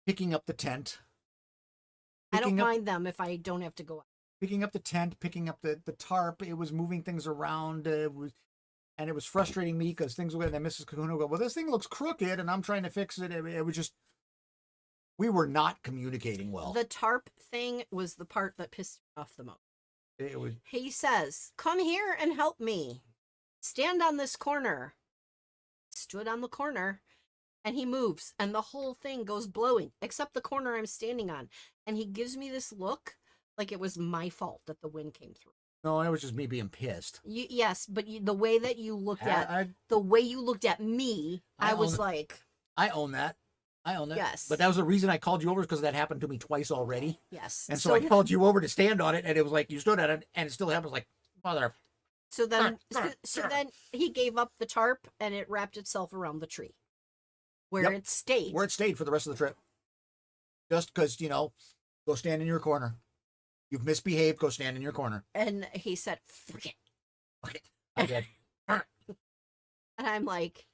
picking up the tent. I don't picking up- mind them if I don't have to go out. Picking up the tent, picking up the tarp. It was moving things around. It was frustrating me because things were, and then Mrs. Kahuna would go, well, this thing looks crooked and I'm trying to fix it. It was just, we were not communicating well. The tarp thing was the part that pissed me off the most. It was, He says, "Come here and help me. Stand on this corner." Stood on the corner, and he moves, and the whole thing goes blowing, except the corner I'm standing on. And he gives me this look like it was my fault that the wind came through. no, it was just me being pissed. Yes, but the way that you looked at me, I I was own it. like, I own that. Yes. But that was the reason I called you over, because that happened to me twice already. yes. And so I called you over to stand on it, and it was like you stood at it, and it still happens like, mother. So then he gave up the tarp, and it wrapped itself around the tree, where Yep. it stayed. Where it stayed for the rest of the trip. Just because, go stand in your corner. You've misbehaved, go stand in your corner. And he said, "Forget." Okay, I did. And I'm like,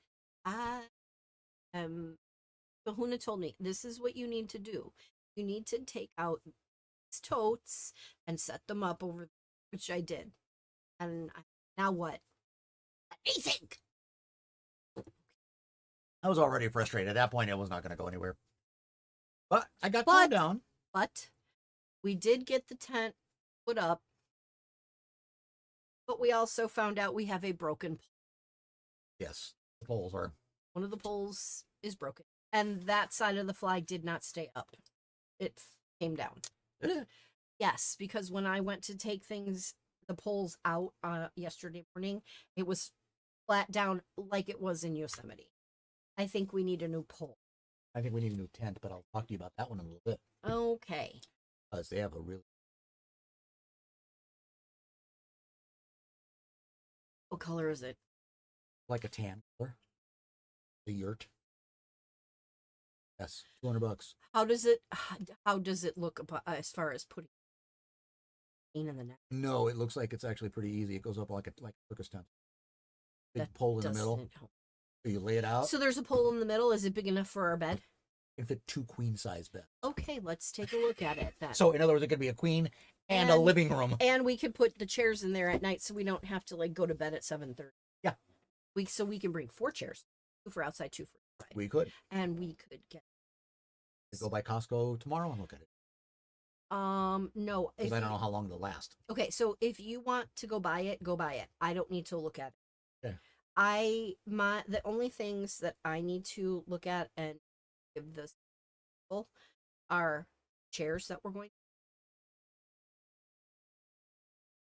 Kahuna told me, this is what you need to do. You need to take out these totes and set them up over, which I did. And now what? Anything. I was already frustrated. At that point, it was not going to go anywhere. But I got calmed down. But we did get the tent put up. But we also found out we have a broken pole. Yes, the poles are. One of the poles is broken. And that side of the flag did not stay up. It came down. Yes, because when I went to take the poles out yesterday morning, it was flat down like it was in Yosemite. I think we need a new pole. I think we need a new tent, but I'll talk to you about that one in a little bit. Okay. Because they have a really... What color is it? Like a tan color. The yurt. Yes, $200. How does it look as far as putting pain in the neck? No, it looks like it's actually pretty easy. It goes up like a circus tent. Big pole in the middle. Help. So you lay it out. So there's a pole in the middle. Is it big enough for our bed? It can fit 2 queen-size beds. Okay, let's take a look at it then. So in other words, it could be a queen and a living room. And we could put the chairs in there at night, so we don't have to go to bed at 7:30. Yeah. So we can bring 4 chairs, 2 for outside, 2 for inside. We could. And we could get. Go by Costco tomorrow and look at it. No. Because I don't know how long they'll last. Okay, so if you want to go buy it, go buy it. I don't need to look at it. Okay. The only things that I need to look at and give this people are chairs that we're going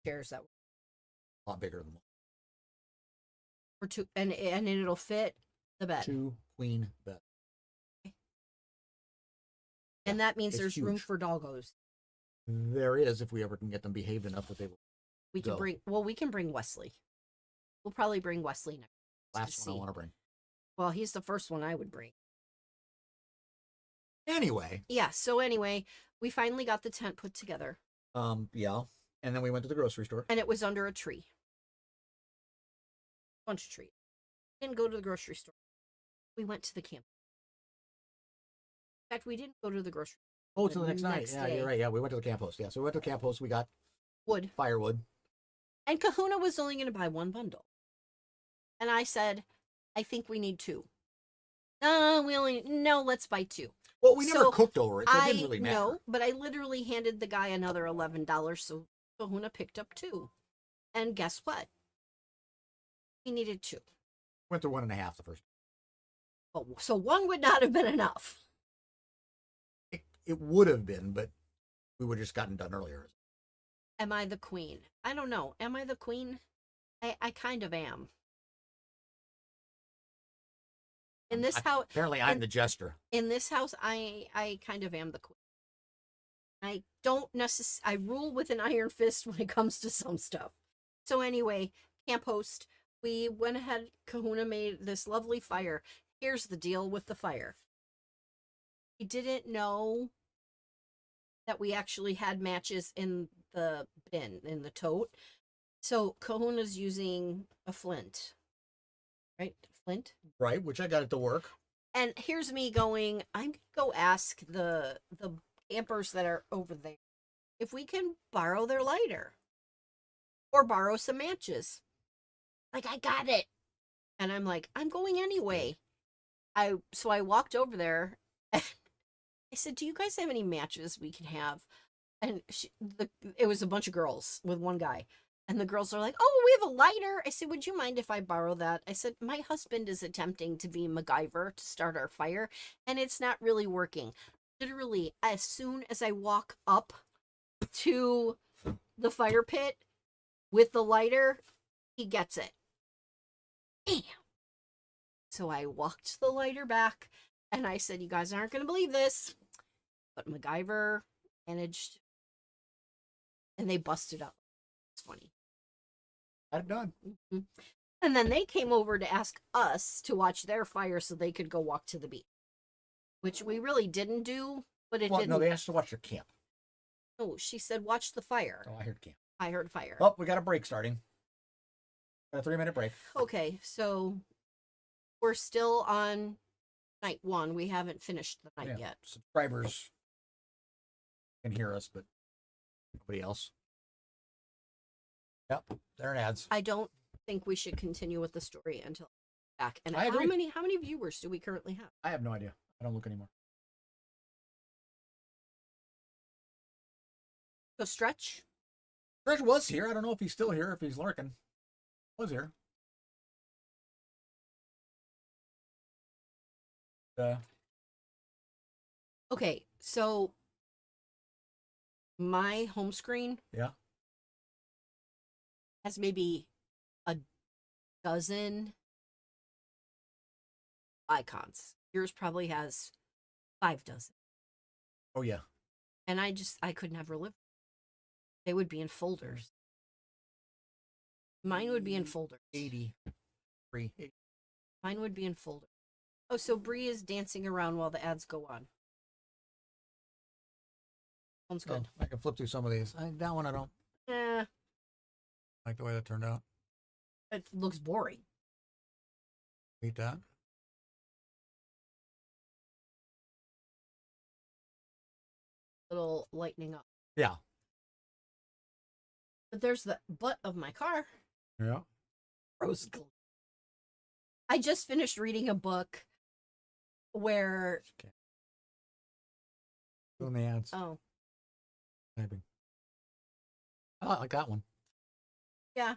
chairs that A lot bigger than one. or 2 and it'll fit the bed. 2 queen beds. And that means it's there's room huge. for doggos. There is, if we ever can get them behaved enough that they will. We can Go. we can bring Wesley. We'll probably bring Wesley next. Last one I want to bring. Well, he's the first one I would bring. Anyway. Yeah, so anyway, we finally got the tent put together. Yeah. And then we went to the grocery store. And it was under a tree. Bunch of trees. Didn't go to the grocery store. We went to the camp. In fact, we didn't go to the grocery Oh, to the next night. next Yeah, day. you're right. Yeah, we went to the camp host. Yeah, so we went to the camp host. We got wood. firewood. And Kahuna was only going to buy 1 bundle. And I said, I think we need 2. No, let's buy 2. Well, we never So, cooked over it, so it didn't really matter. No, but I literally handed the guy another $11, so Kahuna picked up 2. And guess what? He needed 2. Went to 1.5 the first. Oh, so 1 would not have been enough. It would have been, but we would have just gotten done earlier. Am I the queen? I don't know. Am I the queen? I kind of am. In this house, Apparently, I'm the jester. in this house, I kind of am the queen. I don't I rule with an iron fist when it comes to some stuff. So anyway, camp host, we went ahead. Kahuna made this lovely fire. Here's the deal with the fire. We didn't know that we actually had matches in the bin, in the tote. So Kahuna's using a flint. Right? Flint? Right, which I got it to work. And here's me going, I'm going to go ask the campers that are over there if we can borrow their lighter or borrow some matches. Like, I got it. And I'm like, I'm going anyway. So I walked over there and I said, do you guys have any matches we can have? And it was a bunch of girls with one guy. And the girls are like, oh, we have a lighter. I said, would you mind if I borrow that? I said, my husband is attempting to be MacGyver to start our fire, and it's not really working. Literally, as soon as I walk up to the fire pit with the lighter, he gets it. Damn. So I walked the lighter back, and I said, you guys aren't going to believe this, but MacGyver managed, and they busted up. It's funny. Got it done. Mm-hmm. And then they came over to ask us to watch their fire so they could go walk to the beach, which we really didn't do, but it Well, didn't. no, they asked to watch your camp. No, she said, watch the fire. Oh, I heard camp. I heard fire. Oh, we got a break starting. Got a 3-minute break. Okay, so we're still on night 1. We haven't finished the night yet. Subscribers can hear us, but nobody else. Yep, there are ads. I don't think we should continue with the story until back. And I agree. how many viewers do we currently have? I have no idea. I don't look anymore. So Stretch. Stretch was here. I don't know if he's still here, if he's lurking. Was here. Okay, so my home screen Yeah. has maybe a dozen icons. Yours probably has 5 dozen. Oh, yeah. And I could never live. They would be in folders. Mine would be in folders. 83. Mine would be in folders. Oh, so Bree is dancing around while the ads go on. Sounds good. I can flip through some of these. That one I don't like the way that turned out. It looks boring. Beat that. Little lightening up. Yeah. But there's the butt of my car. Yeah. Rose gold. I just finished reading a book where Doing the ads. Typing. I like that one. Yeah.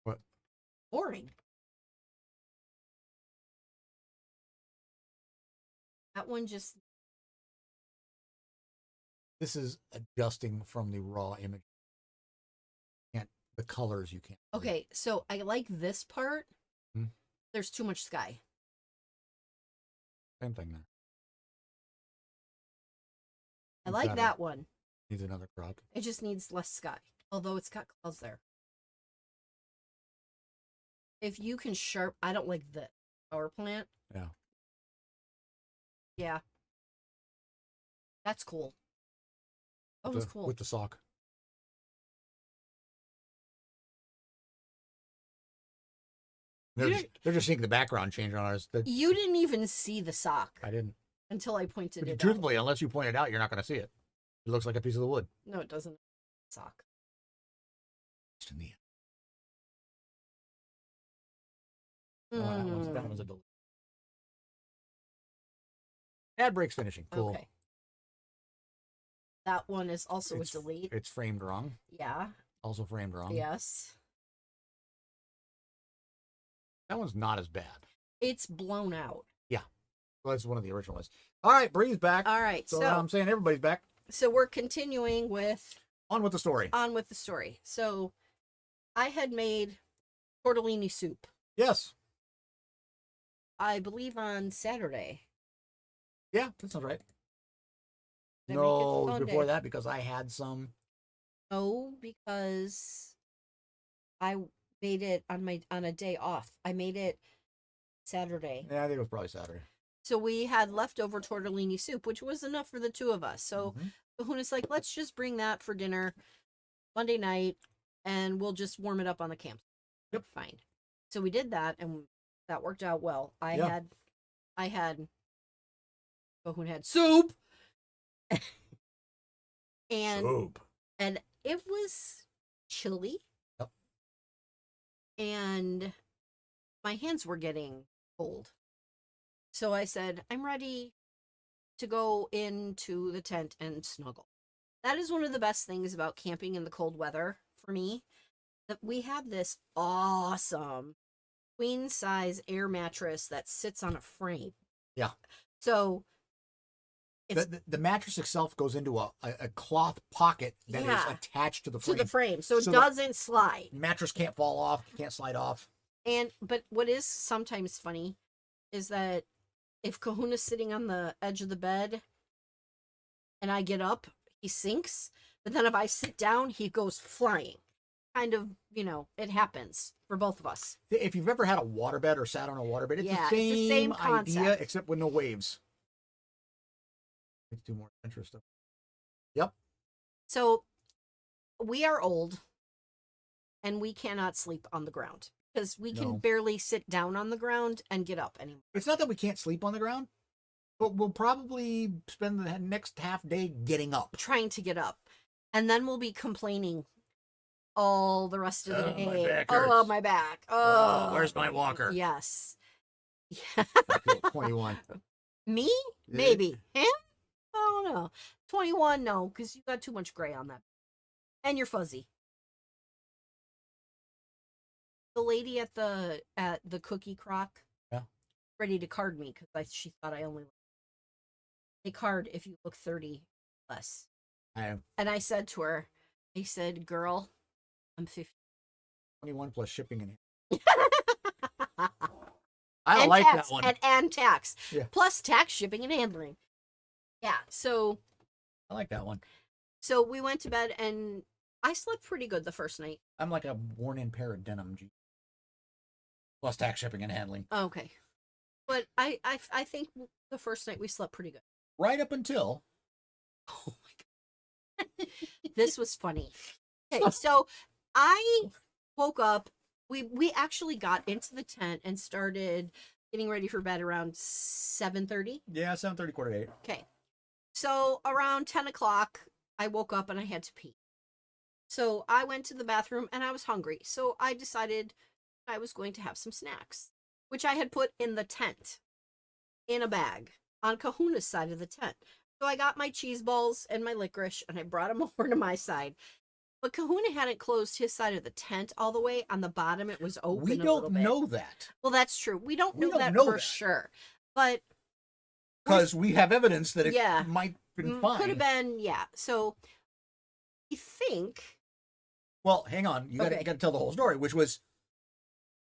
What? Boring. That one just This is adjusting from the raw image. The colors you can't. okay. So I like this part. Hmm. There's too much sky. Same thing there. I like Got it. that one. Needs another crop. It just needs less sky. Although it's got clouds there. If you can I don't like the power plant. Yeah. Yeah. That's cool. That was cool. With the sock. They're just seeing the background change on ours. You didn't even see the sock I didn't. until I pointed it out. Truthfully, unless you point it out, you're not going to see it. It looks like a piece of the wood. No, it doesn't. Sock. Just in the Mm. that one's a delete. Ad break's finishing. Cool. Okay. That one is also It's- a delete. It's framed wrong. Yeah. Also framed wrong. Yes. That one's not as bad. It's blown out. Well, that's one of the original ones. All right, Bree's back. All right. So, So I'm saying everybody's back. we're continuing with On with the story. on with the story. So I had made tortellini soup, Yes. I believe on Saturday. Yeah, that sounds right. Did I make it No, it was Sunday? before that because I had some. No, because I made it on a day off. I made it Saturday. Yeah, I think it was probably Saturday. So we had leftover tortellini soup, which was enough for the 2 of us. So Mhm. Kahuna's like, let's just bring that for dinner Monday night and we'll just warm it up on the campsite. Yep. Fine. So we did that and that worked out well. I Yeah. had Kahuna had soup. and Soup. and it was chilly. Yep. And my hands were getting cold. So I said, I'm ready to go into the tent and snuggle. That is one of the best things about camping in the cold weather for me. That we have this awesome queen size air mattress that sits on a frame. Yeah. So it's The mattress itself goes into a cloth pocket that is Yeah. attached to the to frame. the frame. So it So doesn't slide. Mattress can't fall off, can't slide off. But what is sometimes funny is that if Kahuna's sitting on the edge of the bed and I get up, he sinks. But then if I sit down, he goes flying. Kind of, it happens for both of us. If you've ever had a waterbed or sat on a waterbed, it's Yeah, the it's the same same idea concept. except with no waves. Let's do more adventure stuff. Yep. So we are old and we cannot sleep on the ground because we can No. barely sit down on the ground and get up anymore. It's not that we can't sleep on the ground, but we'll probably spend the next half day getting up. Trying to get up. And then we'll be complaining all the rest of the Oh, my day. back Oh, hurts. my back. Oh, where's my walker? Yes. Yeah. I feel 21. Me? Maybe. Him? I don't know. 21, no, because you got too much gray on that. And you're fuzzy. The lady at the cookie crock, Yeah. ready to card me because she thought I only. They card if you look 30 less. I am And I said to her, I said, "Girl, I'm 50." 21 plus shipping and and I like tax, that one. and tax, Yeah. plus tax, shipping, and handling. Yeah. So I like that one. we went to bed and I slept pretty good the first night. I'm like a worn-in pair of denim jeans. Plus tax, shipping, and handling. Okay. But I think the first night we slept pretty good. Right up until Oh my god. This was funny. Okay, so I woke up. We actually got into the tent and started getting ready for bed around 7:30. 7:30, quarter to 8. Okay. So around 10 o'clock, I woke up and I had to pee. So I went to the bathroom and I was hungry. So I decided I was going to have some snacks, which I had put in the tent in a bag on Kahuna's side of the tent. So I got my cheese balls and my licorice and I brought them over to my side. But Kahuna hadn't closed his side of the tent all the way. On the bottom, it was open. We a little don't bit. know that. Well, that's true. We don't We know don't that know for that. sure. But Because we have evidence that it Yeah. might have been fine. could have been, yeah. So we think. Well, hang on. You got Okay. to tell the whole story, which was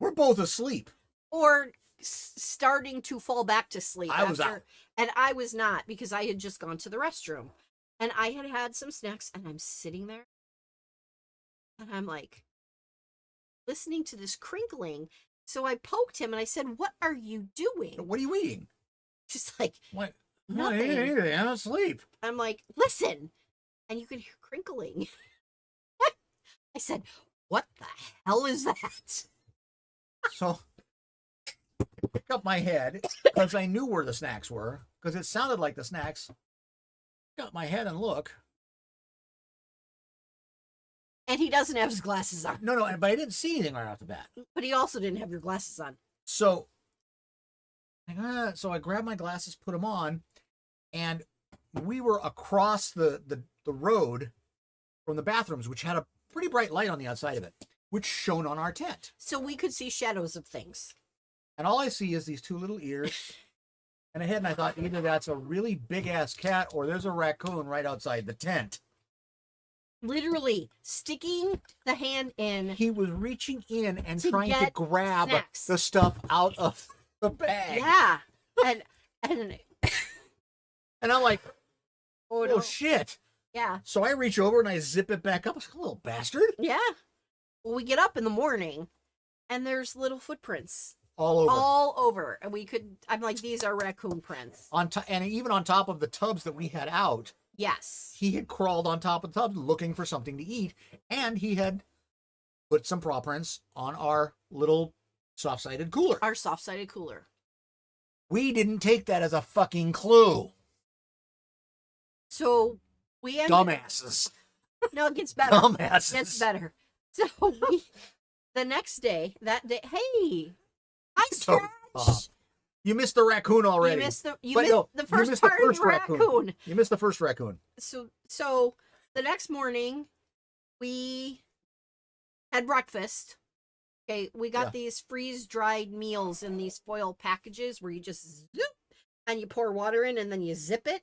we're both asleep. Or starting to fall back to sleep. I was out. And I was not because I had just gone to the restroom. And I had had some snacks and I'm sitting there. And I'm like listening to this crinkling. So I poked him and I said, "What are you doing?" What are you eating? Just like, What? Nothing. Anything. I'm asleep. I'm like, "Listen." And you could hear crinkling. I said, "What the hell is that?" So I pick up my head because I knew where the snacks were because it sounded like the snacks. Pick up my head and look. And he doesn't have his glasses on. No, but I didn't see anything right off the bat. But he also didn't have your glasses on. So I grabbed my glasses, put them on, and we were across the road from the bathrooms, which had a pretty bright light on the outside of it, which shone on our tent. So we could see shadows of things. And all I see is these two little ears and a head, and I thought either that's a really big-ass cat or there's a raccoon right outside the tent. Literally sticking the hand in. He was reaching in and To trying to get grab snacks. the stuff out of the bag. Yeah. And And I'm like, oh, oh, no. shit. Yeah. So I reach over and I zip it back up. I was like, little bastard. Yeah. Well, we get up in the morning and there's little footprints All over. all over. And I'm like, these are raccoon prints. And even on top of the tubs that we had out, Yes. he had crawled on top of the tubs looking for something to eat. And he had put some paw prints on our little soft-sided cooler. Our soft-sided cooler. We didn't take that as a fucking clue. So we ended Dumbasses. No, it gets better. Dumbasses. It gets better. So the next day, hey, hi, So, Stretch. You missed the raccoon already. You missed the But first missed part of the raccoon. You missed the first raccoon. So the next morning, we had breakfast. Okay, we got these freeze-dried meals in these foil packages where you just zip and you pour water in and then you zip it.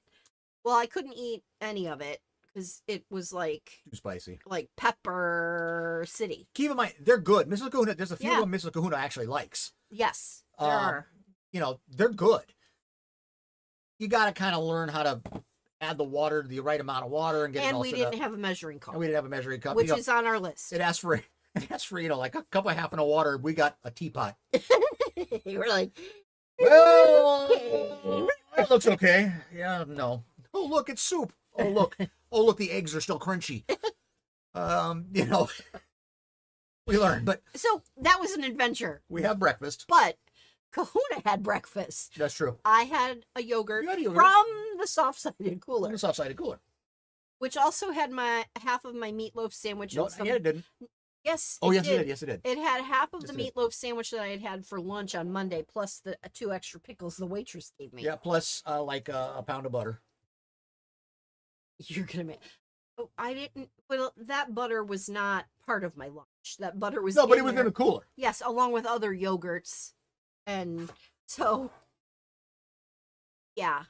Well, I couldn't eat any of it because it was like Too spicy. Pepper City. Keep in mind, they're good. Mrs. Kahuna, there's a few Yeah. of them Mrs. Kahuna actually likes. Yes, there are. They're good. You got to kind of learn how to add the right amount of water and get it And all we set didn't up. have a measuring cup, And we didn't have a measuring cup. which is on our list. It asks for like a cup of half of water. We got a teapot. You were like, Well, okay. it looks okay. Yeah, no. Oh, look, it's soup. Oh, look. The eggs are still crunchy. We learned, but So that was an adventure. we have breakfast. But Kahuna had breakfast. That's true. I had a yogurt You had a yogurt. from the soft-sided In cooler. the soft-sided cooler. which also had my half of my meatloaf sandwich. No, and some, yeah, it didn't. yes. Oh, it yes, did. it did. Yes, it did. It had half of Yes, the it did. meatloaf sandwich that I had had for lunch on Monday, plus the 2 extra pickles the waitress gave me. Yeah, plus like a pound of butter. You're gonna make. Oh, I didn't. Well, that butter was not part of my lunch. That butter was No, but in it was there. in the cooler. Yes, along with other yogurts, and so yeah.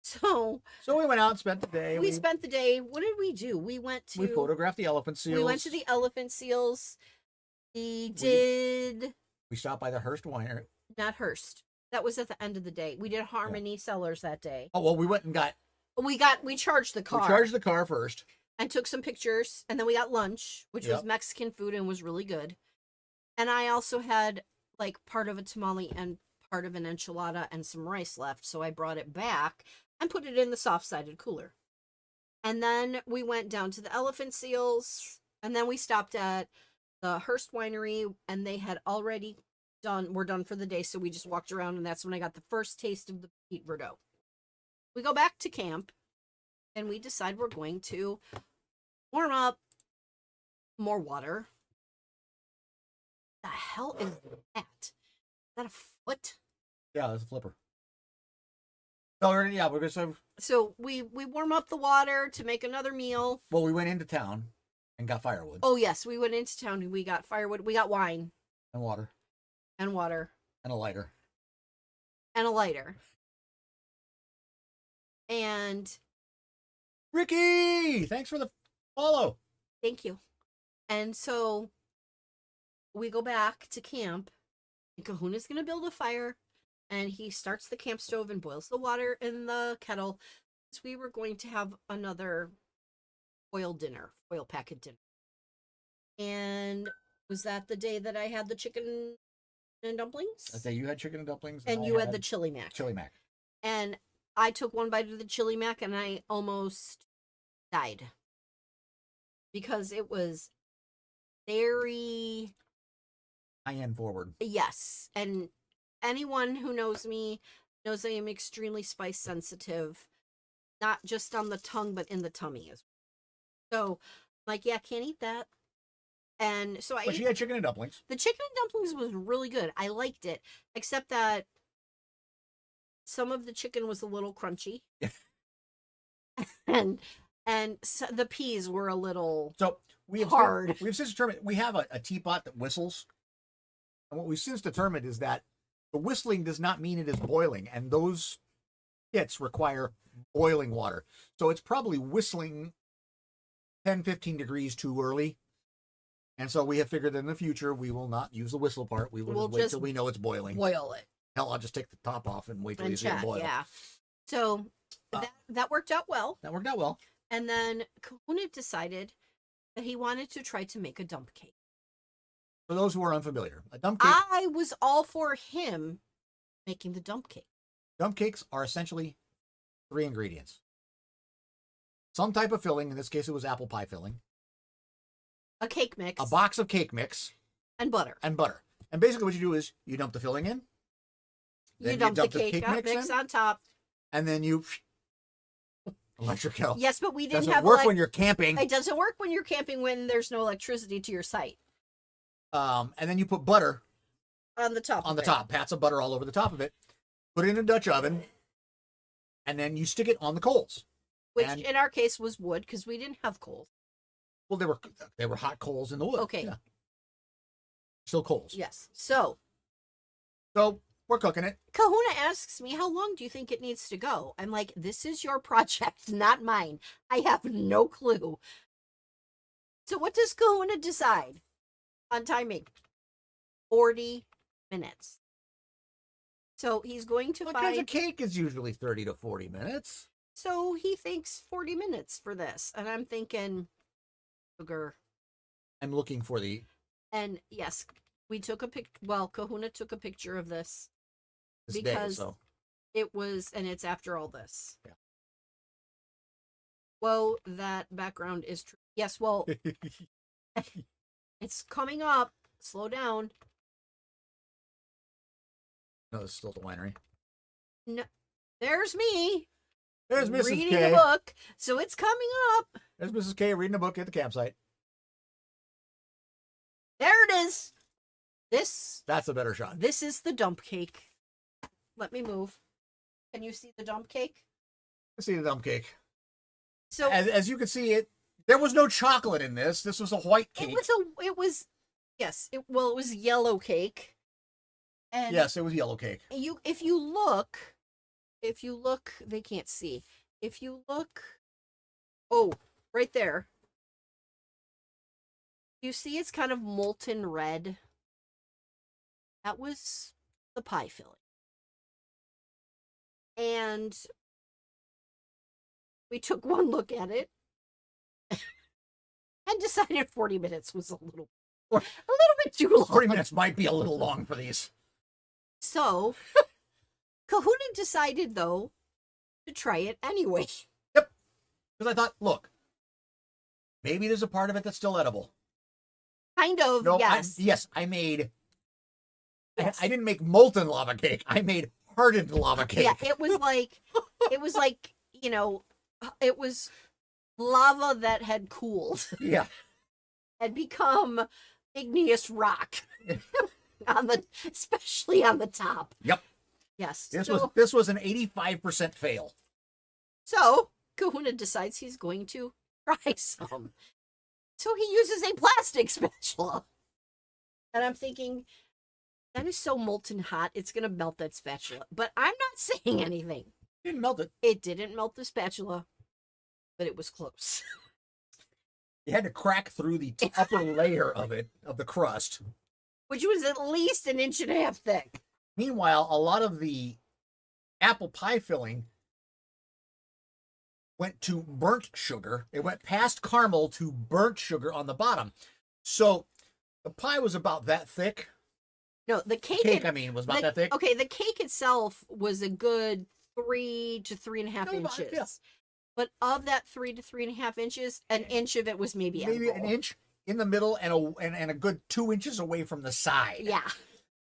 So So we went out and spent the day. we spent the day. What did we do? We went to. We photographed the elephant seals. We went to the elephant seals. We did We stopped by the Hearst Winery. not Hearst. That was at the end of the day. We did Harmony Cellars that day. Oh well, we went and got. We charged the car. We charged the car first. And took some pictures, and then we got lunch, which was Yep. Mexican food and was really good. And I also had like part of a tamale and part of an enchilada and some rice left, so I brought it back and put it in the soft-sided cooler. And then we went down to the elephant seals, and then we stopped at the Hearst Winery, and they had already we're done for the day, so we just walked around, and that's when I got the first taste of the Pete Verdot. We go back to camp, and we decide we're going to warm up more water. The hell is that? Is that a foot? Yeah, that's a flipper. No, yeah, we're gonna. So we warm up the water to make another meal. Well, we went into town and got firewood Oh yes, we went into town and we got firewood. We got wine and water and water and a lighter. and a lighter. And Ricky, thanks for the follow. thank you. And so we go back to camp, and Kahuna's going to build a fire, and he starts the camp stove and boils the water in the kettle. So we were going to have another foil packet dinner. And was that the day that I had the chicken and dumplings? That day you had chicken and dumplings, And I you had the chili mac. chili mac. And I took one bite of the chili mac and I almost died. Because it was very High-end forward. yes. And anyone who knows me knows I am extremely spice sensitive. Not just on the tongue, but in the tummy as well. So like, yeah, can't eat that. And so I But she had chicken and dumplings. the chicken and dumplings was really good. I liked it, except that some of the chicken was a little crunchy, and so the peas were a little So we have hard. We've since determined we have a teapot that whistles, and what we've since determined is that the whistling does not mean it is boiling, and those pits require boiling water. So it's probably whistling 10, 15 degrees too early. And so we have figured that in the future we will not use the whistle part. We will We'll just wait just till we know it's boiling. boil it Hell, I'll just take the top off and wait till you and see it check. boil. Yeah. So that worked out well. That worked out well. And then Kahuna decided that he wanted to try to make a dump cake. For those who are unfamiliar, a dump cake. I was all for him making the dump cake. Dump cakes are essentially 3 ingredients. Some type of filling, in this case it was apple pie filling, A cake mix. a box of cake mix, and butter. and butter. And basically what you do is you dump the filling in, then You dump the the cake up, mix in, on top. and then you electric kettle. Yes, but we didn't Doesn't have work when you're camping. It doesn't work when you're camping when there's no electricity to your site. And then you put butter On the top. on of the it. top, pats of butter all over the top of it, put it in a Dutch oven, and then you stick it on the coals. Which And- in our case was wood because we didn't have coals. Well, they were hot coals in the wood. Okay. Yeah. Still coals. Yes. So So we're cooking it. Kahuna asks me, how long do you think it needs to go? I'm like, this is your project, not mine. I have no clue. So what does Kahuna decide on timing? 40 minutes. So he's going to Because a find. cake is usually 30 to 40 minutes. So he thinks 40 minutes for this. And I'm thinking, sugar. I'm looking for the And yes, we took a pic. Well, Kahuna took a picture of this. this Because- day. So It was, and it's after all this. Yeah. Whoa, that background is true. Yes, well, it's coming up. Slow down. no, this is still the winery. No, there's me. There's Mrs. reading K. a book. So it's coming up. There's Mrs. K reading a book at the campsite. There it is. That's a better shot. This is the dump cake. Let me move. Can you see the dump cake? Let's see the dump cake. So As you can see, there was no chocolate in this. This was a white cake. it was yellow cake. And Yes, it was yellow cake. if you look, they can't see. If you look, oh, right there. You see it's kind of molten red. That was the pie filling. And we took one look at it and decided 40 minutes was a little bit too long. 40 minutes might be a little long for these. So, Kahuna decided, though, to try it anyway. Yep. Because I thought, look, maybe there's a part of it that's still edible. Kind of, No, yes. I made... Yes. I didn't make molten lava cake. I made hardened lava cake. Yeah, it was like, it was lava that had cooled Yeah. and become igneous rock especially on the top. Yep. Yes. This was an 85% fail. So Kahuna decides he's going to try some. So he uses a plastic spatula. And I'm thinking, that is so molten hot, it's going to melt that spatula. But I'm not saying anything. Didn't melt it. It didn't melt the spatula, but it was close. You had to crack through the upper layer of the crust. Which was at least 1.5 inches thick. Meanwhile, a lot of the apple pie filling went to burnt sugar. It went past caramel to burnt sugar on the bottom. So the pie was about that thick. No, the cake. Was about that thick. Okay, the cake itself was a good 3 to 3.5 inches. Yeah. But of that 3 to 3.5 inches, 1 inch of it was maybe Maybe edible. 1 inch in the middle and a good 2 inches away from the side. Yeah.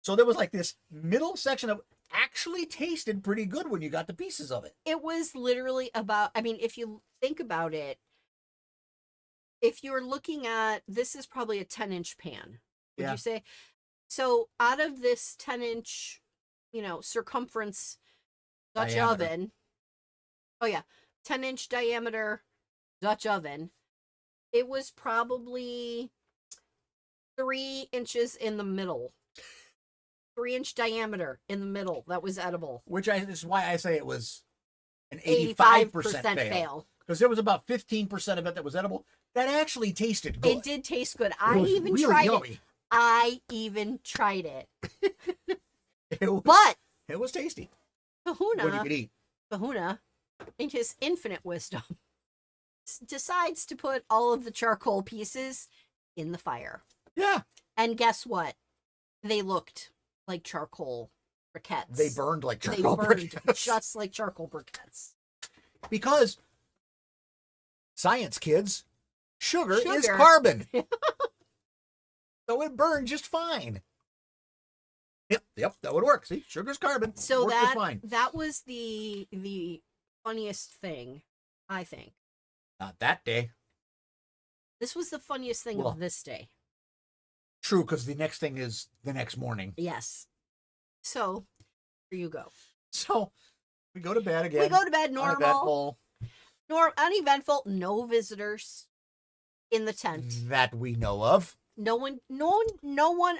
So there was like this middle section of actually tasted pretty good when you got the pieces of it. It was literally about, if you think about it, if you're looking at, this is probably a 10-inch pan, would Yeah. you say? So out of this 10-inch, circumference Dutch Diameter. oven, 10-inch diameter Dutch oven, it was probably 3 inches in the middle. 3-inch diameter in the middle that was edible. This is why I say it was an 85% 85% fail. Because there was about 15% of it that was edible. That actually tasted good. It did taste good. It I was even really tried yummy. it. I even tried it. But it was tasty. What you Kahuna, could eat. in his infinite wisdom, decides to put all of the charcoal pieces in the fire. Yeah. And guess what? They looked like charcoal briquettes. They burned like They charcoal burned briquettes. just like charcoal briquettes. Because science, kids, sugar is Sugar. carbon. So it burned just fine. Yep, that would work. See, sugar's carbon. So Worked just fine. that was the funniest thing, I think. Not that day. This was the funniest thing Well, of this day. True, because the next thing is the next morning. Yes. So, here you go. So we go to bed again. We go to bed normal. Uneventful. Uneventful. No visitors in the tent. That we know of. No one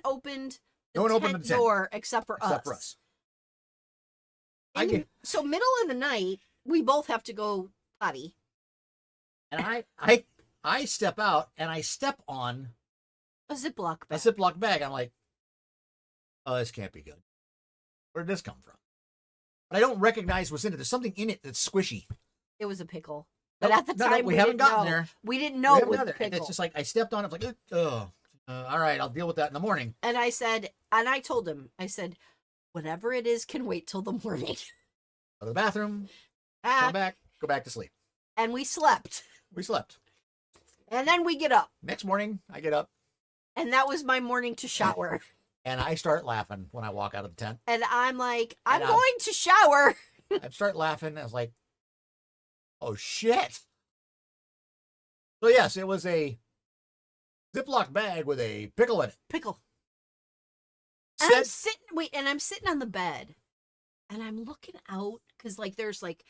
opened the No one opened tent the tent. door except for Except for us. So middle of the night, we both have to go potty. And I step out and I step on A Ziploc a bag. Ziploc bag. I'm like, oh, this can't be good. Where did this come from? But I don't recognize what's in it. There's something in it that's squishy. It was a pickle. But Nope, at the no, time, we haven't didn't gotten know. there. We didn't We know it haven't was gotten a there. And pickle. it's just like I stepped on it. It's like, all right, I'll deal with that in the morning. And I told him, whatever it is can wait till the morning. Go to the bathroom, Ah, come back, go back to sleep. and we slept. We slept. And then we get up. Next morning, I get up And that was my morning to shower. and I start laughing when I walk out of the tent. And I'm like, I'm And going to shower. I start laughing. I was like, Oh, shit. So, yes, it was a Ziploc bag with a pickle in it. Pickle. And I'm Said, sitting on the bed, and I'm looking out because like there's like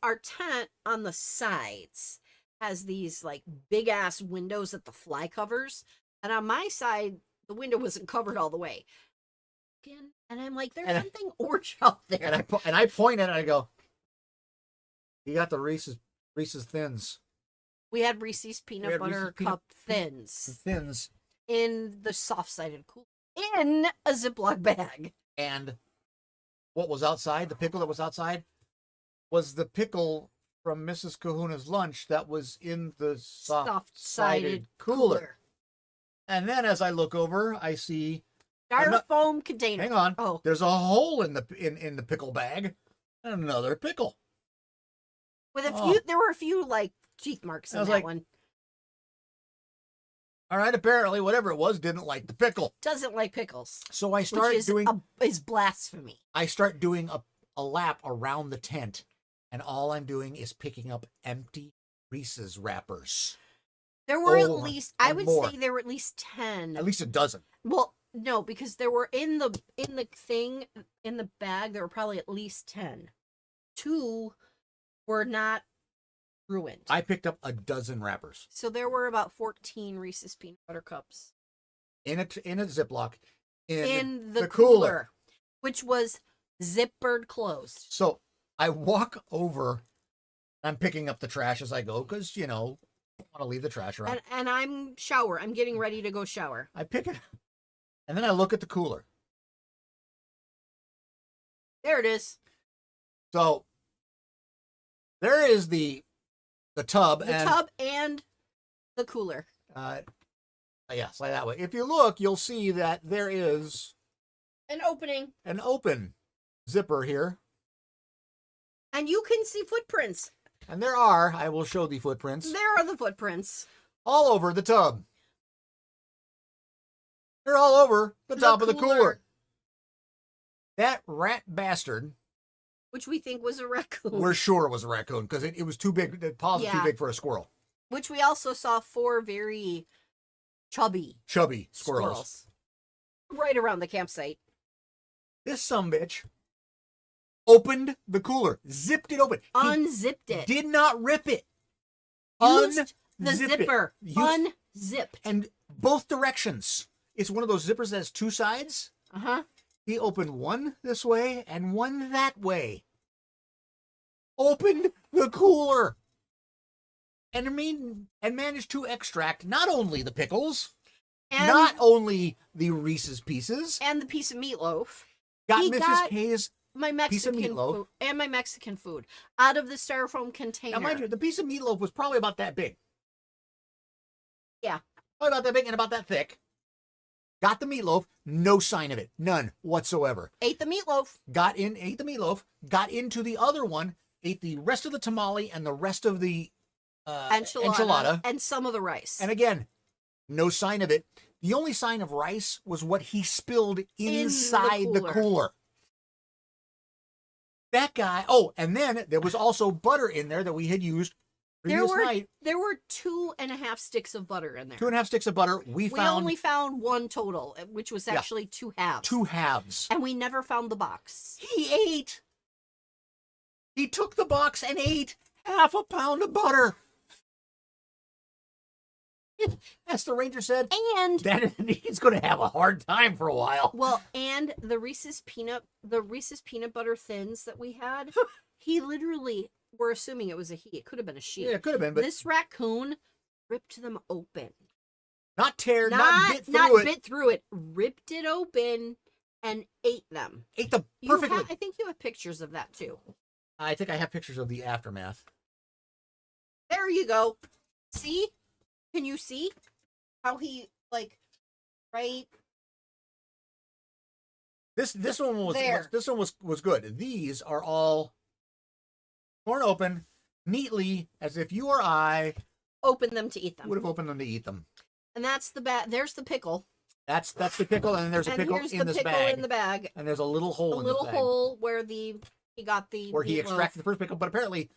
our tent on the sides has these like big ass windows that the fly covers, and on my side the window wasn't covered all the way. And I'm like, there's something orange out there. and I point at it and I go, you got the Reese's Thins. We had Reese's peanut butter Reese's cup thins Thins. in the soft-sided cooler in a Ziploc bag. And what was outside, the pickle that was outside, was the pickle from Mrs. Kahuna's lunch that was in the soft-sided cooler. And then as I look over, I see Styrofoam container. hang on. Oh, There's a hole in the pickle bag and another pickle. with a few, there were a few like teeth marks in that one. All right, apparently whatever it was didn't like the pickle. Doesn't like pickles. So I start is blasphemy. I start doing a lap around the tent, and all I'm doing is picking up empty Reese's wrappers. There were at least, I would say there were at least 10. At least a dozen. Well, no, because there were in the bag, there were probably at least 10. 2 were not ruined. I picked up a dozen wrappers. So there were about 14 Reese's peanut butter cups In a Ziploc in the cooler, which was zippered closed. So I walk over, I'm picking up the trash as I go because, I don't want to leave the trash around. And I'm getting ready to go shower. I pick it up, and then I look at the cooler. There it is. So there is the tub. The tub and the cooler. Yes, like that way. If you look, you'll see that there is an open zipper here. And you can see footprints. And I will show the footprints. There are the footprints. All over the tub. They're all over the top of the cooler. That rat bastard. Which we think was a raccoon. We're sure it was a raccoon because it was too big. The paws were too big for a squirrel. Which we also saw 4 very chubby squirrels right around the campsite. This sumbitch opened the cooler, zipped it open, unzipped it, did not rip it, used the zipper, unzipped, and both directions. It's one of those zippers that has 2 sides. He opened one this way and one that way. Opened the cooler. And managed to extract not only the pickles, not only the Reese's Pieces, and the piece of meatloaf. Got Mrs. K's my Mexican piece of meatloaf food, and my Mexican food out of the styrofoam container. Now, mind you, the piece of meatloaf was probably about that big. Yeah. Probably about that big and about that thick. Got the meatloaf, no sign of it. None whatsoever. Ate the meatloaf. Ate the meatloaf, got into the other one, ate the rest of the tamale and the rest of the enchilada. And some of the rice. And again, no sign of it. The only sign of rice was what he spilled inside the cooler. That guy, and then there was also butter in there that we had used previous night. There were 2.5 sticks of butter in there. 2.5 sticks of butter. We only found 1 total, which was actually 2 halves. 2 halves. And we never found the box. He took the box and ate half a pound of butter. As the ranger said, and he's going to have a hard time for a while. Well, and the Reese's peanut butter thins that we had, he literally, we're assuming it was a he. It could have been a she. Yeah, it could have been. But this raccoon ripped them open. Not bit through it. Ripped it open and ate them. Ate them perfectly. I think you have pictures of that too. I think I have pictures of the aftermath. There you go. See? Can you see how he right? This one was there. This one was good. These are all torn open neatly, as if you or I opened them to eat them. Would have opened them to eat them. And that's the There's the pickle. That's the pickle, and there's a pickle in this bag. In the bag. And there's a little hole in this bag. A little hole where he got the where he extracted the first pickle, but apparently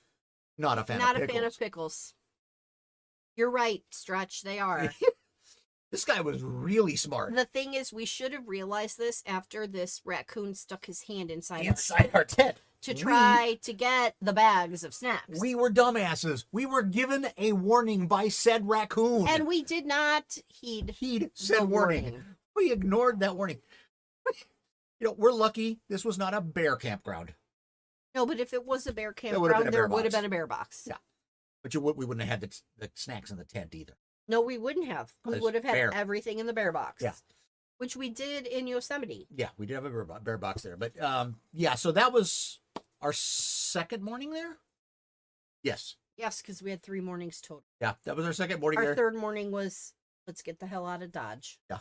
Not a fan Not of a pickles. fan of pickles. You're right, Stretch. They are. This guy was really smart. The thing is, we should have realized this after this raccoon stuck his hand inside Our tent. to try to get the bags of snacks. We were dumbasses. We were given a warning by said raccoon. And we did not heed said the warning. We ignored that warning. We're lucky this was not a bear campground. No, but if it was a bear would have been campground, a there bear would have box. been a bear box. Yeah. But we wouldn't have had the snacks in the tent either. No, we wouldn't have. We Because would have had bear. everything in the bear box. Yeah. Which we did in Yosemite. Yeah, we did have a bear box there. But yeah, so that was our second morning there? Yes. Yes, because we had 3 mornings total. Yeah, that was our second morning Our there. third morning was, let's get the hell out of Dodge. Yeah.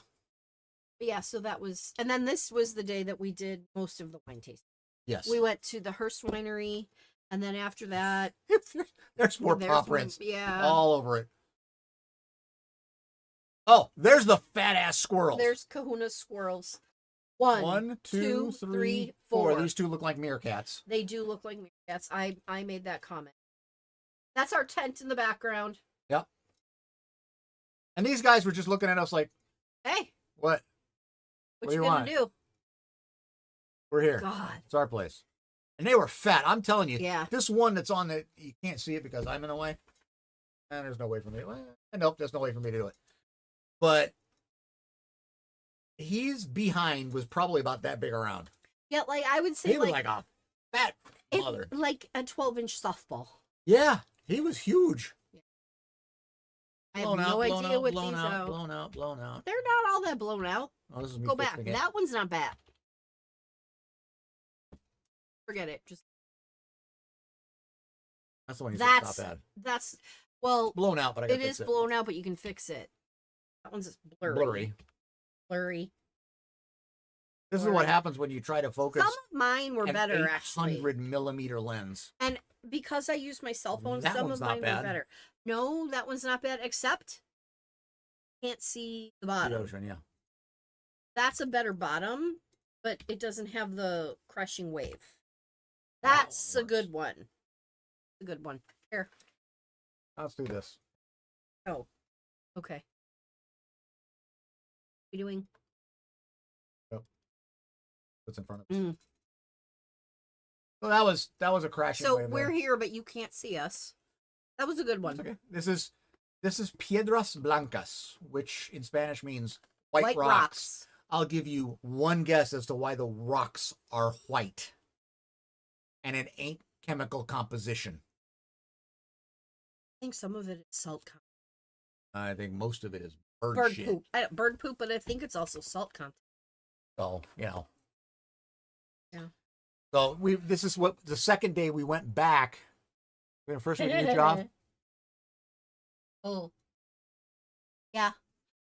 But yeah, so that was, and then this was the day that we did most of the wine tasting. Yes. We went to the Hearst Winery, and then after that, there's more there's paw one- prints yeah. all over it. Oh, there's the fat ass squirrels. There's Kahuna squirrels. One, 2, 3, 4. These two look like meerkats. They do look like meerkats. I made that comment. That's our tent in the background. Yep. And these guys were just looking at us like, Hey, what? what do you you gonna want? do? We're here. God. It's our place. And they were fat. I'm telling you. Yeah. This one that's on the, you can't see it because I'm in the way. And there's no way for me. Well, nope, there's no way for me to do it. But he's behind was probably about that big around. Yeah, like I would say He was like a fat mother. like a 12-inch softball. Yeah, he was huge. I have Blown out, no blown idea out, what blown these out, are. blown out, blown out. They're not all that blown out. Oh, this is me Go fixing back. it. That one's not bad. Forget it. Just That's the one you said that's stop at. that's well, Blown out, but I got it is blown out, but you can fix it. That one's just blurry. Blurry. This is what happens when you try to focus Some of mine were an better actually. 800mm lens. And because I used my cell phone, That some one's of not mine bad. were better. No, that one's not bad, except can't see the The bottom. ocean, yeah. That's a better bottom, but it doesn't have the crushing wave. That That's one a good one. A good one. Here. Let's do this. Oh. Okay. What are you doing? What's in front of us? Mm. Well, that was a crashing So wave we're there. here, but you can't see us. That was a good one. That's okay. This is Piedras Blancas, which in Spanish means white rocks. I'll give you one guess as to why the rocks are white. And it ain't chemical composition. I think some of it is salt content. I think most of it is bird shit. Poop. Bird poop, but I think it's also salt content. So, Yeah. So this is what the second day we went back. We first made a new job. Oh. Yeah.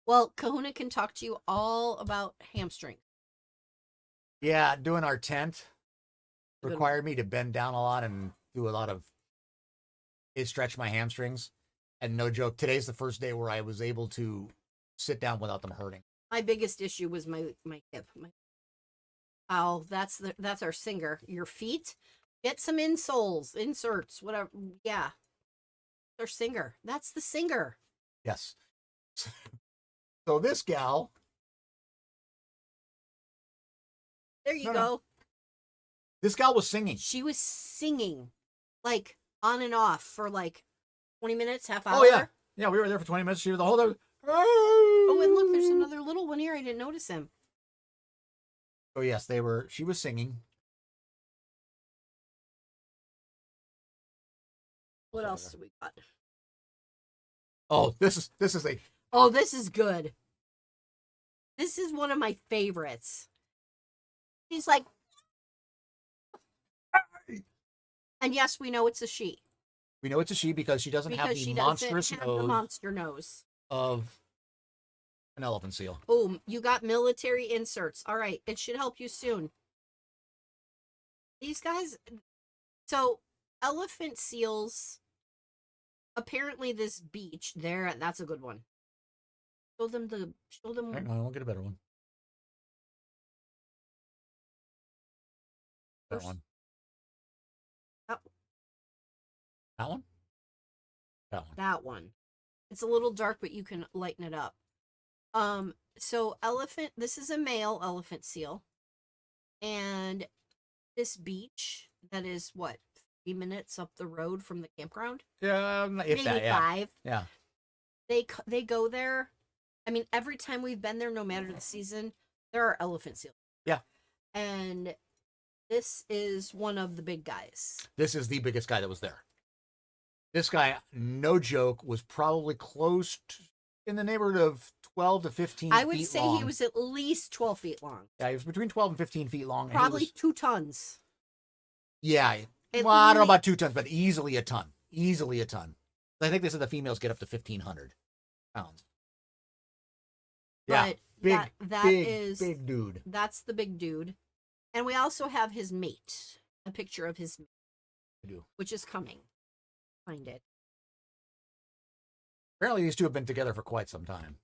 Well, Kahuna can talk to you all about hamstring. Yeah, doing our tent Good. required me to bend down a lot and do a lot of it stretched my hamstrings. And no joke, today's the first day where I was able to sit down without them hurting. My biggest issue was my hip. Oh, that's our singer. Your feet. Get some inserts, whatever. Yeah. Our singer. That's the singer. Yes. So this gal. There you No, go. no. This gal was singing. She was singing like on and off for like 20 minutes, half hour. Oh yeah. Yeah, we were there for 20 minutes. She was the whole time. Oh, and look, there's another little one here. I didn't notice him. Oh yes, she was singing. What else do we got? Oh, this is a Oh, this is good. This is one of my favorites. He's like, and yes, we know it's a she. we know it's a she because she doesn't have Because the she monstrous doesn't have the nose monster nose. of an elephant seal. Boom, you got military inserts. All right, it should help you soon. These guys, so elephant seals, apparently this beach there, that's a good one. Show them. Hang on, I'll get a better one. That First- one. That one? That one. That one. It's a little dark, but you can lighten it up. So elephant, this is a male elephant seal. And this beach that is what, 3 minutes up the road from the campground? Yeah, if Maybe that, yeah. 5. Yeah. They go there. I mean, every time we've been there, no matter the season, there are elephant seals. Yeah. And this is one of the big guys. This is the biggest guy that was there. This guy, no joke, was probably close to, in the neighborhood of 12 to 15 I would feet say long. he was at least 12 feet long. Yeah, he was between 12 and 15 feet long. and he Probably was- 2 tons. Yeah. At Well, I don't know least. about 2 tons, but easily a ton. Easily a ton. I think they said the females get up to 1,500 pounds. Yeah. But Big, that big, is big dude. that's the big dude. And we also have his mate. A picture of his mate, I do. which is coming. Find it. Apparently, these two have been together for quite some time.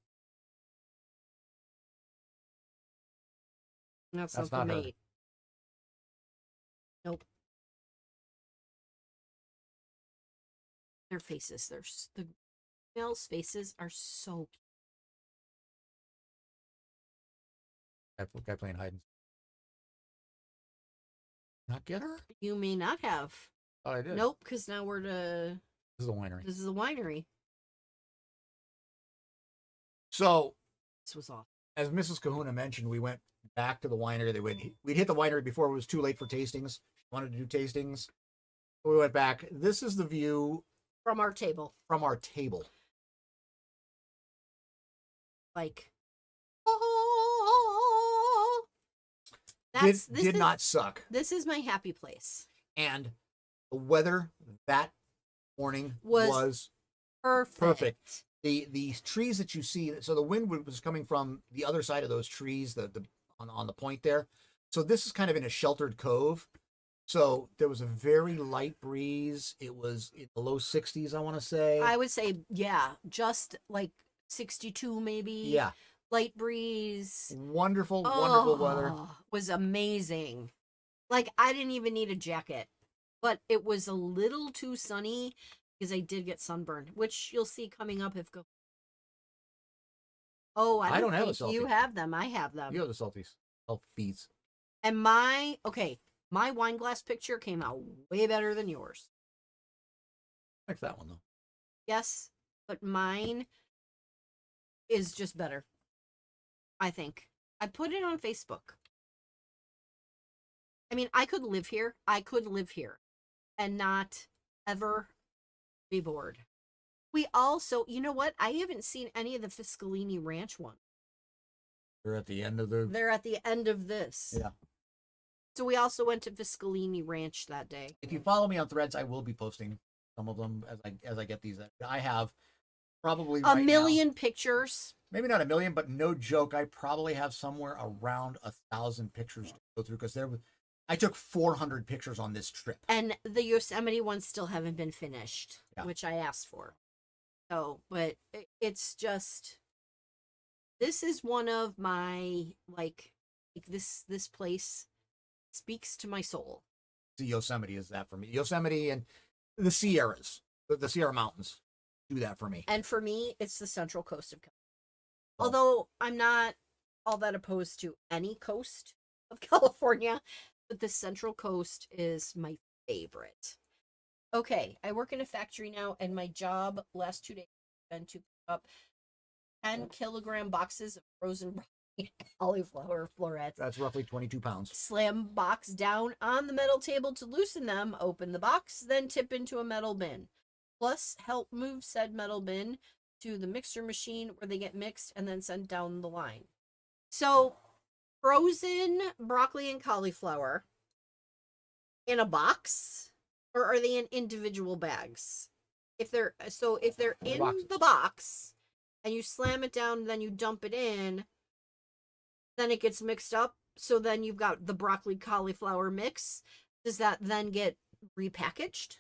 That's That's not the not her. mate. Nope. Their faces. The males' faces are so Guy playing hide and not get her? You may not have. Oh, I did. Nope, because now we're to. This is a winery. This is a winery. So, This was off. as Mrs. Kahuna mentioned, we went back to the winery. We'd hit the winery before it was too late for tastings. Wanted to do tastings. So we went back. This is the view From our table. from our table. Like. Oh, this Did is, not suck. This is my happy place. And the weather that morning Was was Perfect. perfect. The trees that you see, so the wind was coming from the other side of those trees, on the point there. So this is kind of in a sheltered cove. So there was a very light breeze. It was in the low 60s, I want to say. I would say, yeah, just like 62 maybe. Yeah, Light breeze. wonderful, wonderful weather. Was amazing. Like, I didn't even need a jacket, but it was a little too sunny because I did get sunburned, which you'll see coming up if go. Oh, I don't have a think you selfie. have them. I have them. You have the salties. Selfies. And my wine glass picture came out way better than yours. Like that one, though. Yes, but mine is just better. I think. I put it on Facebook. I mean, I could live here. I could live here and not ever be bored. We also, you know what? I haven't seen any of the Fiscalini Ranch ones. They're at the end of the. They're at the end of this. Yeah. So we also went to Fiscalini Ranch that day. If you follow me on Threads, I will be posting some of them as I get these. I have probably A right now- million pictures. maybe not a million, but no joke, I probably have somewhere around 1,000 pictures to go through because I took 400 pictures on this trip. And the Yosemite ones still haven't been finished, Yeah. which I asked for. So, but it's just, this is one of my, like this place speaks to my soul. The Yosemite is that for me. Yosemite and the Sierras, the Sierra Mountains do that for me. And for me, it's the central coast of California. Oh. Although I'm not all that opposed to any coast of California, but the central coast is my favorite. Okay, I work in a factory now, and my job last 2 days has been to pick up 10-kilogram boxes of frozen broccoli and cauliflower florets. That's roughly 22 pounds. Slam box down on the metal table to loosen them, open the box, then tip into a metal bin. Plus, help move said metal bin to the mixer machine where they get mixed and then sent down the line. So, frozen broccoli and cauliflower in a box, or are they in individual bags? If they're in Boxes. the box and you slam it down and then you dump it in, then it gets mixed up. So then you've got the broccoli cauliflower mix. Does that then get repackaged?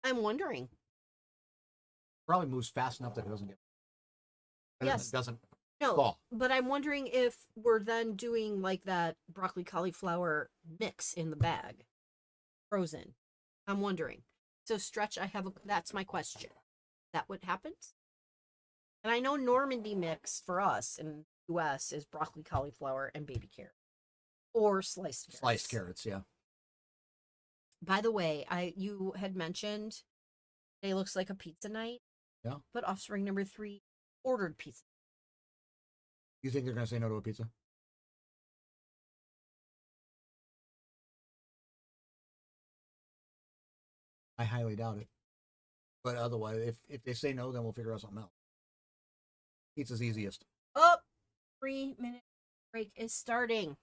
I'm wondering. Probably moves fast enough that it doesn't get. Yes. It doesn't No, fall. but I'm wondering if we're then doing like that broccoli cauliflower mix in the bag, frozen. I'm wondering So Stretch, that's my question. That what happens? And I know Normandy mix for us in the US is broccoli, cauliflower, and baby carrot. Or sliced carrots. Sliced carrots, yeah. By the way, you had mentioned it looks like a pizza night. Yeah. But offspring number 3 ordered pizza. You think they're going to say no to a pizza? I highly doubt it. But otherwise, if they say no, then we'll figure out something else. Pizza's easiest. Oh, 3-minute break is starting.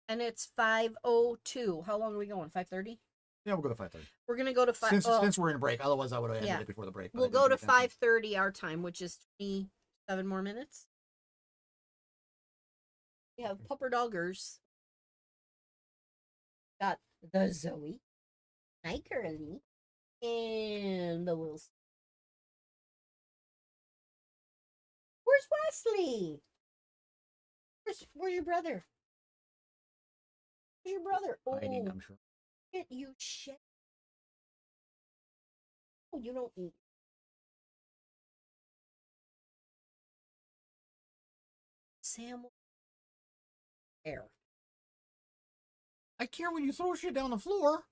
And it's 5:02. How long are we going? 5:30? Yeah, we'll go to 5:30. We're going to go to 5. Since we're in a break. Otherwise, I would have ended Yeah. it before the break. We'll go to 5:30 our time, which is 27 more minutes. We have pupper doggers. Got the Zoe. Hi, Curly. And the little. Where's Wesley? Where's your brother? Where's your brother? Hiding, Oh, I'm sure. get you shit. Oh, you don't eat. Sam. Air. I care when you throw shit down the floor.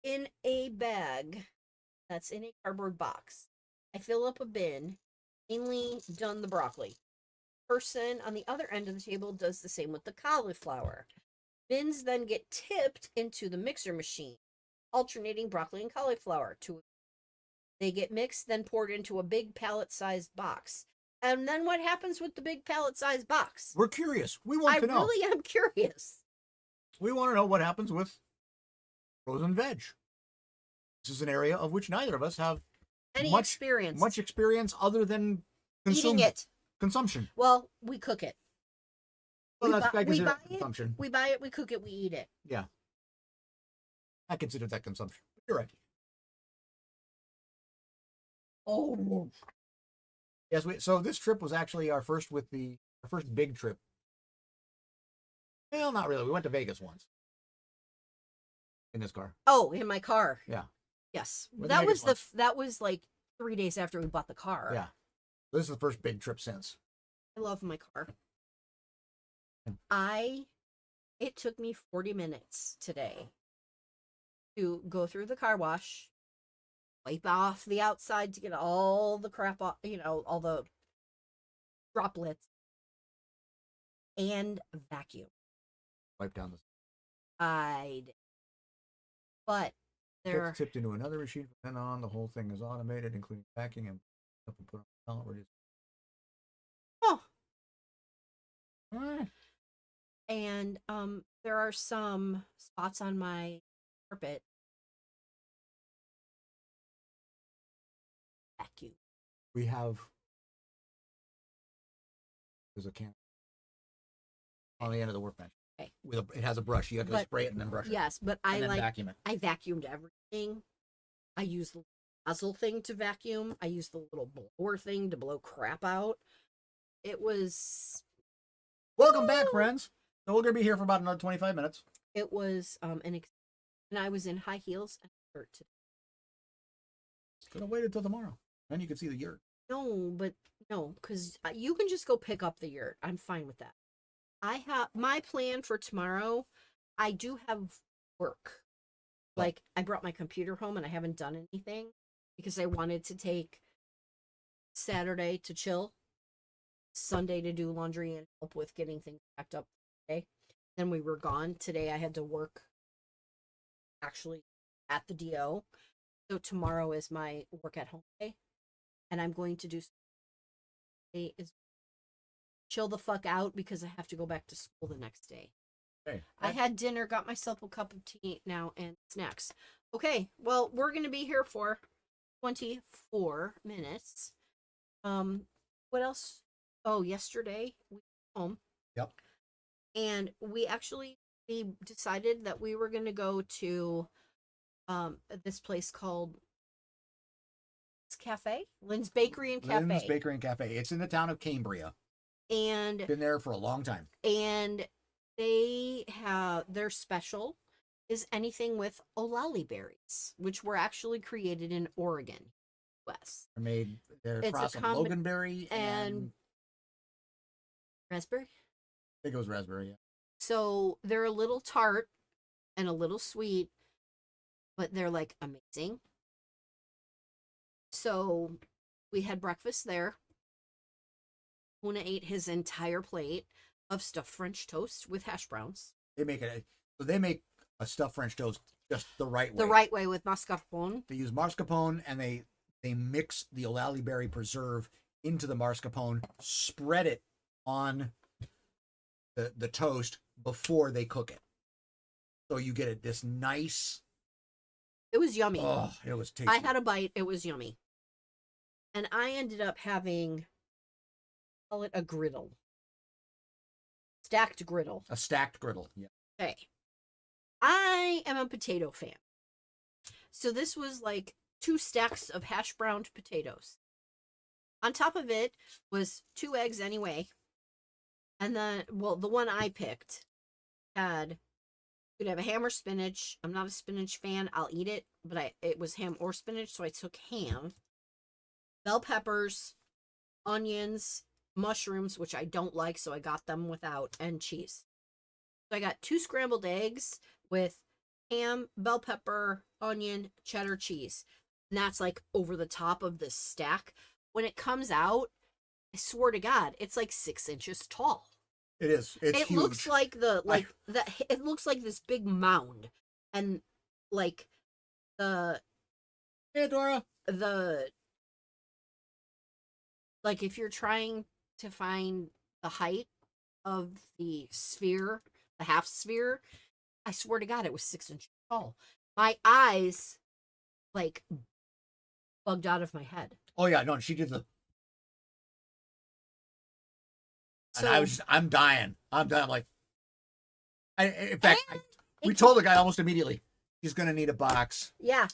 In a bag that's in a cardboard box. I fill up a bin, mainly done the broccoli. Person on the other end of the table does the same with the cauliflower. Bins then get tipped into the mixer machine, alternating broccoli and cauliflower. They get mixed, then poured into a big pallet-sized box. And then what happens with the big pallet-sized box? We're curious. We want to know. I really am curious. We want to know what happens with frozen veg. This is an area of which neither of us have Any much experience? Much experience other than Eating it. Consumption. Well, we cook it. Well, we that's I consider buy that consumption. We buy it, we cook it, we eat it. Yeah. I consider that consumption. You're right. Oh. Yes, so this trip was actually our first big trip. Well, not really. We went to Vegas once. In this car. Oh, in my car. Yeah. Yes. Went to That Vegas was once. that was like 3 days after we bought the car. Yeah. This is the first big trip since. I love my car. Yeah. It took me 40 minutes today to go through the car wash, wipe off the outside to get all the crap off, all the droplets, and vacuum. Wipe down the I did. But there gets tipped into another machine from then on. The whole thing is automated, including packing and up and put on the pallet ready. Oh. All right. And there are some spots on my carpet. Vacuum. We have there's a can on the end of the workbench. Okay. It has a brush. You have to spray it and then brush it. Yes, but And then vacuum it. I vacuumed everything. I used the nozzle thing to vacuum. I used the little blower thing to blow crap out. It was Welcome back, friends. So we're gonna be here for about another 25 minutes. and I was in high heels and a shirt today. Gonna wait until tomorrow. Then you can see the yurt. No, because you can just go pick up the yurt. I'm fine with that. I have my plan for tomorrow. I do have work. Like I brought my computer home and I haven't done anything because I wanted to take Saturday to chill, Sunday to do laundry and help with getting things packed up today. Then we were gone. Today I had to work actually at the DO. So tomorrow is my work at home day. And I'm going to do is chill the fuck out because I have to go back to school the next day. Okay. I had dinner, got myself a cup of tea now and snacks. Okay, well, we're going to be here for 24 minutes. What else? Oh, yesterday we went home. Yep. And we decided that we were going to go to this place called Cafe, Lynn's Bakery and Cafe. Lynn's Bakery and Cafe. It's in the town of Cambria. And Been there for a long time. and they're special. is anything with olali berries, which were actually created in Oregon, US. They're a It's a cross of combi- loganberry and Raspberry. I think it was raspberry. Yeah. So they're a little tart and a little sweet, but they're like amazing. So we had breakfast there. Kahuna ate his entire plate of stuffed French toast with hash browns. They make a stuffed French toast just the right way. The right way with mascarpone. They use mascarpone and they mix the olali berry preserve into the mascarpone, spread it on the toast before they cook it. So you get it this nice. It was yummy. Oh, it was tasty. I had a bite. It was yummy. And I ended up having, call it a griddle. Stacked griddle. A stacked griddle. Yeah. Okay. I am a potato fan. So this was like 2 stacks of hash browned potatoes. On top of it was 2 eggs anyway. And then, well, the one I picked had, could have a ham or spinach. I'm not a spinach fan. I'll eat it, but it was ham or spinach, so I took ham. Bell peppers, onions, mushrooms, which I don't like, so I got them without, and cheese. So I got 2 scrambled eggs with ham, bell pepper, onion, cheddar cheese. And that's like over the top of this stack. When it comes out, I swear to God, it's like 6 inches tall. It is. It's it huge. looks like it looks like this big mound, and like Hey, Dora. Like if you're trying to find the height of the sphere, the half sphere, I swear to God, it was 6 inches tall. My eyes like bugged out of my head. Oh yeah, no, she did the. So, And I'm dying. I'm like, in fact, we told the guy almost immediately, he's going to need a box. yeah,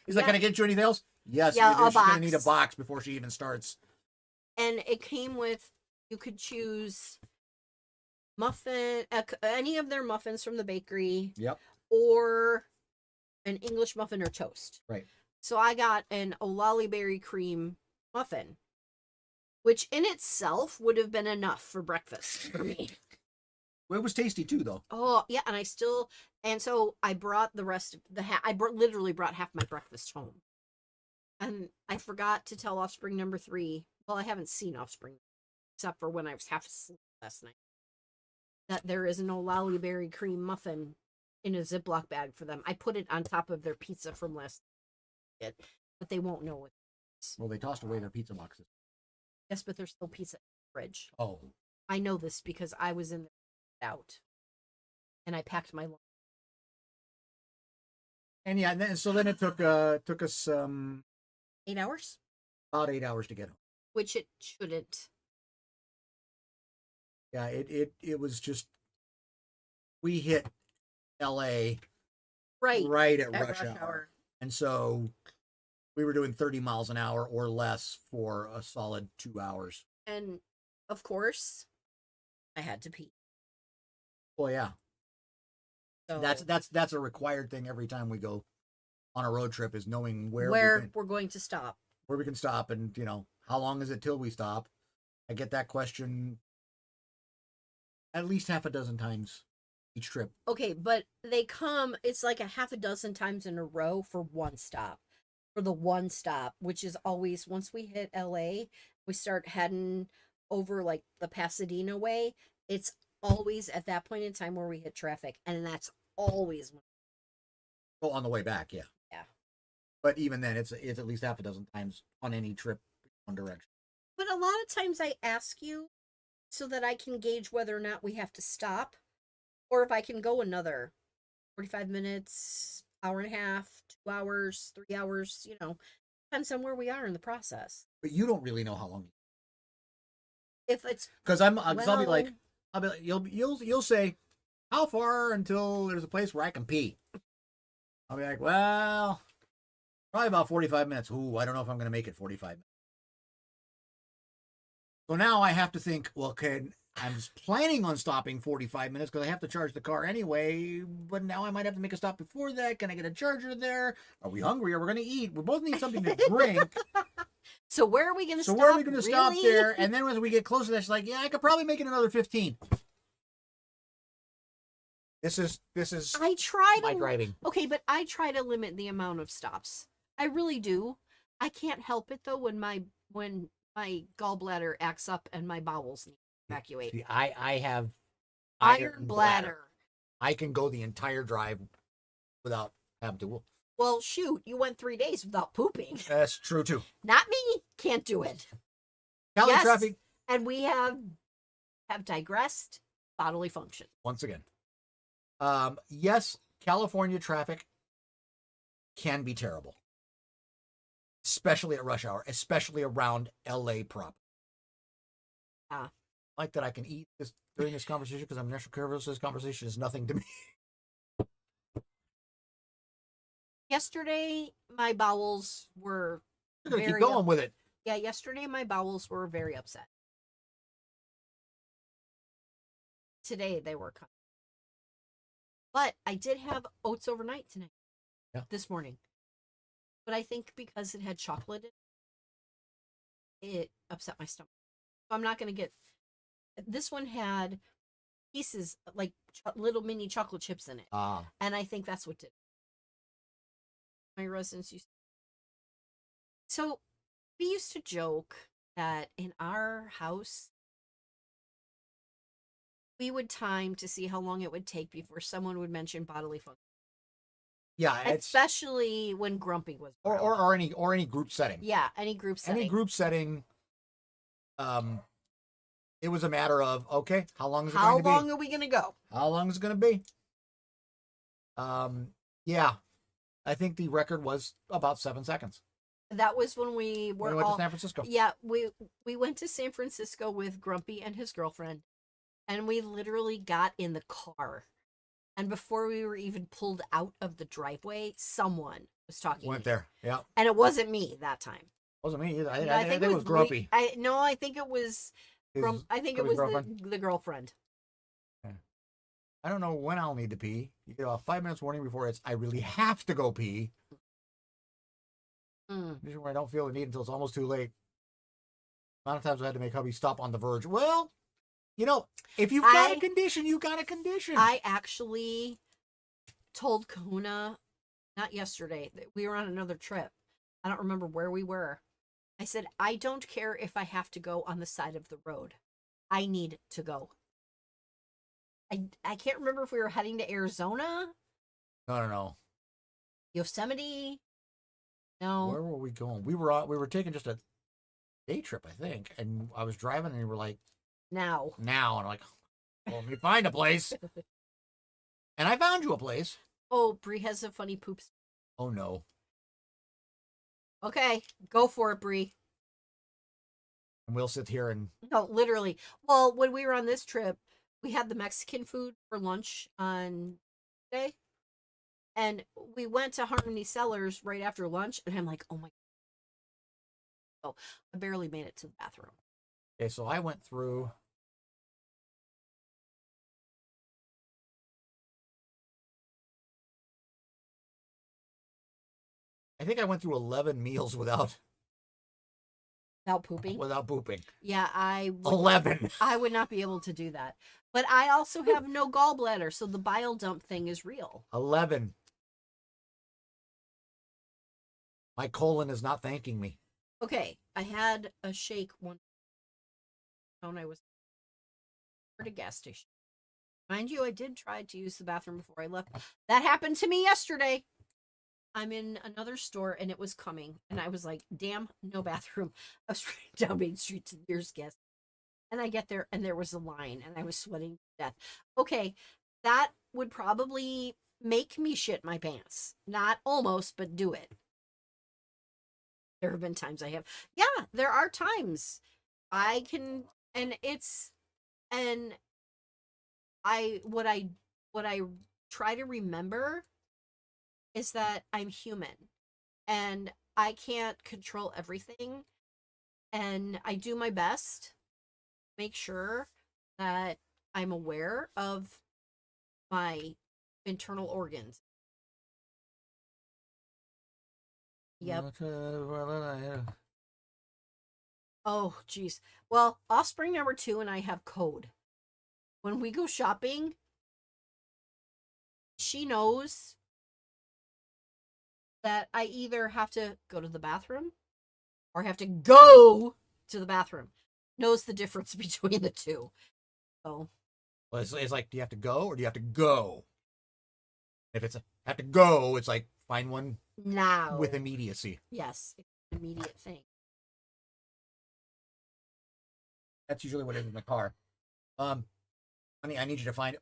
He's like, can I get you anything else? Yes, Yeah, she's going to need a box. box before she even starts. and it came with, you could choose muffin, any of their muffins from the bakery. Yep. Or an English muffin or toast. Right. So I got an olali berry cream muffin, which in itself would have been enough for breakfast for me. Well, it was tasty too, though. Oh yeah, and so I brought the rest of literally brought half my breakfast home, and I forgot to tell Offspring number 3. Well, I haven't seen Offspring except for when I was half asleep last night. That there is an olali berry cream muffin in a Ziploc bag for them. I put it on top of their pizza from last night, but they won't know what it is. Well, they tossed away their pizza boxes. Yes, but there's still pizza in the fridge. Oh. I know this because I was in the out, and I packed my lunch. And yeah, so then it took us 8 hours, about 8 hours to get home. which it shouldn't. Yeah, it was just, we hit LA Right at rush hour. And so we were doing 30 miles an hour or less for a solid 2 hours. And of course, I had to pee. Well, yeah. So That's a required thing every time we go on a road trip, is knowing where we're going to stop. where we can stop, and how long is it till we stop. I get that question at least half a dozen times each trip. Okay, but it's like a half a dozen times in a row for one stop. For the one stop, which is always, once we hit LA, we start heading over like the Pasadena way. It's always at that point in time where we hit traffic, and that's always Oh, on the way back, yeah. Yeah. But even then, it's at least half a dozen times on any trip one direction. But a lot of times I ask you so that I can gauge whether or not we have to stop, or if I can go another 45 minutes, hour and a half, 2 hours, 3 hours, depends on where we are in the process. But you don't really know how long. If it's Because I'll be like, well, you'll say, how far until there's a place where I can pee? I'll be like, well, probably about 45 minutes. Ooh, I don't know if I'm going to make it 45 minutes. So now I have to think, well, I'm just planning on stopping 45 minutes because I have to charge the car anyway. But now I might have to make a stop before that. Can I get a charger there? Are we hungry? Are we going to eat? We both need something to drink. So where are we going to So stop? where are we going to stop Really? there? And then as we get closer to that, she's like, yeah, I could probably make it another 15. This is I try my to driving. Okay, but I try to limit the amount of stops. I really do. I can't help it though when my gallbladder acts up and my bowels need to evacuate. See, I have Iron bladder. I can go the entire drive without having to. Well, shoot, you went 3 days without pooping. That's true too. Not me. Can't do it. Cali Yes. traffic And we have digressed bodily function. once again. Yes, California traffic can be terrible, especially at rush hour, especially around LA proper. Like that I can eat this during this conversation because I'm natural carnivore, so this conversation is nothing to me. Yesterday, my bowels were We're gonna keep very going with it. Yeah, yesterday my bowels were very upset. Today they were kind. But I did have oats overnight tonight. Yeah. This morning. But I think because it had chocolate in it, it upset my stomach. So I'm not going to get... This one had pieces, like little mini chocolate chips in it. And I think that's what did it. My residents used to... So we used to joke that in our house, we would time to see how long it would take before someone would mention bodily function. Yeah, it's, Especially when Grumpy was around. or any group setting. Yeah, any group setting. Any group setting. It was a matter of, okay, how long is it How going to be? long are we going to go? How long is it going to be? Yeah, I think the record was about 7 seconds. That was when we were When we went all... to San Francisco. Yeah, we went to San Francisco with Grumpy and his girlfriend, and we literally got in the car. And before we were even pulled out of the driveway, someone was talking. Went there, yeah. And it wasn't me that time. Wasn't me either. I I think it was Grumpy. I think it was... I think it was girlfriend? the girlfriend. I don't know when I'll need to pee. You get a 5 minutes warning before I really have to go pee. Usually where I don't feel the need until it's almost too late. A lot of times I had to make hubby stop on the verge. Well, you know, if you've got a condition, you got a condition. I actually told Kahuna, not yesterday, that we were on another trip. I don't remember where we were. I said, I don't care if I have to go on the side of the road. I need to go. I can't remember if we were heading to Arizona. No. Yosemite. No. Where were we going? We were taking just a day trip, I think. And I was driving and you were like, Now. And I'm like, well, let me find a place. And I found you a place. Oh, Bree has a funny poops. Oh, no. Okay, go for it, Bree. And we'll sit here and... No, literally. Well, when we were on this trip, we had the Mexican food for lunch on day. And we went to Harmony Cellars right after lunch. And I'm like, oh my... Oh, I barely made it to the bathroom. Okay, so I went through... I think I went through 11 meals without pooping. Yeah, 11. I would not be able to do that. But I also have no gallbladder, so the bile dump thing is real. 11. My colon is not thanking me. Okay, I had a shake one when I was at a gas station. Mind you, I did try to use the bathroom before I left. That happened to me yesterday. I'm in another store and it was coming. And I was like, damn, no bathroom. I was running down Main Street to Deer's Guest. And I get there and there was a line and I was sweating to death. Okay, that would probably make me shit my pants. Not almost, but do it. There have been times I have. Yeah, there are times I can, and it's, and what I try to remember is that I'm human and I can't control everything. And I do my best, make sure that I'm aware of my internal organs. Yep. Oh, geez. Well, offspring number 2 and I have code. When we go shopping, she knows that I either have to go to the bathroom or have to go to the bathroom. Knows the difference between the two. So, Well, it's like, do you have to go or do you have to go? If it's have to go, it's like find one now. with immediacy. Yes, it's an immediate thing. That's usually what it is in the car. Honey, I need you to find it.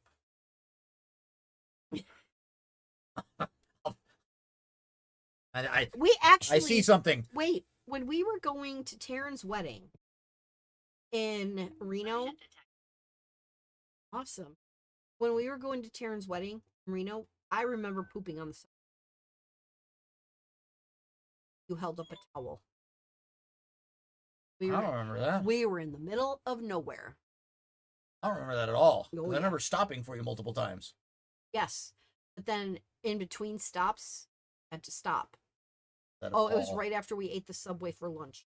We actually I see something. Wait, when we were going to Taryn's wedding in Reno, awesome. When we were going to Taryn's wedding in Reno, I remember pooping on the side. You held up a towel. I don't remember that. We were in the middle of nowhere. I don't remember that at all. Oh, I yeah. remember stopping for you multiple times. Yes, but then in between stops, had to stop. That Oh, it was all. right after we ate the Subway for lunch.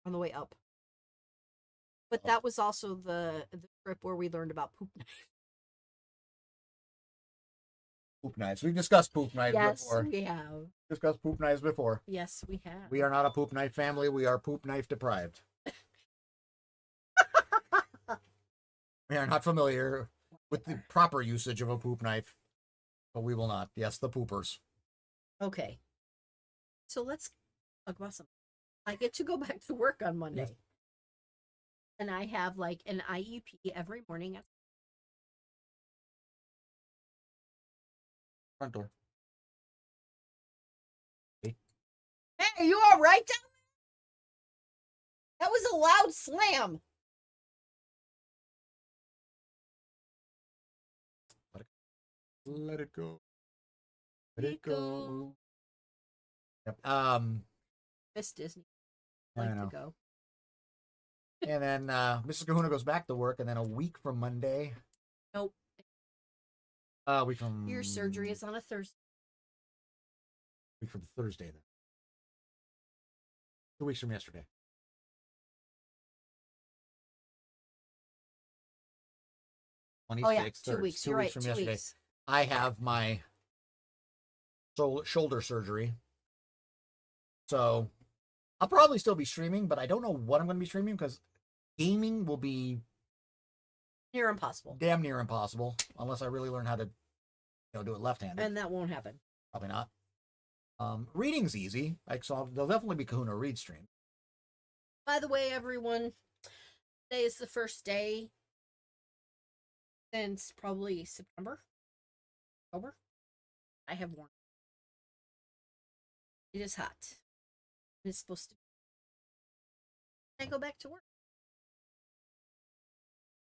On the way up. But Oh. that was also the trip where we learned about poop knives. Poop knives. We've discussed poop knives Yes, before. we have. Discussed poop knives before. Yes, we have. We are not a poop knife family. We are poop knife deprived. We are not familiar with the proper usage of a poop knife, but we will not. Yes, the poopers. Okay. So let's talk about something. I get to go back to work on Monday. Yes. And I have like an IEP every morning. Front door. Hey, are you all right down there? That was a loud slam. Let it go. Let it go. Yep. Miss Disney. I Like to know. go. And then Mrs. Kahuna goes back to work, and then a week from Monday. Nope. A week from Your surgery is on a Thursday. week from Thursday then. 2 weeks from yesterday. Oh yeah, 26th, 2 weeks. You're right. from 2 yesterday. weeks. I have my shoulder surgery. So I'll probably still be streaming, but I don't know what I'm going to be streaming because gaming will be Near impossible. damn near impossible unless I really learn how to do it left-handed. And that won't happen. Probably not. Reading's easy. So there'll definitely be Kahuna read stream. By the way, everyone, today is the first day since probably September. October. I have worn. It is hot. It's supposed to be. I go back to work.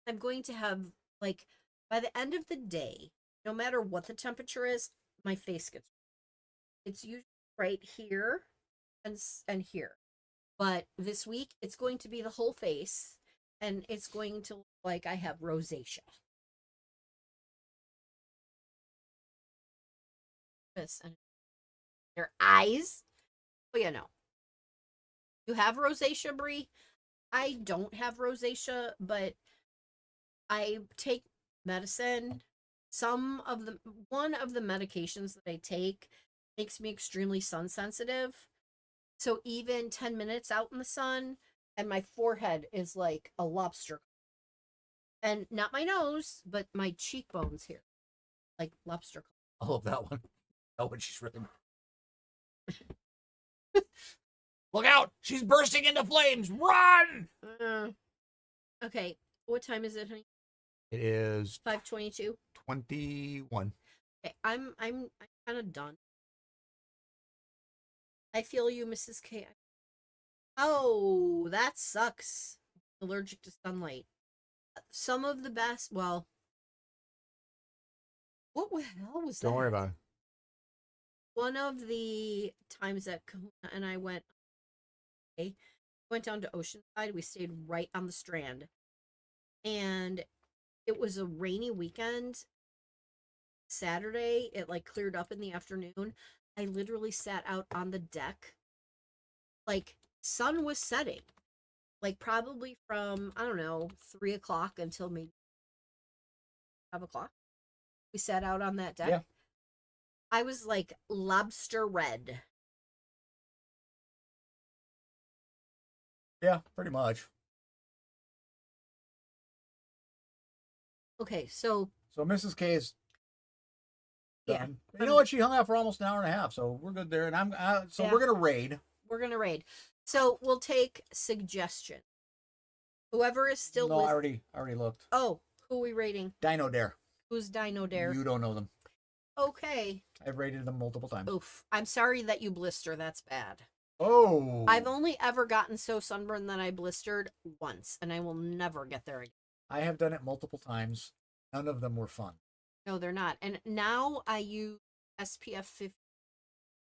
I'm going to have, like, by the end of the day, no matter what the temperature is, my face gets. It's usually right here and here. But this week, it's going to be the whole face, and it's going to look like I have rosacea. This and their eyes. Oh yeah, no. You have rosacea, Brie? I don't have rosacea, but I take medicine. One of the medications that I take makes me extremely sun sensitive. So even 10 minutes out in the sun and my forehead is like a lobster. And not my nose, but my cheekbones here. Like lobster. I love that one. Oh, but she's really. Look out! She's bursting into flames! Run! Okay, what time is it, honey? It is 5:22. 21. Okay, I'm kind of done. I feel you, Mrs. K. Oh, that sucks. Allergic to sunlight. Some of the best. Well, what the hell was that? Don't worry about it. One of the times that Kahuna and I went down to Oceanside, we stayed right on the Strand. and it was a rainy weekend. Saturday, it like cleared up in the afternoon. I literally sat out on the deck. Like, sun was setting. Like, probably from, I don't know, 3 o'clock until maybe 5 o'clock. We sat out on that deck. Yeah. I was like lobster red. Yeah, pretty much. Okay, so So Mrs. K is yeah, done. You know what? She hung out for almost an hour and a half, so we're good there. And Yeah. we're gonna raid. we're gonna raid. So we'll take suggestion. Whoever is still No, I already looked. Oh, who are we rating? Dino Dare. Who's Dino Dare? You don't know them. Okay. I've rated them multiple times. Oof. I'm sorry that you blister. That's bad. Oh. I've only ever gotten so sunburned that I blistered once, and I will never get there again. I have done it multiple times. None of them were fun. No, they're not. And now I use SPF 50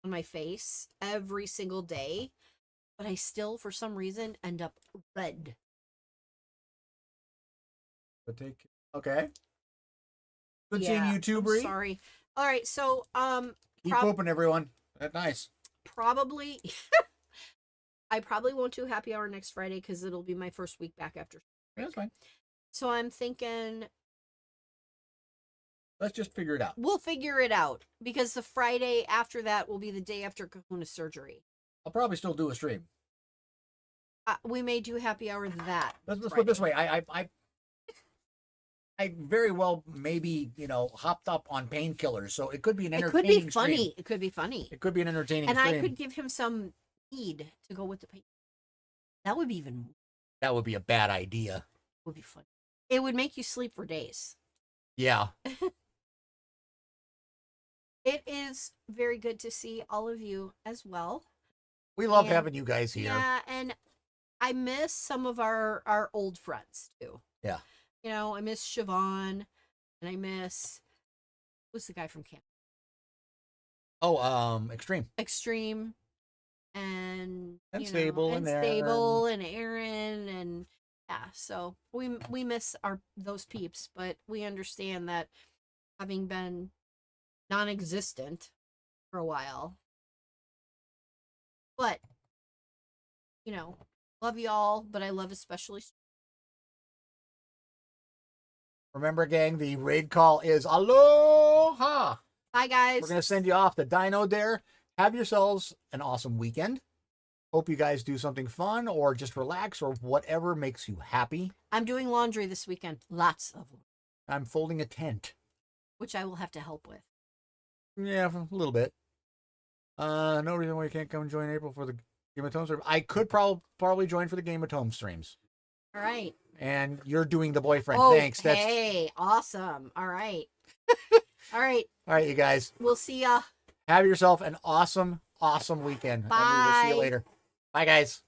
on my face every single day, but I still, for some reason, end up red. But okay. Good Yeah, seeing you too, I'm Bree. sorry. All right, so Keep hoping, everyone. That's nice. probably I probably won't do happy hour next Friday because it'll be my first week back after. Yeah, that's fine. So I'm thinking Let's just figure it out. we'll figure it out because the Friday after that will be the day after Kahuna surgery. I'll probably still do a stream. We may do happy hour that. Let's put it Friday. this way. I very well maybe, hopped up on painkillers, so it could be an It entertaining could be funny. stream. It could be funny. It could be an entertaining And stream. I could give him some mead to go with the paint. That would be even That would be a bad idea. would be fun. It would make you sleep for days. Yeah. It is very good to see all of you as well. We love And- having you guys here. Yeah, and I miss some of our old friends too. Yeah. I miss Siobhan, and I miss who's the guy from camp? Oh, Extreme. Extreme, and Stable and Aaron. Stable and Aaron, and yeah. So we miss those peeps, but we understand that having been non-existent for a while, but love y'all. But I love especially. Remember, gang, the raid call is aloha. Bye, guys. We're going to send you off to Dino Dare. Have yourselves an awesome weekend. Hope you guys do something fun or just relax or whatever makes you happy. I'm doing laundry this weekend. Lots of them, I'm folding a tent. which I will have to help with. Yeah, for a little bit. No reason why you can't come join April for the Game of Thrones stream. I could probably join for the Game of Thrones streams. All right. And you're doing the boyfriend. Oh, Thanks. hey, awesome. All right. All right. All right, you guys. We'll see ya. Have yourself an awesome, awesome weekend. And we will see Bye. you later. Bye, guys.